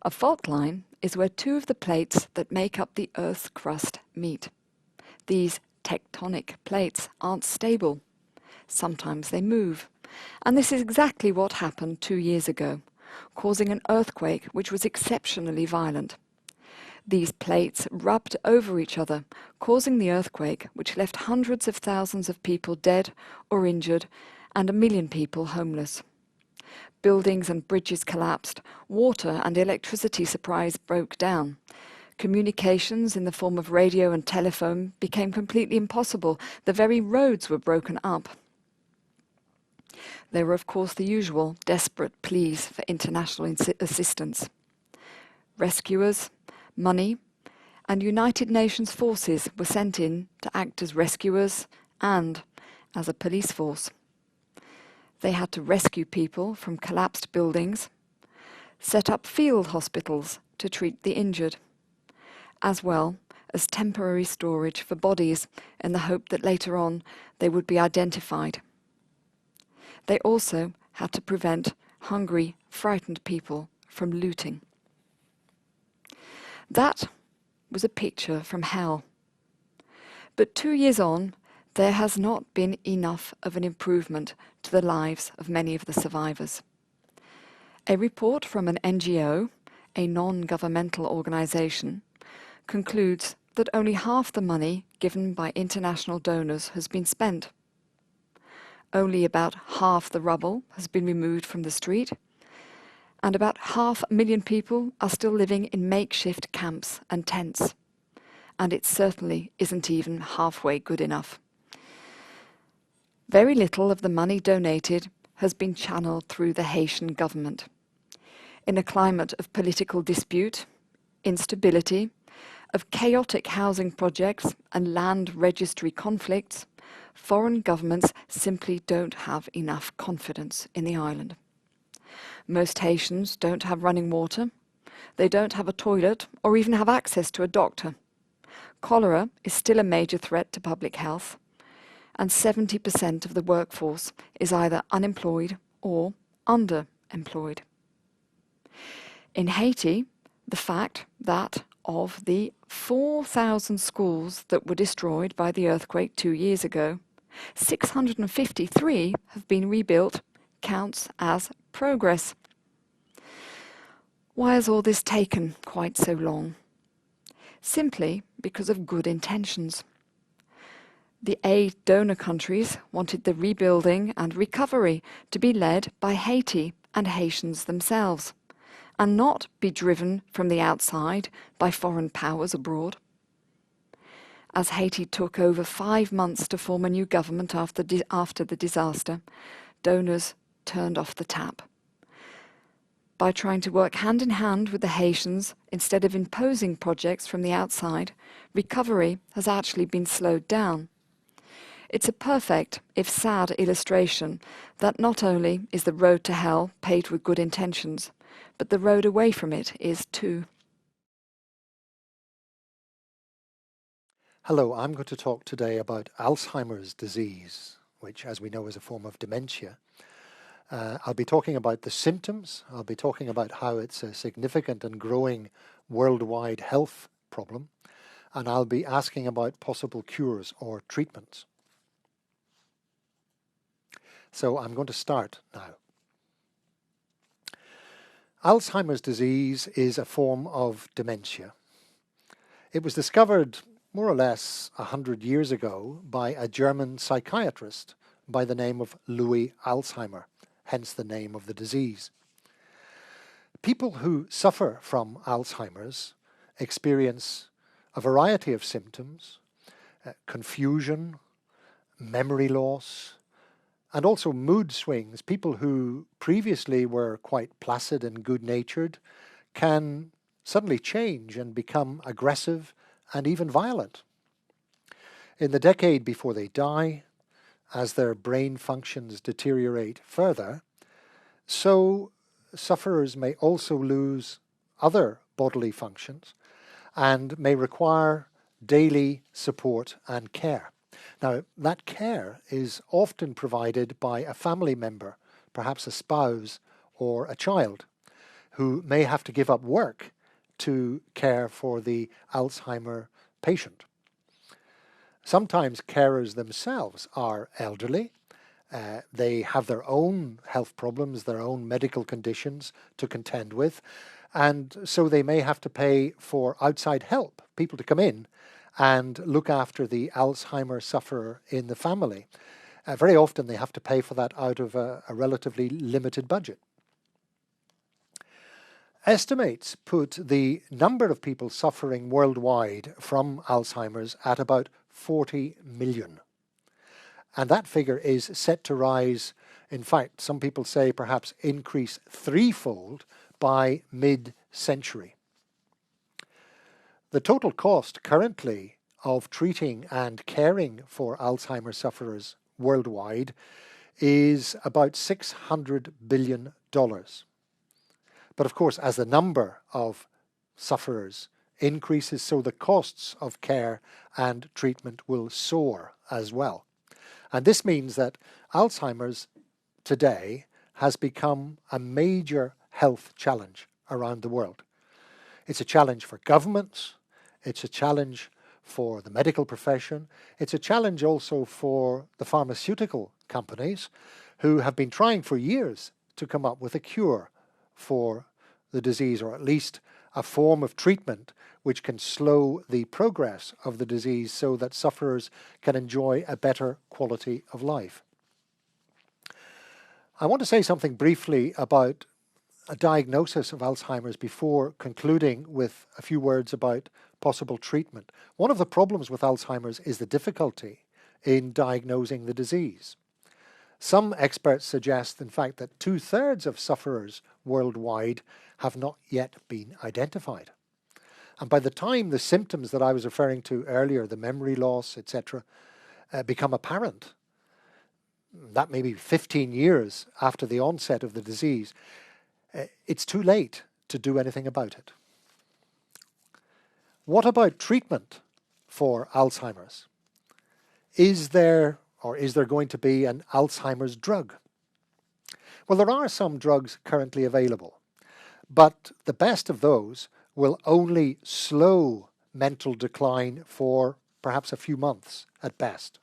A fault line is where two of the plates that make up the Earth's crust meet. These tectonic plates aren't stable. Sometimes they move. And this is exactly what happened 2 years ago, causing an earthquake which was exceptionally violent. These plates rubbed over each other, causing the earthquake which left hundreds of thousands of people dead or injured and 1 million people homeless. Buildings and bridges collapsed. Water and electricity supplies broke down. Communications in the form of radio and telephone became completely impossible. The very roads were broken up. There were, of course, the usual desperate pleas for international assistance. Rescuers, money, and United Nations forces were sent in to act as rescuers and as a police force. They had to rescue people from collapsed buildings, set up field hospitals to treat the injured, as well as temporary storage for bodies in the hope that later on they would be identified. They also had to prevent hungry, frightened people from looting. That was a picture from hell. But 2 years on, there has not been enough of an improvement to the lives of many of the survivors. A report from an NGO, a non-governmental organisation, concludes that only half the money given by international donors has been spent. Only about half the rubble has been removed from the street, and about 500,000 people are still living in makeshift camps and tents. And it certainly isn't even halfway good enough. Very little of the money donated has been channeled through the Haitian government. In a climate of political dispute, instability, of chaotic housing projects and land registry conflicts, foreign governments simply don't have enough confidence in the island. Most Haitians don't have running water, they don't have a toilet or even have access to a doctor. Cholera is still a major threat to public health, and 70% of the workforce is either unemployed or underemployed. In Haiti, the fact that of the 4,000 schools that were destroyed by the earthquake 2 years ago, 653 have been rebuilt counts as progress. Why has all this taken quite so long? Simply because of good intentions. The aid donor countries wanted the rebuilding and recovery to be led by Haiti and Haitians themselves, and not be driven from the outside by foreign powers abroad. As Haiti took over 5 months to form a new government after the disaster, donors turned off the tap. By trying to work hand in hand with the Haitians instead of imposing projects from the outside, recovery has actually been slowed down. It's a perfect, if sad, illustration that not only is the road to hell paved with good intentions, but the road away from it is too. Hello, I'm going to talk today about Alzheimer's disease, which, as we know, is a form of dementia. I'll be talking about the symptoms. I'll be talking about how it's a significant and growing worldwide health problem. And I'll be asking about possible cures or treatments. So I'm going to start now. Alzheimer's disease is a form of dementia. It was discovered more or less 100 years ago by a German psychiatrist by the name of Louis Alzheimer, hence the name of the disease. People who suffer from Alzheimer's experience a variety of symptoms, confusion, memory loss, and also mood swings. People who previously were quite placid and good-natured can suddenly change and become aggressive and even violent. In the decade before they die, as their brain functions deteriorate further, so sufferers may also lose other bodily functions and may require daily support and care. Now, that care is often provided by a family member, perhaps a spouse or a child, who may have to give up work to care for the Alzheimer patient. Sometimes carers themselves are elderly. They have their own health problems, their own medical conditions to contend with, and so they may have to pay for outside help, people to come in and look after the Alzheimer sufferer in the family. Very often they have to pay for that out of a relatively limited budget. Estimates put the number of people suffering worldwide from Alzheimer's at about 40 million. And that figure is set to rise, in fact, some people say perhaps increase threefold by mid-century. The total cost currently of treating and caring for Alzheimer's sufferers worldwide is about $600 billion. But of course, as the number of sufferers increases, so the costs of care and treatment will soar as well. And this means that Alzheimer's today has become a major health challenge around the world. It's a challenge for governments, it's a challenge for the medical profession, it's a challenge also for the pharmaceutical companies who have been trying for years to come up with a cure for the disease, or at least a form of treatment which can slow the progress of the disease so that sufferers can enjoy a better quality of life. I want to say something briefly about a diagnosis of Alzheimer's before concluding with a few words about possible treatment. One of the problems with Alzheimer's is the difficulty in diagnosing the disease. Some experts suggest, in fact, that 2/3 of sufferers worldwide have not yet been identified. And by the time the symptoms that I was referring to earlier, the memory loss, etc., become apparent, that may be 15 years after the onset of the disease, it's too late to do anything about it. What about treatment for Alzheimer's? Is there going to be an Alzheimer's drug? Well, there are some drugs currently available, but the best of those will only slow mental decline for perhaps a few months at best.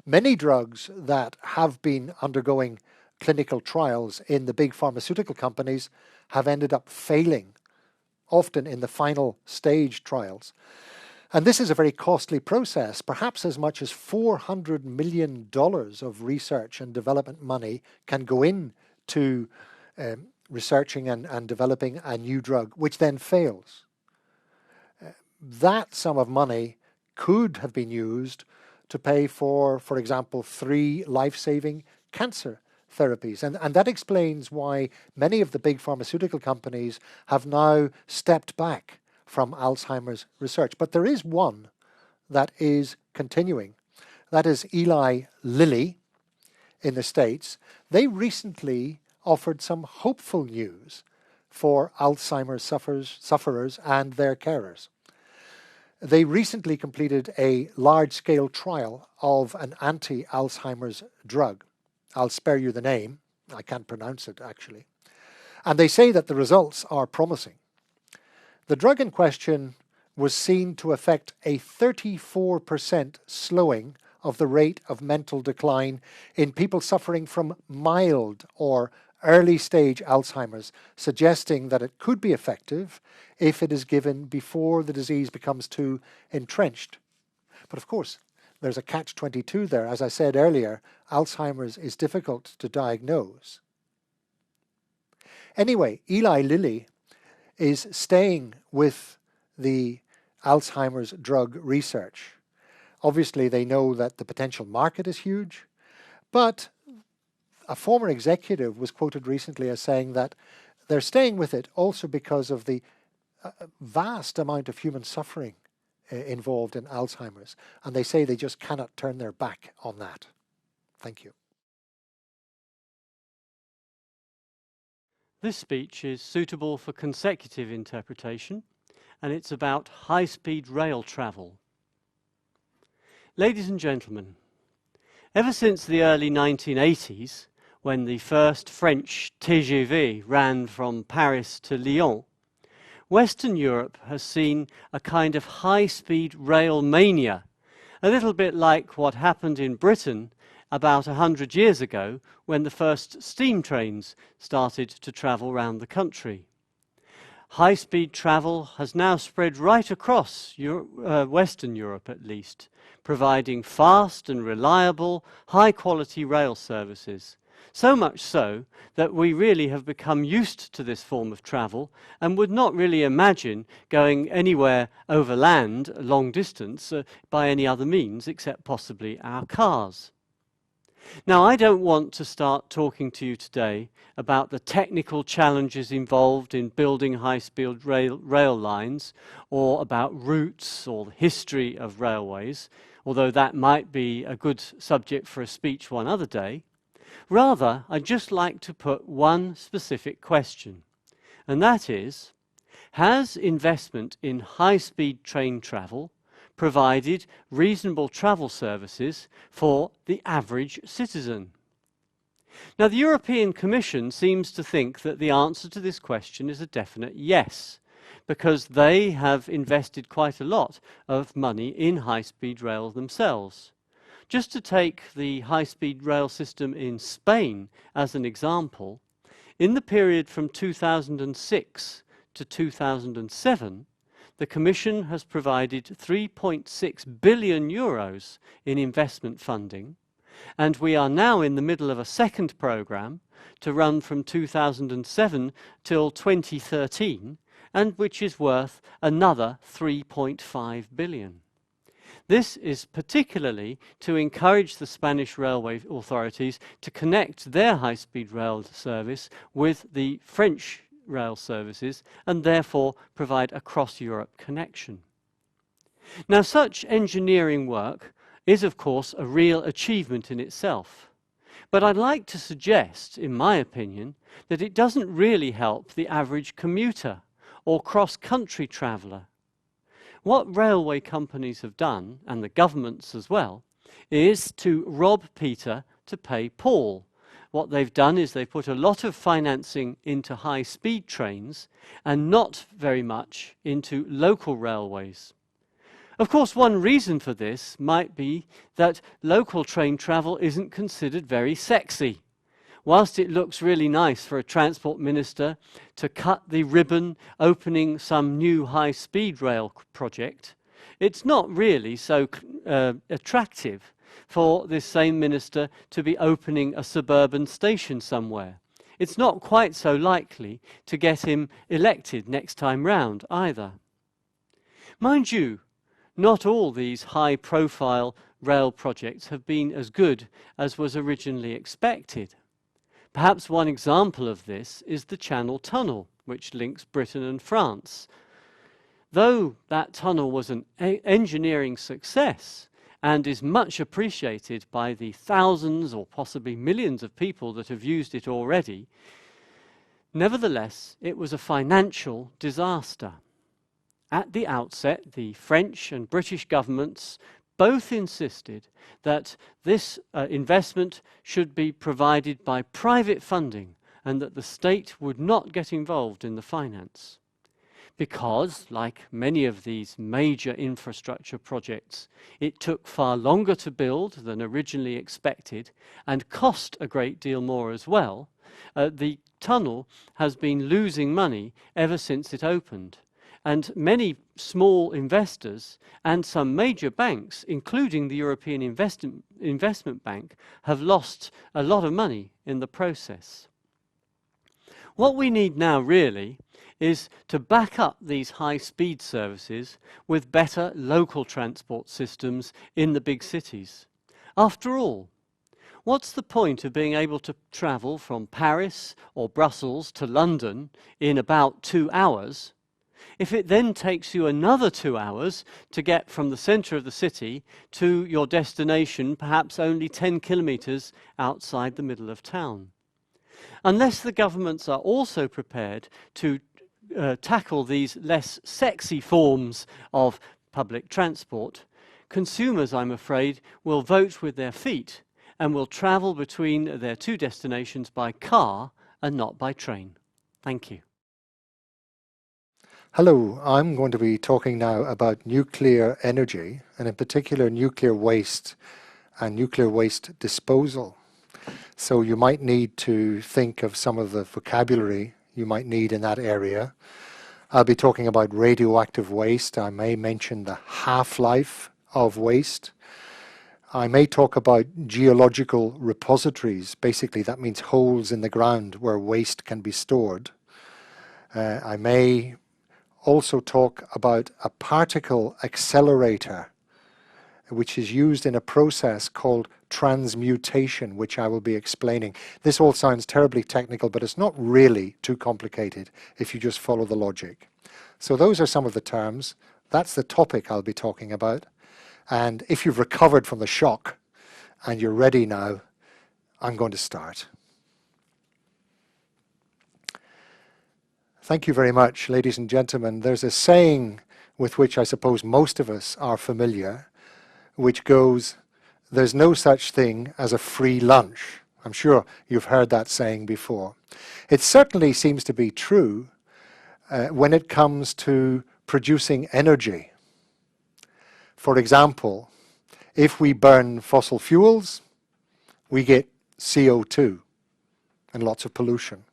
Many drugs that have been undergoing clinical trials in the big pharmaceutical companies have ended up failing, often in the final stage trials. And this is a very costly process. Perhaps as much as $400 million of research and development money can go into researching and developing a new drug, which then fails. That sum of money could have been used to pay for example, 3 life-saving cancer therapies. And that explains why many of the big pharmaceutical companies have now stepped back from Alzheimer's research. But there is one that is continuing. That is Eli Lilly in the States. They recently offered some hopeful news for Alzheimer's sufferers and their carers. They recently completed a large-scale trial of an anti-Alzheimer's drug. I'll spare you the name. I can't pronounce it, actually. And they say that the results are promising. The drug in question was seen to affect a 34% slowing of the rate of mental decline in people suffering from mild or early stage Alzheimer's, suggesting that it could be effective if it is given before the disease becomes too entrenched. But of course, there's a catch-22 there. As I said earlier, Alzheimer's is difficult to diagnose. Anyway, Eli Lilly is staying with the Alzheimer's drug research. Obviously, they know that the potential market is huge, but a former executive was quoted recently as saying that they're staying with it also because of the vast amount of human suffering involved in Alzheimer's. And they say they just cannot turn their back on that. Thank you. This speech is suitable for consecutive interpretation, and it's about high-speed rail travel. Ladies and gentlemen, ever since the early 1980s, when the first French TGV ran from Paris to Lyon, Western Europe has seen a kind of high-speed rail mania, a little bit like what happened in Britain about 100 years ago when the first steam trains started to travel around the country. High-speed travel has now spread right across Western Europe at least, providing fast and reliable, high-quality rail services. So much so that we really have become used to this form of travel and would not really imagine going anywhere over land, long distance, by any other means except possibly our cars. Now, I don't want to start talking to you today about the technical challenges involved in building high-speed rail lines, or about routes or the history of railways, although that might be a good subject for a speech one other day. Rather, I'd just like to put one specific question, and that is, has investment in high-speed train travel provided reasonable travel services for the average citizen? Now, the European Commission seems to think that the answer to this question is a definite yes, because they have invested quite a lot of money in high-speed rail themselves. Just to take the high-speed rail system in Spain as an example, in the period from 2006 to 2007, the Commission has provided 3.6 billion euros in investment funding, and we are now in the middle of a second programme to run from 2007 till 2013, and which is worth another 3.5 billion. This is particularly to encourage the Spanish railway authorities to connect their high-speed rail service with the French rail services and therefore provide a cross-Europe connection. Now, such engineering work is, of course, a real achievement in itself. But I'd like to suggest, in my opinion, that it doesn't really help the average commuter or cross-country traveller. What railway companies have done, and the governments as well, is to rob Peter to pay Paul. What they've done is they've put a lot of financing into high-speed trains and not very much into local railways. Of course, one reason for this might be that local train travel isn't considered very sexy. Whilst it looks really nice for a transport minister to cut the ribbon opening some new high-speed rail project, it's not really so attractive for this same minister to be opening a suburban station somewhere. It's not quite so likely to get him elected next time round either. Mind you, not all these high-profile rail projects have been as good as was originally expected. Perhaps one example of this is the Channel Tunnel, which links Britain and France. Though that tunnel was an engineering success and is much appreciated by the thousands or possibly millions of people that have used it already, nevertheless, it was a financial disaster. At the outset, the French and British governments both insisted that this investment should be provided by private funding and that the state would not get involved in the finance. Because, like many of these major infrastructure projects, it took far longer to build than originally expected and cost a great deal more as well, the tunnel has been losing money ever since it opened. And many small investors and some major banks, including the European Investment Bank, have lost a lot of money in the process. What we need now really is to back up these high-speed services with better local transport systems in the big cities. After all, what's the point of being able to travel from Paris or Brussels to London in about 2 hours if it then takes you another 2 hours to get from the centre of the city to your destination, perhaps only 10 kilometres outside the middle of town? Unless the governments are also prepared to tackle these less sexy forms of public transport, consumers, I'm afraid, will vote with their feet and will travel between their two destinations by car and not by train. Thank you. Hello, I'm going to be talking now about nuclear energy, and in particular nuclear waste and nuclear waste disposal. So you might need to think of some of the vocabulary you might need in that area. I'll be talking about radioactive waste. I may mention the half-life of waste. I may talk about geological repositories. Basically, that means holes in the ground where waste can be stored. I may also talk about a particle accelerator, which is used in a process called transmutation, which I will be explaining. This all sounds terribly technical, but it's not really too complicated if you just follow the logic. So those are some of the terms. That's the topic I'll be talking about. And if you've recovered from the shock and you're ready now, I'm going to start. Thank you very much, ladies and gentlemen. There's a saying with which I suppose most of us are familiar, which goes, "There's no such thing as a free lunch." I'm sure you've heard that saying before. It certainly seems to be true when it comes to producing energy. For example, if we burn fossil fuels, we get CO2 and lots of pollution.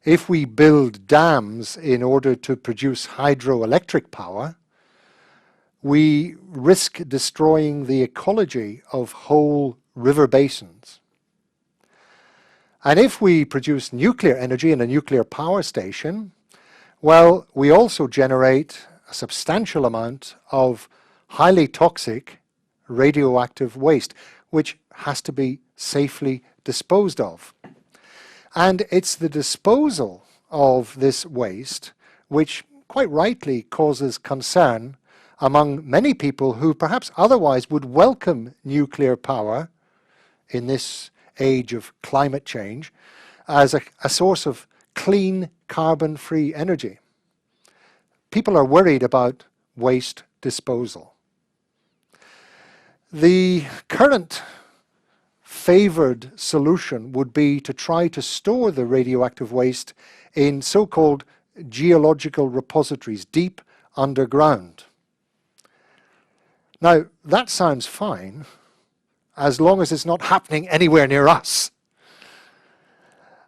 If we build dams in order to produce hydroelectric power, we risk destroying the ecology of whole river basins. And if we produce nuclear energy in a nuclear power station, well, we also generate a substantial amount of highly toxic radioactive waste, which has to be safely disposed of. And it's the disposal of this waste which quite rightly causes concern among many people who perhaps otherwise would welcome nuclear power in this age of climate change as a source of clean, carbon-free energy. People are worried about waste disposal. The current favoured solution would be to try to store the radioactive waste in so-called geological repositories deep underground. Now, that sounds fine, as long as it's not happening anywhere near us.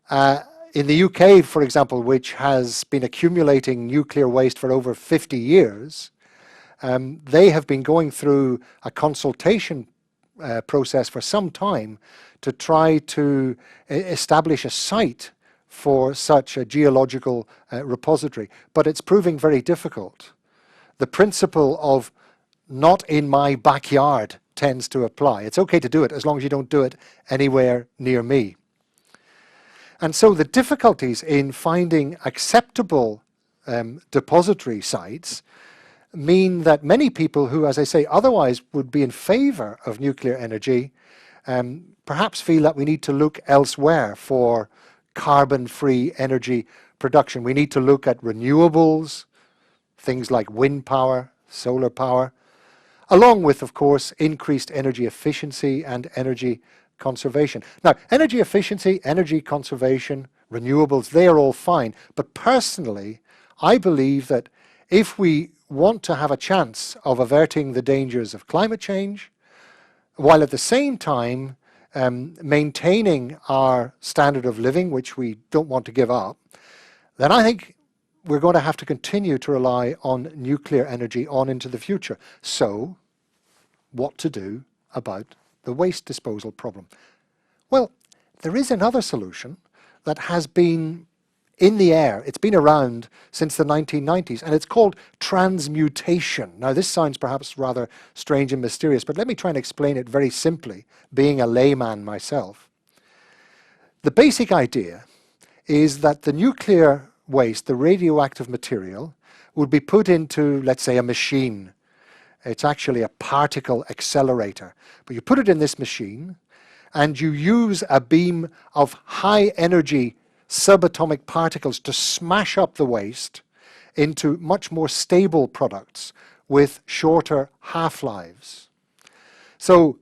In the UK, for example, which has been accumulating nuclear waste for over 50 years, they have been going through a consultation process for some time to try to establish a site for such a geological repository, but it's proving very difficult. The principle of not in my backyard tends to apply. It's okay to do it as long as you don't do it anywhere near me. And so the difficulties in finding acceptable depository sites mean that many people who, as I say, otherwise would be in favour of nuclear energy perhaps feel that we need to look elsewhere for carbon-free energy production. We need to look at renewables, things like wind power, solar power, along with, of course, increased energy efficiency and energy conservation. Now, energy efficiency, energy conservation, renewables, they are all fine. But personally, I believe that if we want to have a chance of averting the dangers of climate change, while at the same time maintaining our standard of living, which we don't want to give up, then I think we're going to have to continue to rely on nuclear energy on into the future. So, what to do about the waste disposal problem? Well, there is another solution that has been in the air. It's been around since the 1990s, and it's called transmutation. Now, this sounds perhaps rather strange and mysterious, but let me try and explain it very simply, being a layman myself. The basic idea is that the nuclear waste, the radioactive material, would be put into, let's say, a machine. It's actually a particle accelerator. But you put it in this machine, and you use a beam of high energy subatomic particles to smash up the waste into much more stable products with shorter half-lives. So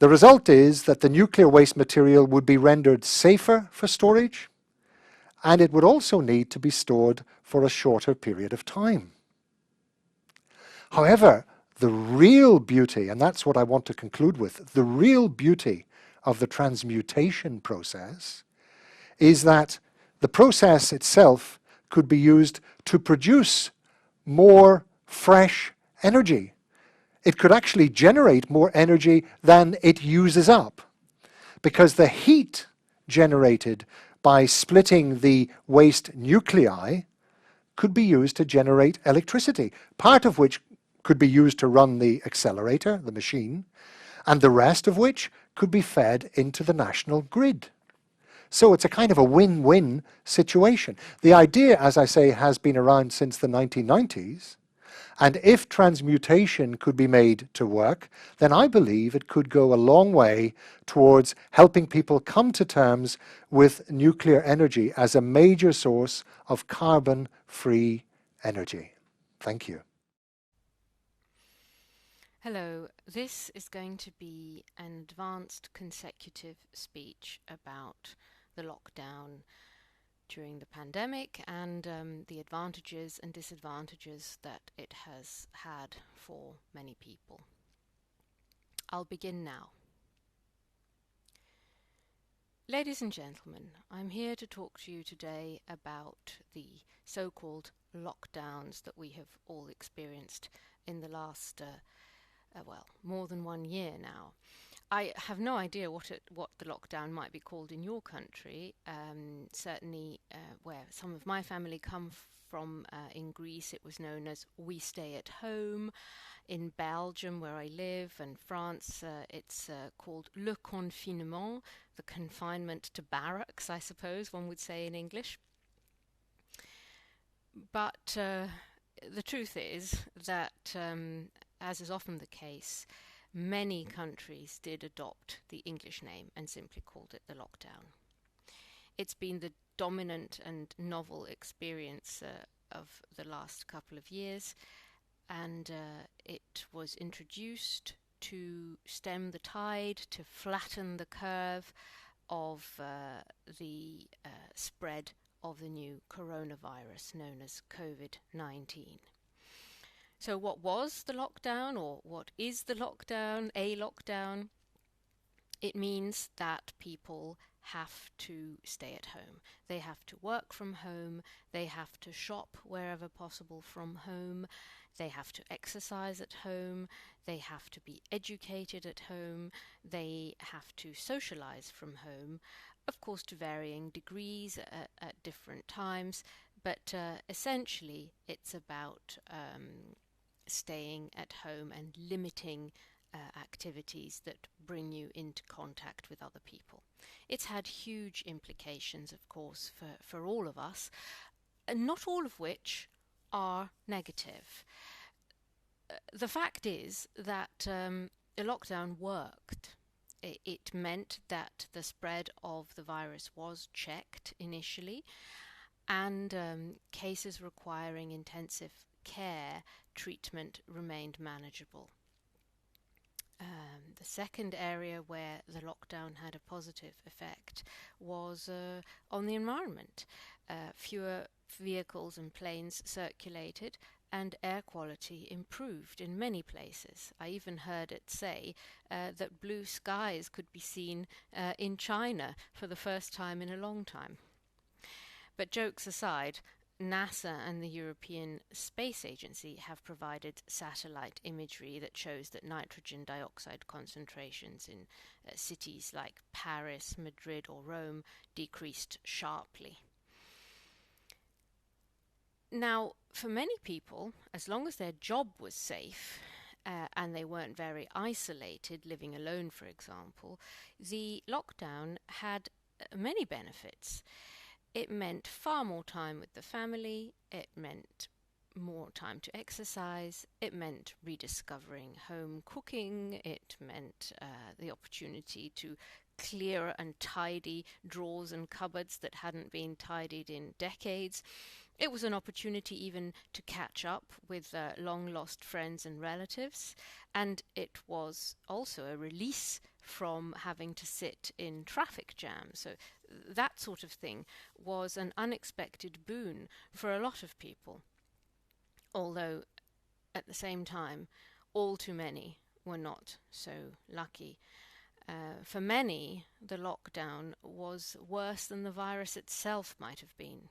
the result is that the nuclear waste material would be rendered safer for storage, and it would also need to be stored for a shorter period of time. However, the real beauty, and that's what I want to conclude with, the real beauty of the transmutation process is that the process itself could be used to produce more fresh energy. It could actually generate more energy than it uses up, because the heat generated by splitting the waste nuclei could be used to generate electricity, part of which could be used to run the accelerator, the machine, and the rest of which could be fed into the national grid. So it's a kind of a win-win situation. The idea, as I say, has been around since the 1990s, and if transmutation could be made to work, then I believe it could go a long way towards helping people come to terms with nuclear energy as a major source of carbon-free energy. Thank you. Hello, this is going to be an advanced consecutive speech about the lockdown during the pandemic and the advantages and disadvantages that it has had for many people. I'll begin now. Ladies and gentlemen, I'm here to talk to you today about the so-called lockdowns that we have all experienced in the last more than 1 year now. I have no idea what the lockdown might be called in your country. Certainly where some of my family come from, in Greece, it was known as We Stay at Home. In Belgium, where I live, and France, it's called Le Confinement, the confinement to barracks, I suppose one would say in English. But the truth is that, as is often the case, many countries did adopt the English name and simply called it the lockdown. It's been the dominant and novel experience of the last couple of years, and it was introduced to stem the tide, to flatten the curve of the spread of the new coronavirus known as COVID-19. So what was the lockdown, or what is the lockdown, a lockdown? It means that people have to stay at home. They have to work from home, they have to shop wherever possible from home, they have to exercise at home, they have to be educated at home, they have to socialize from home, of course to varying degrees at different times, but essentially it's about staying at home and limiting activities that bring you into contact with other people. It's had huge implications, of course, for all of us, and not all of which are negative. The fact is that the lockdown worked. It meant that the spread of the virus was checked initially, and cases requiring intensive care treatment remained manageable. The second area where the lockdown had a positive effect was on the environment. Fewer vehicles and planes circulated, and air quality improved in many places. I even heard it say that blue skies could be seen in China for the first time in a long time. But jokes aside, NASA and the European Space Agency have provided satellite imagery that shows that nitrogen dioxide concentrations in cities like Paris, Madrid or Rome decreased sharply. Now, for many people, as long as their job was safe and they weren't very isolated, living alone for example, the lockdown had many benefits. It meant far more time with the family, it meant more time to exercise, it meant rediscovering home cooking, it meant the opportunity to clear and tidy drawers and cupboards that hadn't been tidied in decades. It was an opportunity even to catch up with long-lost friends and relatives, and it was also a release from having to sit in traffic jams. So that sort of thing was an unexpected boon for a lot of people, although at the same time all too many were not so lucky. For many, the lockdown was worse than the virus itself might have been.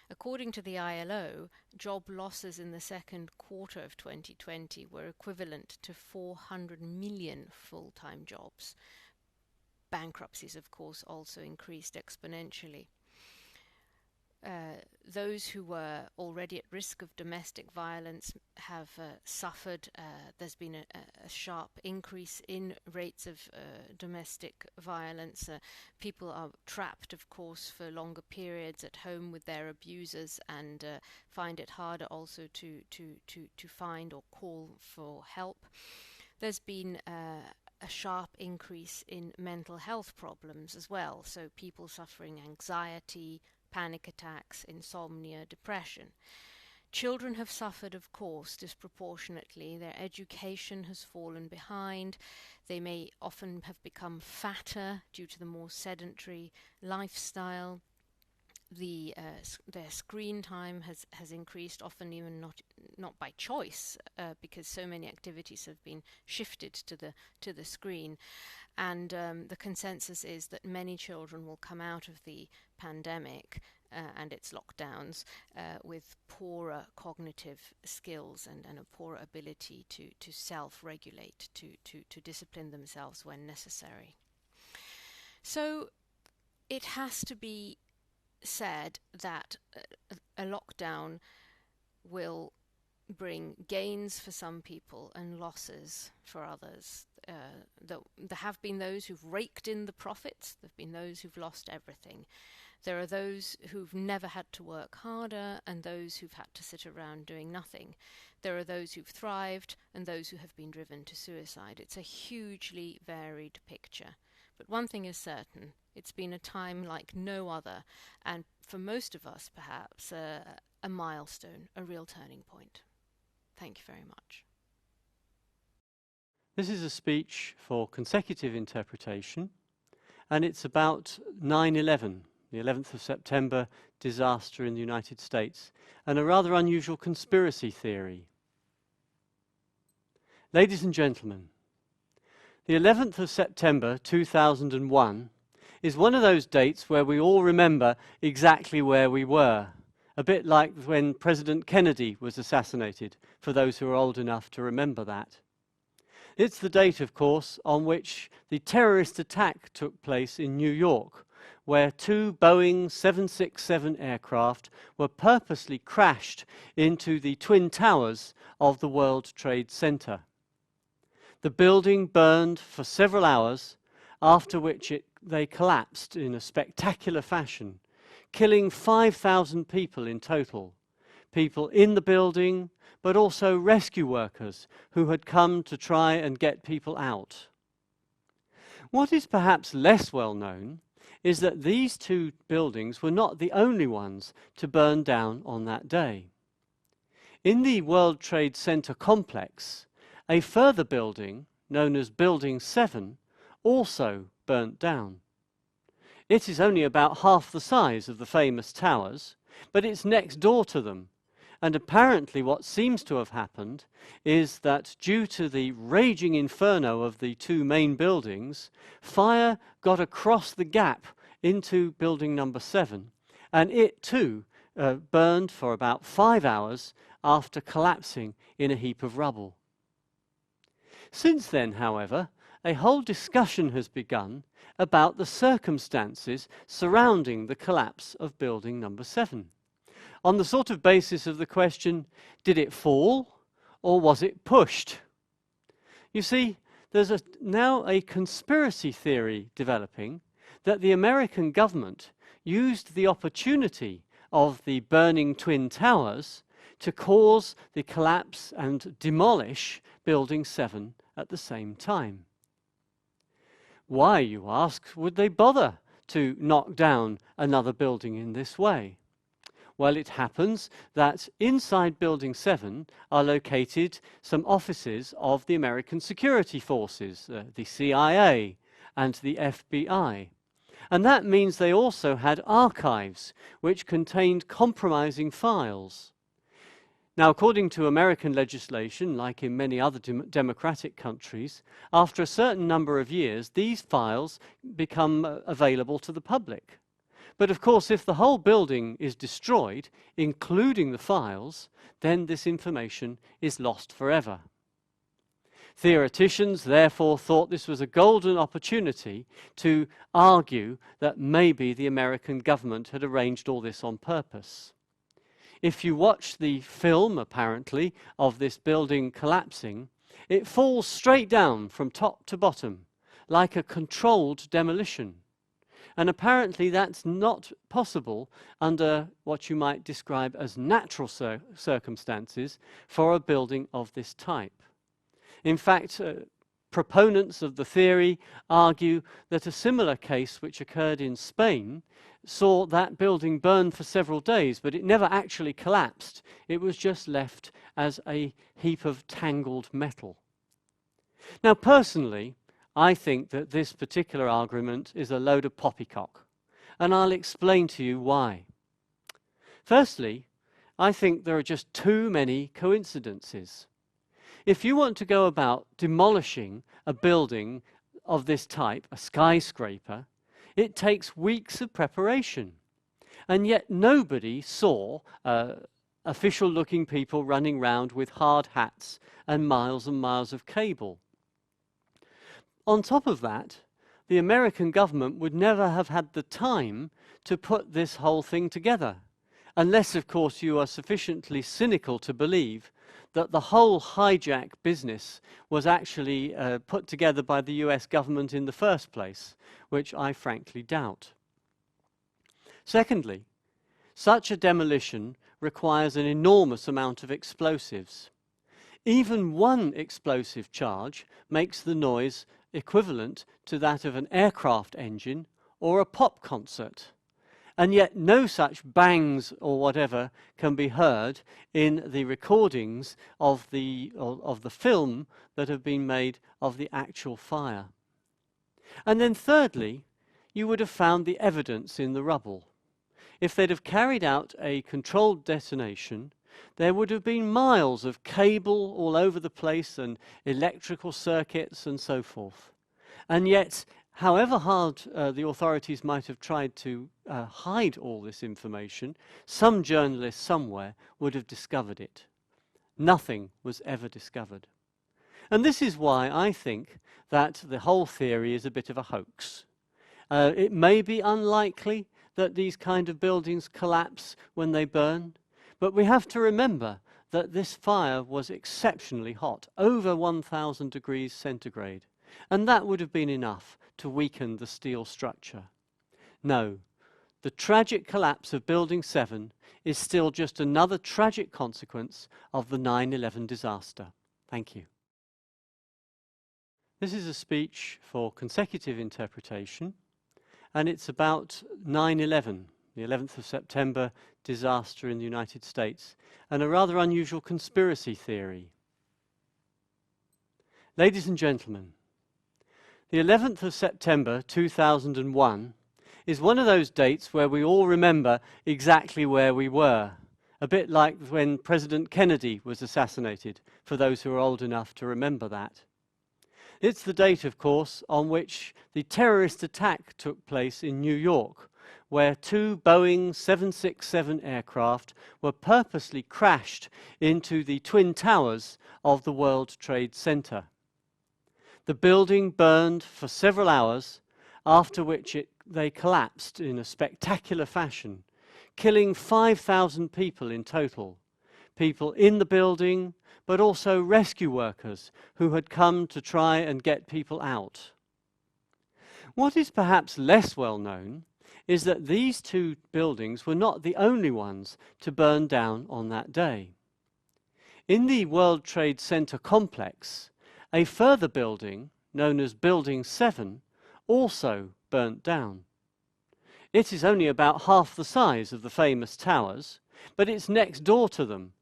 According to the ILO, job losses in the second quarter of 2020 were equivalent to 400 million full-time jobs. Bankruptcies, of course, also increased exponentially. Those who were already at risk of domestic violence have suffered. There's been a sharp increase in rates of domestic violence. People are trapped, of course, for longer periods at home with their abusers and find it harder also to find or call for help. There's been a sharp increase in mental health problems as well, so people suffering anxiety, panic attacks, insomnia, depression. Children have suffered, of course, disproportionately. Their education has fallen behind. They may often have become fatter due to the more sedentary lifestyle. Their screen time has increased, often even not by choice, because so many activities have been shifted to the screen. And the consensus is that many children will come out of the pandemic and its lockdowns with poorer cognitive skills and a poorer ability to self-regulate, to discipline themselves when necessary. So it has to be said that a lockdown will bring gains for some people and losses for others. There have been those who've raked in the profits. There have been those who've lost everything. There are those who've never had to work harder and those who've had to sit around doing nothing. There are those who've thrived and those who have been driven to suicide. It's a hugely varied picture. But one thing is certain, it's been a time like no other, and for most of us perhaps a milestone, a real turning point. Thank you very much. This is a speech for consecutive interpretation, and it's about 9/11, the 11th of September disaster in the United States, and a rather unusual conspiracy theory. Ladies and gentlemen, the 11th of September 2001 is one of those dates where we all remember exactly where we were, a bit like when President Kennedy was assassinated, for those who are old enough to remember that. It's the date, of course, on which the terrorist attack took place in New York, where two Boeing 767 aircraft were purposely crashed into the Twin Towers of the World Trade Center. The building burned for several hours, after which they collapsed in a spectacular fashion, killing 5,000 people in total. People in the building, but also rescue workers who had come to try and get people out. What is perhaps less well known is that these two buildings were not the only ones to burn down on that day. In the World Trade Center complex, a further building, known as Building 7, also burnt down. It is only about half the size of the famous towers, but it's next door to them. And apparently what seems to have happened is that due to the raging inferno of the two main buildings, fire got across the gap into building number 7, and it too burned for about 5 hours after collapsing in a heap of rubble. Since then, however, a whole discussion has begun about the circumstances surrounding the collapse of building number 7. On the sort of basis of the question, did it fall or was it pushed? You see, there's now a conspiracy theory developing that the American government used the opportunity of the burning Twin Towers to cause the collapse and demolish Building 7 at the same time. Why, you ask, would they bother to knock down another building in this way? Well, it happens that inside Building 7 are located some offices of the American Security Forces, the CIA and the FBI. And that means they also had archives which contained compromising files. Now, according to American legislation, like in many other democratic countries, after a certain number of years, these files become available to the public. But of course, if the whole building is destroyed, including the files, then this information is lost forever. Theoreticians therefore thought this was a golden opportunity to argue that maybe the American government had arranged all this on purpose. If you watch the film, apparently, of this building collapsing, it falls straight down from top to bottom, like a controlled demolition. And apparently that's not possible under what you might describe as natural circumstances for a building of this type. In fact, proponents of the theory argue that a similar case which occurred in Spain saw that building burn for several days, but it never actually collapsed. It was just left as a heap of tangled metal. Now, personally, I think that this particular argument is a load of poppycock, and I'll explain to you why. Firstly, I think there are just too many coincidences. If you want to go about demolishing a building of this type, a skyscraper, it takes weeks of preparation. And yet nobody saw official-looking people running round with hard hats and miles of cable. On top of that, the American government would never have had the time to put this whole thing together, unless, of course, you are sufficiently cynical to believe that the whole hijack business was actually put together by the US government in the first place, which I frankly doubt. Secondly, such a demolition requires an enormous amount of explosives. Even one explosive charge makes the noise equivalent to that of an aircraft engine or a pop concert. And yet no such bangs or whatever can be heard in the recordings of the film that have been made of the actual fire. And then thirdly, you would have found the evidence in the rubble. If they'd have carried out a controlled detonation, there would have been miles of cable all over the place and electrical circuits and so forth. And yet, however hard the authorities might have tried to hide all this information, some journalist somewhere would have discovered it. Nothing was ever discovered. And this is why I think that the whole theory is a bit of a hoax. It may be unlikely that these kind of buildings collapse when they burn, but we have to remember that this fire was exceptionally hot, over 1,000 degrees centigrade, and that would have been enough to weaken the steel structure. No, the tragic collapse of Building 7 is still just another tragic consequence of the 9/11 disaster. Thank you. This is a speech for consecutive interpretation, and it's about 9/11, the 11th of September disaster in the United States, and a rather unusual conspiracy theory. Ladies and gentlemen, the 11th of September 2001 is one of those dates where we all remember exactly where we were, a bit like when President Kennedy was assassinated, for those who are old enough to remember that. It's the date, of course, on which the terrorist attack took place in New York, where 2 Boeing 767 aircraft were purposely crashed into the Twin Towers of the World Trade Center. The building burned for several hours, after which they collapsed in a spectacular fashion, killing 5,000 people in total. People in the building, but also rescue workers who had come to try and get people out. What is perhaps less well known is that these 2 buildings were not the only ones to burn down on that day. In the World Trade Center complex, a further building, known as Building 7, also burnt down. It is only about half the size of the famous towers, but it's next door to them.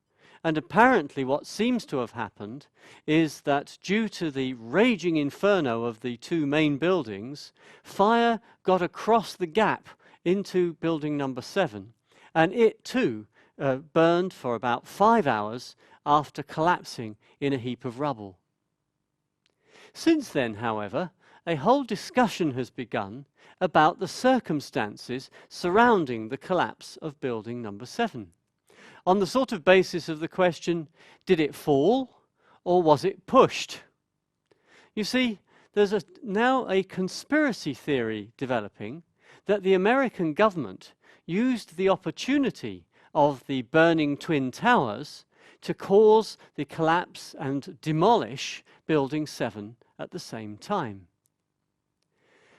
And apparently what seems to have happened is that due to the raging inferno of the 2 main buildings, fire got across the gap into building number 7, and it too burned for about 5 hours after collapsing in a heap of rubble. Since then, however, a whole discussion has begun about the circumstances surrounding the collapse of building number 7, on the sort of basis of the question, did it fall or was it pushed? You see, there's now a conspiracy theory developing that the American government used the opportunity of the burning Twin Towers to cause the collapse and demolish Building 7 at the same time.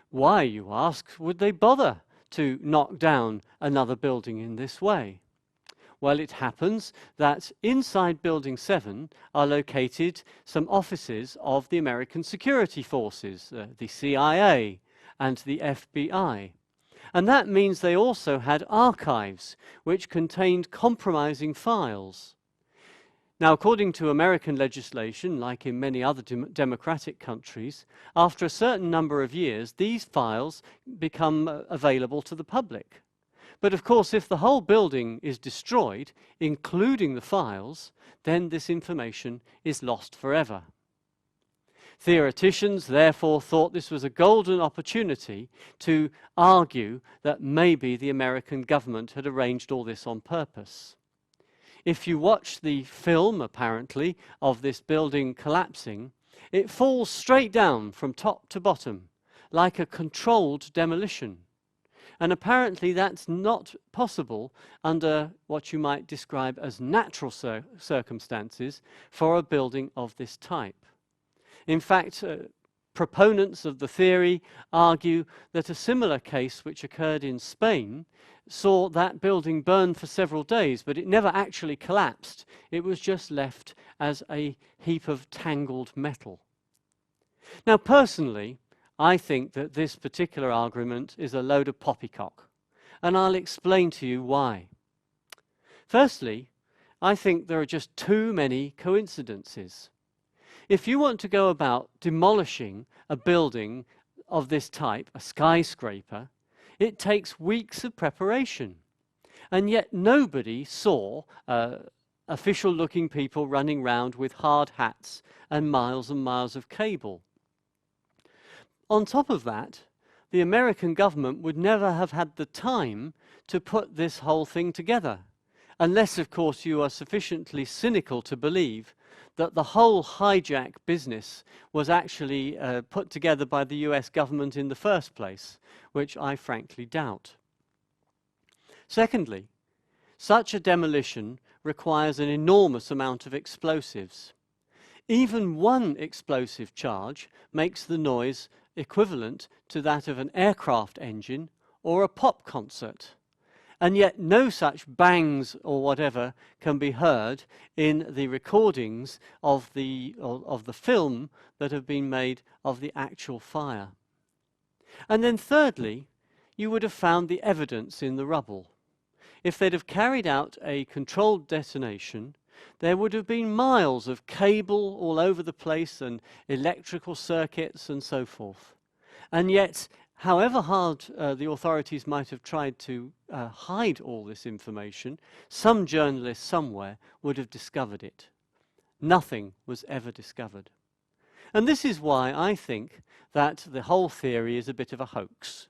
Why, you ask, would they bother to knock down another building in this way? Well, it happens that inside Building 7 are located some offices of the American security forces, the CIA and the FBI. And that means they also had archives which contained compromising files. Now, according to American legislation, like in many other democratic countries, after a certain number of years, these files become available to the public. But of course, if the whole building is destroyed, including the files, then this information is lost forever. Theoreticians therefore thought this was a golden opportunity to argue that maybe the American government had arranged all this on purpose. If you watch the film, apparently, of this building collapsing, it falls straight down from top to bottom, like a controlled demolition. And apparently that's not possible under what you might describe as natural circumstances for a building of this type. In fact, proponents of the theory argue that a similar case which occurred in Spain saw that building burn for several days, but it never actually collapsed. It was just left as a heap of tangled metal. Now, personally, I think that this particular argument is a load of poppycock, and I'll explain to you why. Firstly, I think there are just too many coincidences. If you want to go about demolishing a building of this type, a skyscraper, it takes weeks of preparation. And yet nobody saw official-looking people running round with hard hats and miles of cable. On top of that, the American government would never have had the time to put this whole thing together, unless, of course, you are sufficiently cynical to believe that the whole hijack business was actually put together by the US government in the first place, which I frankly doubt. Secondly, such a demolition requires an enormous amount of explosives. Even one explosive charge makes the noise equivalent to that of an aircraft engine or a pop concert. And yet no such bangs or whatever can be heard in the recordings of the film that have been made of the actual fire. And then thirdly, you would have found the evidence in the rubble. If they'd have carried out a controlled detonation, there would have been miles of cable all over the place and electrical circuits and so forth. And yet, however hard the authorities might have tried to hide all this information, some journalist somewhere would have discovered it. Nothing was ever discovered. And this is why I think that the whole theory is a bit of a hoax.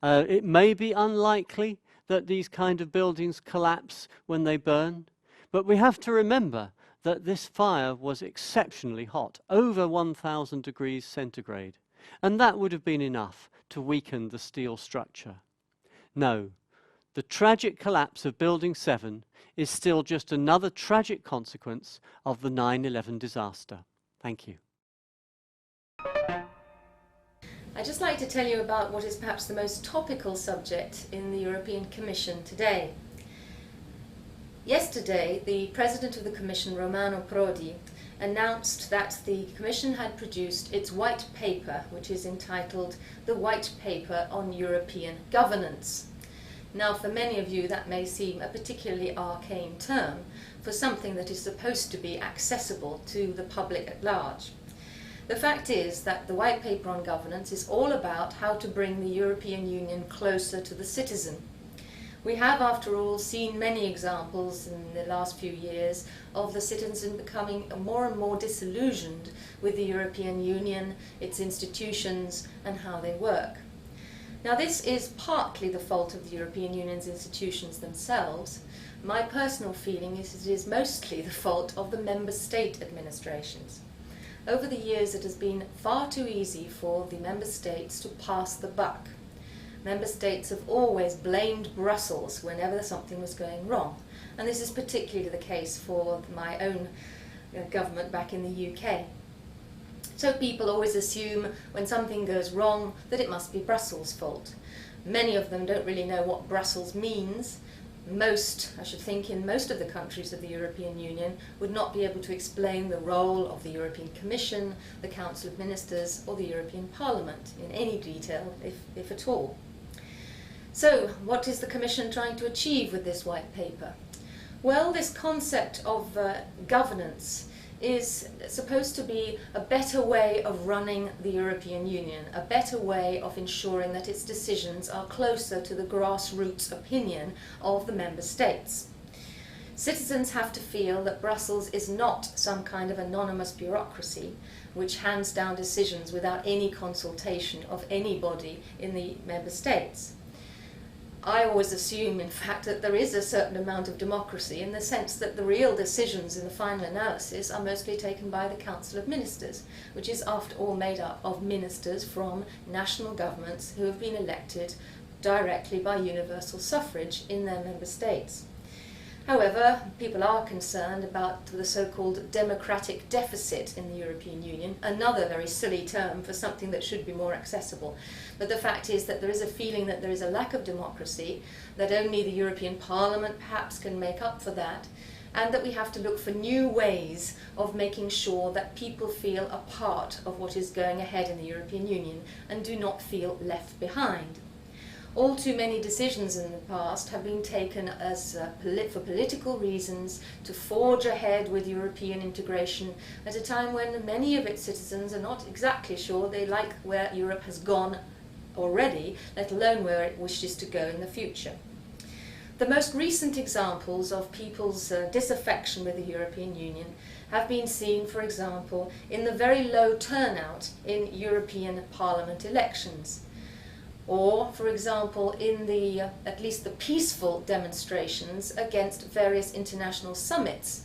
It may be unlikely that these kind of buildings collapse when they burn, but we have to remember that this fire was exceptionally hot, over 1,000 degrees centigrade, and that would have been enough to weaken the steel structure. No, the tragic collapse of Building 7 is still just another tragic consequence of the 9/11 disaster. Thank you. I'd just like to tell you about what is perhaps the most topical subject in the European Commission today. Yesterday, the President of the Commission, Romano Prodi, announced that the Commission had produced its white paper, which is entitled The White Paper on European Governance. Now, for many of you, that may seem a particularly arcane term for something that is supposed to be accessible to the public at large. The fact is that the White Paper on Governance is all about how to bring the European Union closer to the citizen. We have, after all, seen many examples in the last few years of the citizens becoming more and more disillusioned with the European Union, its institutions, and how they work. Now, this is partly the fault of the European Union's institutions themselves. My personal feeling is it is mostly the fault of the member state administrations. Over the years, it has been far too easy for the member states to pass the buck. Member states have always blamed Brussels whenever something was going wrong, and this is particularly the case for my own government back in the UK. So people always assume when something goes wrong that it must be Brussels' fault. Many of them don't really know what Brussels means. Most, I should think, in most of the countries of the European Union would not be able to explain the role of the European Commission, the Council of Ministers, or the European Parliament in any detail, if at all. So, what is the Commission trying to achieve with this white paper? Well, this concept of governance is supposed to be a better way of running the European Union, a better way of ensuring that its decisions are closer to the grassroots opinion of the member states. Citizens have to feel that Brussels is not some kind of anonymous bureaucracy which hands down decisions without any consultation of anybody in the member states. I always assume, in fact, that there is a certain amount of democracy in the sense that the real decisions in the final analysis are mostly taken by the Council of Ministers, which is after all made up of ministers from national governments who have been elected directly by universal suffrage in their member states. However, people are concerned about the so-called democratic deficit in the European Union, another very silly term for something that should be more accessible. But the fact is that there is a feeling that there is a lack of democracy, that only the European Parliament perhaps can make up for that, and that we have to look for new ways of making sure that people feel a part of what is going ahead in the European Union and do not feel left behind. All too many decisions in the past have been taken as for political reasons to forge ahead with European integration at a time when many of its citizens are not exactly sure they like where Europe has gone already, let alone where it wishes to go in the future. The most recent examples of people's disaffection with the European Union have been seen, for example, in the very low turnout in European Parliament elections. Or, for example, in the, at least the peaceful demonstrations against various international summits.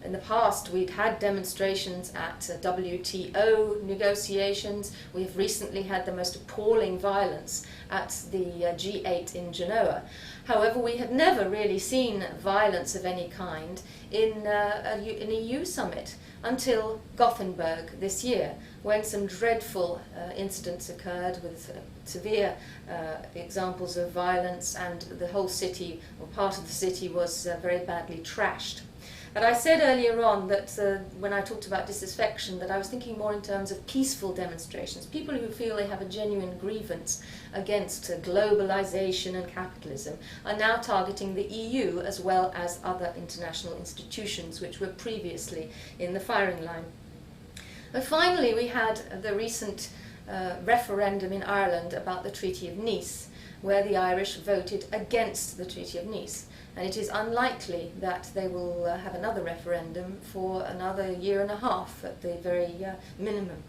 In the past, we'd had demonstrations at WTO negotiations. We've recently had the most appalling violence at the G8 in Genoa. However, we had never really seen violence of any kind in an EU summit until Gothenburg this year, when some dreadful incidents occurred with severe examples of violence, and the whole city, or part of the city, was very badly trashed. But I said earlier on that when I talked about disaffection, that I was thinking more in terms of peaceful demonstrations, people who feel they have a genuine grievance against globalization and capitalism are now targeting the EU as well as other international institutions which were previously in the firing line. But finally, we had the recent referendum in Ireland about the Treaty of Nice, where the Irish voted against the Treaty of Nice. And it is unlikely that they will have another referendum for another year and a half at the very minimum.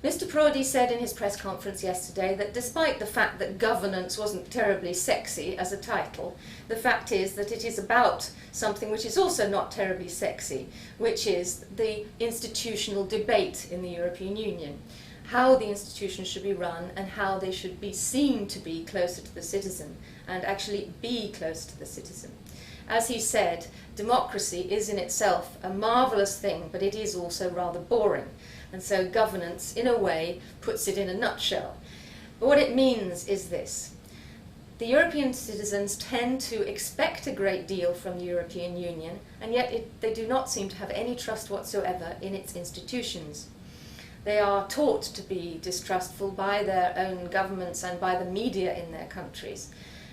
Mr. Prodi said in his press conference yesterday that despite the fact that governance wasn't terribly sexy as a title, the fact is that it is about something which is also not terribly sexy, which is the institutional debate in the European Union. How the institutions should be run and how they should be seen to be closer to the citizen and actually be close to the citizen. As he said, democracy is in itself a marvellous thing, but it is also rather boring. And so governance, in a way, puts it in a nutshell. But what it means is this. The European citizens tend to expect a great deal from the European Union, and yet they do not seem to have any trust whatsoever in its institutions. They are taught to be distrustful by their own governments and by the media in their countries.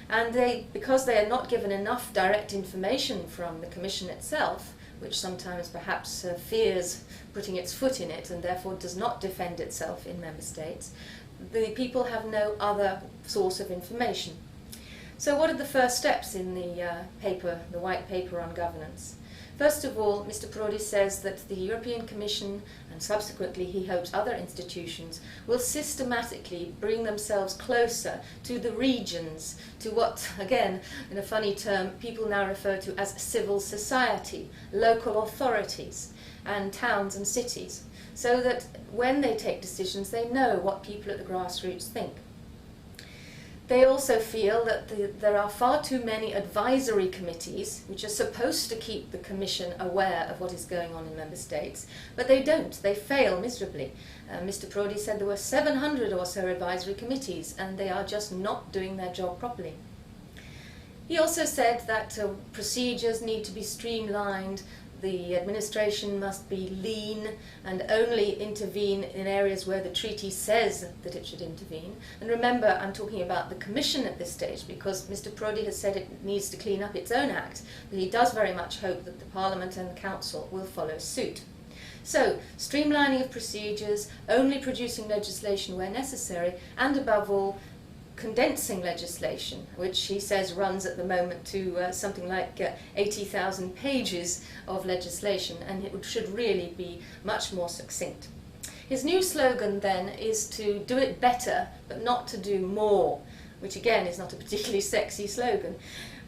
And because they are not given enough direct information from the Commission itself, which sometimes perhaps fears putting its foot in it and therefore does not defend itself in member states, the people have no other source of information. So what are the first steps in the paper, the White Paper on Governance? First of all, Mr. Prodi says that the European Commission, and subsequently he hopes other institutions, will systematically bring themselves closer to the regions, to what, again, in a funny term, people now refer to as civil society, local authorities, and towns and cities, so that when they take decisions, they know what people at the grassroots think. They also feel that there are far too many advisory committees which are supposed to keep the Commission aware of what is going on in Member States, but they don't. They fail miserably. Mr. Prodi said there were 700 or so advisory committees and they are just not doing their job properly. He also said that procedures need to be streamlined, the administration must be lean and only intervene in areas where the treaty says that it should intervene. And remember, I'm talking about the Commission at this stage because Mr. Prodi has said it needs to clean up its own act, but he does very much hope that the Parliament and the Council will follow suit. So, streamlining of procedures, only producing legislation where necessary, and above all, condensing legislation, which he says runs at the moment to something like 80,000 pages of legislation, and it should really be much more succinct. His new slogan then is to do it better, but not to do more, which again is not a particularly sexy slogan.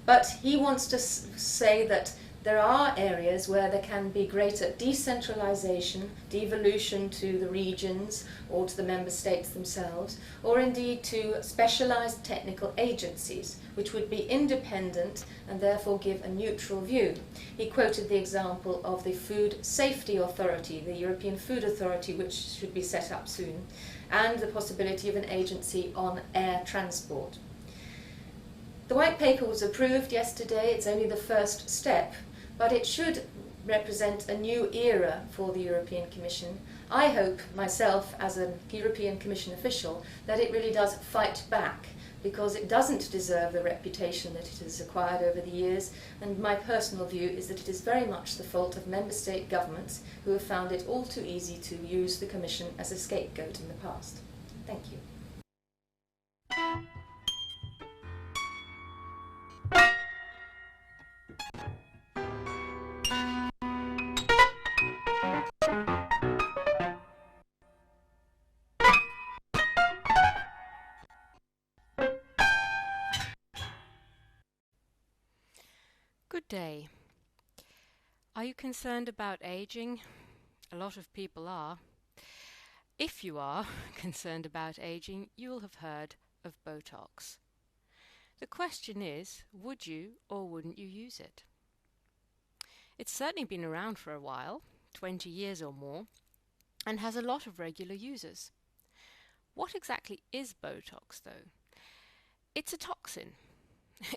But he wants to say that there are areas where there can be greater decentralisation, devolution to the regions or to the member states themselves, or indeed to specialised technical agencies, which would be independent and therefore give a neutral view. He quoted the example of the Food Safety Authority, the European Food Authority, which should be set up soon, and the possibility of an agency on air transport. The White Paper was approved yesterday. It's only the first step, but it should represent a new era for the European Commission. I hope myself, as a European Commission official, that it really does fight back, because it doesn't deserve the reputation that it has acquired over the years, and my personal view is that it is very much the fault of member state governments who have found it all too easy to use the Commission as a scapegoat in the past. Thank you. Good day. Are you concerned about aging? A lot of people are. If you are concerned about aging, you will have heard of Botox. The question is, would you or wouldn't you use it? It's certainly been around for a while, 20 years or more, and has a lot of regular users. What exactly is Botox, though? It's a toxin.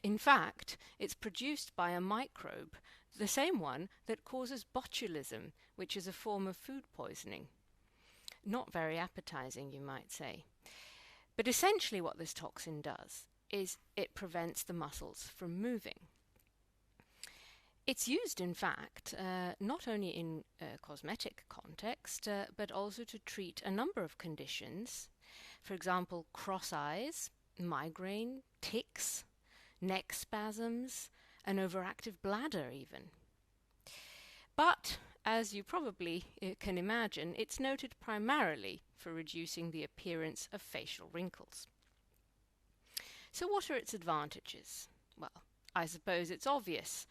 In fact, it's produced by a microbe, the same one that causes botulism, which is a form of food poisoning. Not very appetizing, you might say. But essentially what this toxin does is it prevents the muscles from moving. It's used, in fact, not only in a cosmetic context, but also to treat a number of conditions. For example, cross eyes, migraine, tics, neck spasms, an overactive bladder even. But, as you probably can imagine, it's noted primarily for reducing the appearance of facial wrinkles. So what are its advantages? Well, I suppose it's obvious.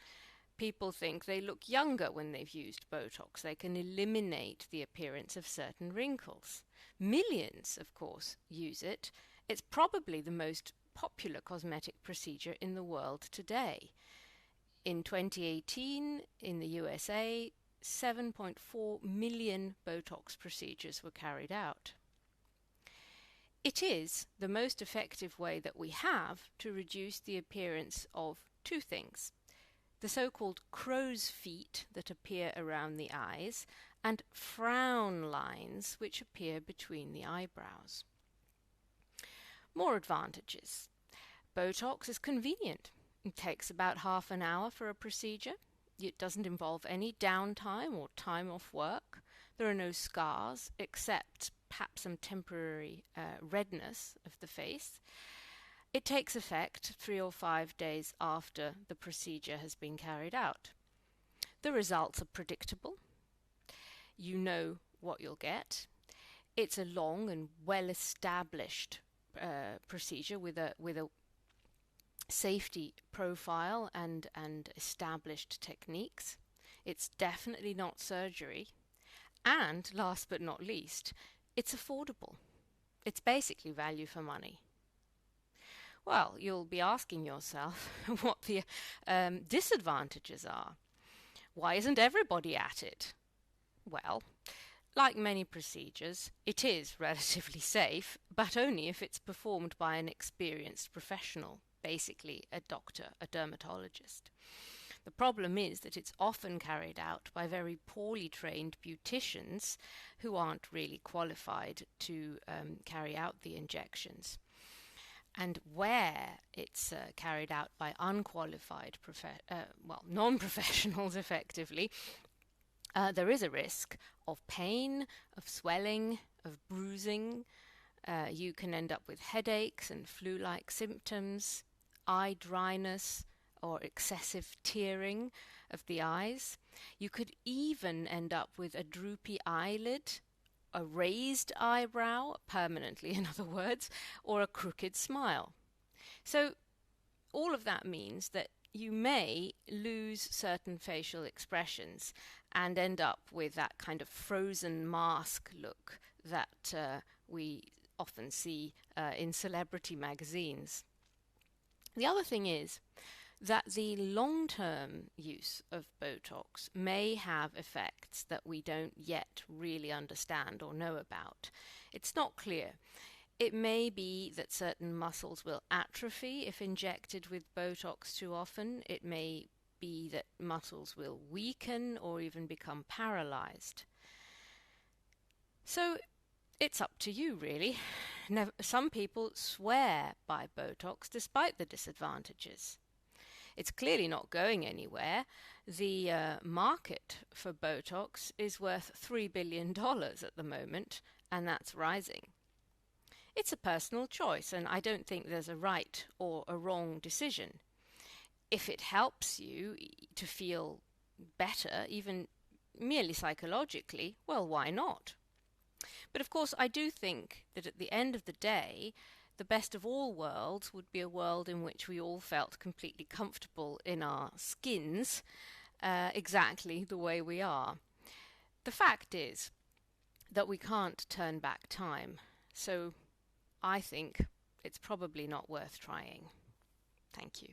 People think they look younger when they've used Botox. They can eliminate the appearance of certain wrinkles. Millions, of course, use it. It's probably the most popular cosmetic procedure in the world today. In 2018, in the USA, 7.4 million Botox procedures were carried out. It is the most effective way that we have to reduce the appearance of two things: the so-called crow's feet that appear around the eyes, and frown lines which appear between the eyebrows. More advantages. Botox is convenient. It takes about half an hour for a procedure. It doesn't involve any downtime or time off work. There are no scars, except perhaps some temporary redness of the face. It takes effect 3 or 5 days after the procedure has been carried out. The results are predictable. You know what you'll get. It's a long and well-established procedure with a safety profile and established techniques. It's definitely not surgery. And last but not least, it's affordable. It's basically value for money. Well, you'll be asking yourself what the disadvantages are. Why isn't everybody at it? Well, like many procedures, it is relatively safe, but only if it's performed by an experienced professional, basically a doctor, a dermatologist. The problem is that it's often carried out by very poorly trained beauticians who aren't really qualified to carry out the injections. And where it's carried out by unqualified, non-professionals effectively, there is a risk of pain, of swelling, of bruising. You can end up with headaches and flu-like symptoms, eye dryness, or excessive tearing of the eyes. You could even end up with a droopy eyelid, a raised eyebrow, permanently in other words, or a crooked smile. So all of that means that you may lose certain facial expressions and end up with that kind of frozen mask look that we often see in celebrity magazines. The other thing is that the long-term use of Botox may have effects that we don't yet really understand or know about. It's not clear. It may be that certain muscles will atrophy if injected with Botox too often. It may be that muscles will weaken or even become paralyzed. So it's up to you, really. Some people swear by Botox despite the disadvantages. It's clearly not going anywhere. The market for Botox is worth $3 billion at the moment, and that's rising. It's a personal choice, and I don't think there's a right or a wrong decision. If it helps you to feel better, even merely psychologically, well, why not? But of course, I do think that at the end of the day, the best of all worlds would be a world in which we all felt completely comfortable in our skins, exactly the way we are. The fact is that we can't turn back time, so I think it's probably not worth trying. Thank you.